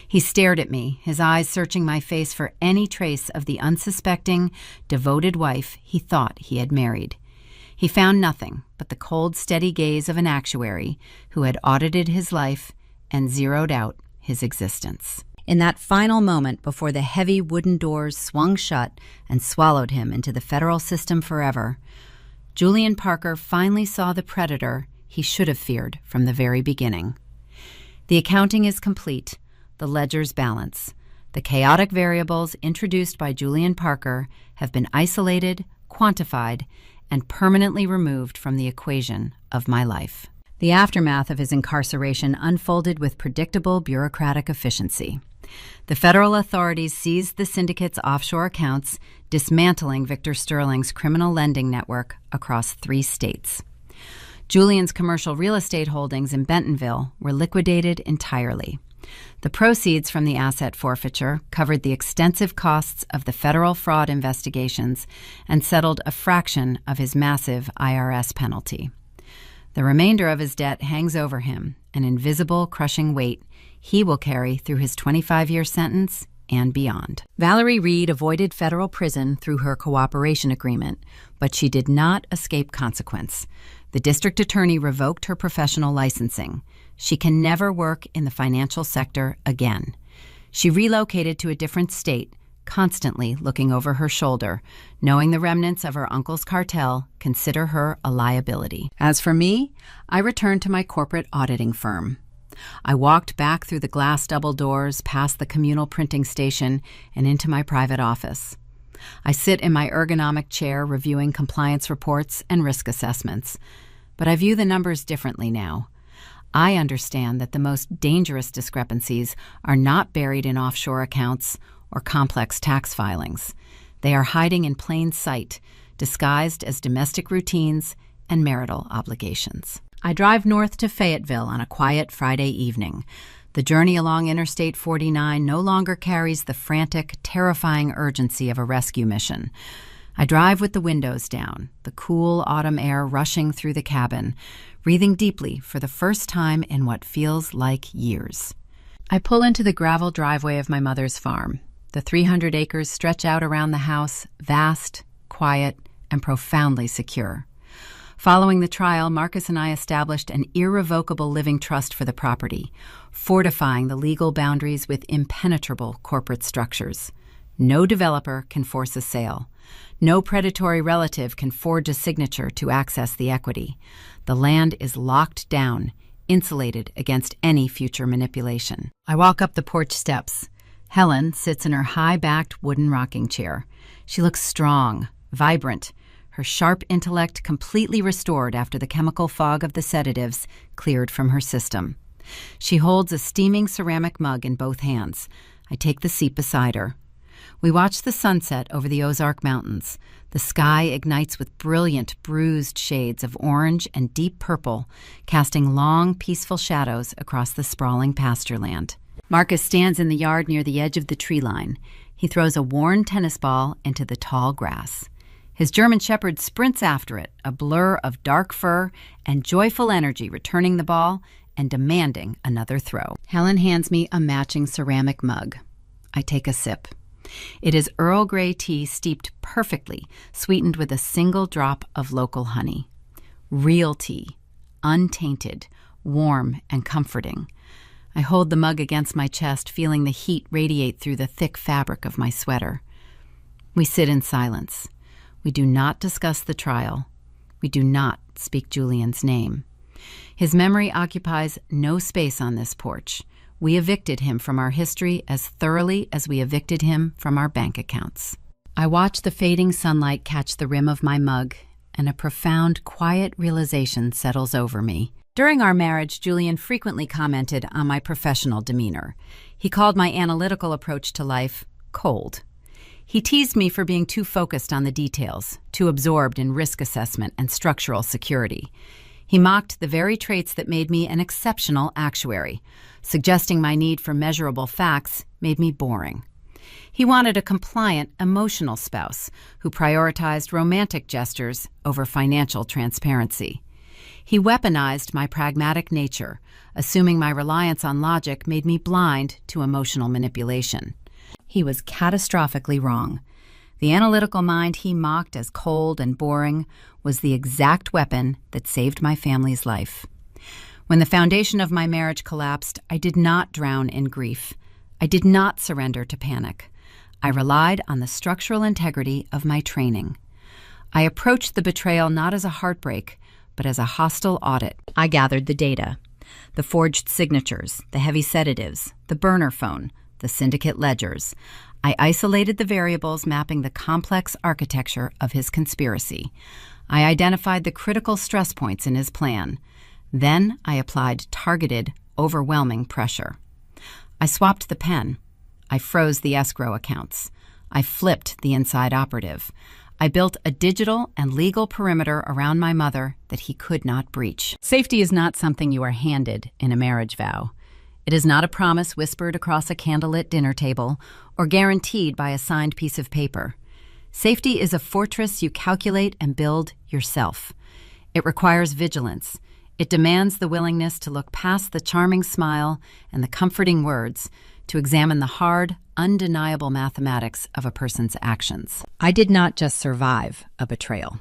Speaker 1: He stared at me, his eyes searching my face for any trace of the unsuspecting, devoted wife he thought he had married. He found nothing but the cold, steady gaze of an actuary who had audited his life and zeroed out his existence. In that final moment before the heavy wooden doors swung shut and swallowed him into the federal system forever, Julian Parker finally saw the predator he should have feared from the very beginning. The accounting is complete, the ledgers balance. The chaotic variables introduced by Julian Parker have been isolated, quantified, and permanently removed from the equation of my life. The aftermath of his incarceration unfolded with predictable bureaucratic efficiency. The federal authorities seized the syndicate's offshore accounts, dismantling Victor Sterling's criminal lending network across 3 states. Julian's commercial real estate holdings in Bentonville were liquidated entirely. The proceeds from the asset forfeiture covered the extensive costs of the federal fraud investigations and settled a fraction of his massive IRS penalty. The remainder of his debt hangs over him, an invisible, crushing weight he will carry through his 25-year sentence and beyond. Valerie Reed avoided federal prison through her cooperation agreement, but she did not escape consequence. The district attorney revoked her professional licensing. She can never work in the financial sector again. She relocated to a different state, constantly looking over her shoulder, knowing the remnants of her uncle's cartel consider her a liability. As for me, I returned to my corporate auditing firm. I walked back through the glass double doors, past the communal printing station, and into my private office. I sit in my ergonomic chair reviewing compliance reports and risk assessments. But I view the numbers differently now. I understand that the most dangerous discrepancies are not buried in offshore accounts or complex tax filings. They are hiding in plain sight, disguised as domestic routines and marital obligations. I drive north to Fayetteville on a quiet Friday evening. The journey along Interstate 49 no longer carries the frantic, terrifying urgency of a rescue mission. I drive with the windows down, the cool autumn air rushing through the cabin, breathing deeply for the first time in what feels like years. I pull into the gravel driveway of my mother's farm. The 300 acres stretch out around the house, vast, quiet, and profoundly secure. Following the trial, Marcus and I established an irrevocable living trust for the property, fortifying the legal boundaries with impenetrable corporate structures. No developer can force a sale. No predatory relative can forge a signature to access the equity. The land is locked down, insulated against any future manipulation. I walk up the porch steps. Helen sits in her high-backed wooden rocking chair. She looks strong, vibrant, her sharp intellect completely restored after the chemical fog of the sedatives cleared from her system. She holds a steaming ceramic mug in both hands. I take the seat beside her. We watch the sunset over the Ozark Mountains. The sky ignites with brilliant, bruised shades of orange and deep purple, casting long, peaceful shadows across the sprawling pasture land. Marcus stands in the yard near the edge of the tree line. He throws a worn tennis ball into the tall grass. His German Shepherd sprints after it, a blur of dark fur and joyful energy, returning the ball and demanding another throw. Helen hands me a matching ceramic mug. I take a sip. It is Earl Grey tea steeped perfectly, sweetened with a single drop of local honey. Real tea, untainted, warm, and comforting. I hold the mug against my chest, feeling the heat radiate through the thick fabric of my sweater. We sit in silence. We do not discuss the trial. We do not speak Julian's name. His memory occupies no space on this porch. We evicted him from our history as thoroughly as we evicted him from our bank accounts. I watch the fading sunlight catch the rim of my mug, and a profound, quiet realization settles over me. During our marriage, Julian frequently commented on my professional demeanor. He called my analytical approach to life cold. He teased me for being too focused on the details, too absorbed in risk assessment and structural security. He mocked the very traits that made me an exceptional actuary. Suggesting my need for measurable facts made me boring. He wanted a compliant, emotional spouse who prioritized romantic gestures over financial transparency. He weaponized my pragmatic nature, assuming my reliance on logic made me blind to emotional manipulation. He was catastrophically wrong. The analytical mind he mocked as cold and boring was the exact weapon that saved my family's life. When the foundation of my marriage collapsed, I did not drown in grief. I did not surrender to panic. I relied on the structural integrity of my training. I approached the betrayal not as a heartbreak, but as a hostile audit. I gathered the data, the forged signatures, the heavy sedatives, the burner phone, the syndicate ledgers. I isolated the variables mapping the complex architecture of his conspiracy. I identified the critical stress points in his plan. Then I applied targeted, overwhelming pressure. I swapped the pen. I froze the escrow accounts. I flipped the inside operative. I built a digital and legal perimeter around my mother that he could not breach. Safety is not something you are handed in a marriage vow. It is not a promise whispered across a candlelit dinner table or guaranteed by a signed piece of paper. Safety is a fortress you calculate and build yourself. It requires vigilance. It demands the willingness to look past the charming smile and the comforting words to examine the hard, undeniable mathematics of a person's actions. I did not just survive a betrayal.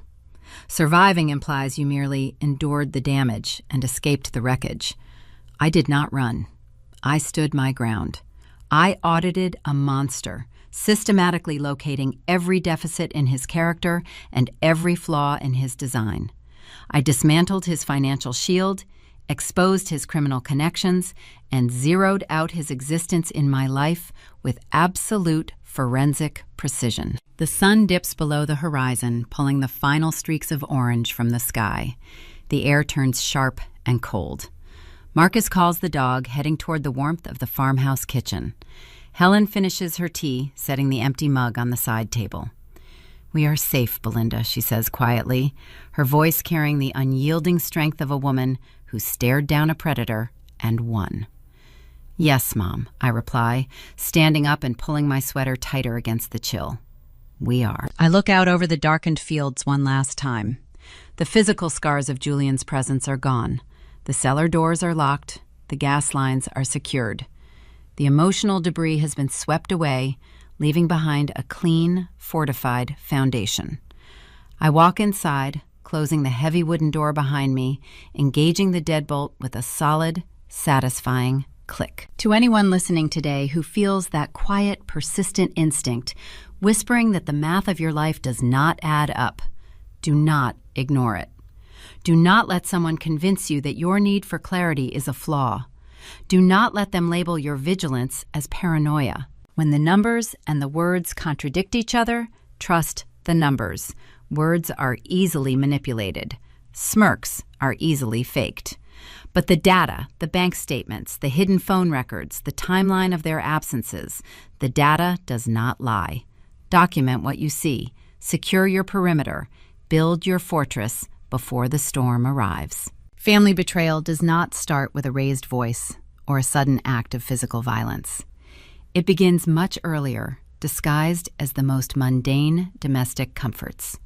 Speaker 1: Surviving implies you merely endured the damage and escaped the wreckage. I did not run. I stood my ground. I audited a monster, systematically locating every deficit in his character and every flaw in his design. I dismantled his financial shield, exposed his criminal connections, and zeroed out his existence in my life with absolute forensic precision. The sun dips below the horizon, pulling the final streaks of orange from the sky. The air turns sharp and cold. Marcus calls the dog, heading toward the warmth of the farmhouse kitchen. Helen finishes her tea, setting the empty mug on the side table. "We are safe, Belinda," she says quietly, her voice carrying the unyielding strength of a woman who stared down a predator and won. "Yes, Mom," I reply, standing up and pulling my sweater tighter against the chill. "We are." I look out over the darkened fields one last time. The physical scars of Julian's presence are gone. The cellar doors are locked. The gas lines are secured. The emotional debris has been swept away, leaving behind a clean, fortified foundation. I walk inside, closing the heavy wooden door behind me, engaging the deadbolt with a solid, satisfying click. To anyone listening today who feels that quiet, persistent instinct, whispering that the math of your life does not add up, do not ignore it. Do not let someone convince you that your need for clarity is a flaw. Do not let them label your vigilance as paranoia. When the numbers and the words contradict each other, trust the numbers. Words are easily manipulated. Smirks are easily faked. But the data, the bank statements, the hidden phone records, the timeline of their absences, the data does not lie. Document what you see. Secure your perimeter. Build your fortress before the storm arrives. Family betrayal does not start with a raised voice or a sudden act of physical violence. It begins much earlier, disguised as the most mundane domestic comforts.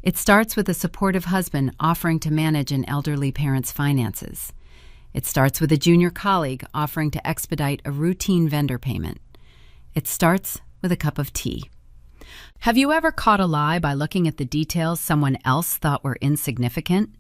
Speaker 1: It starts with a supportive husband offering to manage an elderly parent's finances. It starts with a junior colleague offering to expedite a routine vendor payment. It starts with a cup of tea. Have you ever caught a lie by looking at the details someone else thought were insignificant?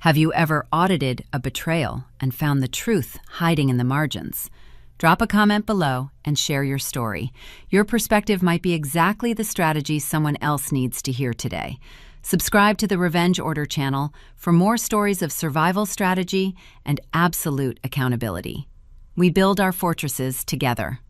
Speaker 1: Have you ever audited a betrayal and found the truth hiding in the margins? Drop a comment below and share your story. Your perspective might be exactly the strategy someone else needs to hear today. Subscribe to the Revenge Order channel for more stories of survival strategy and absolute accountability. We build our fortresses together.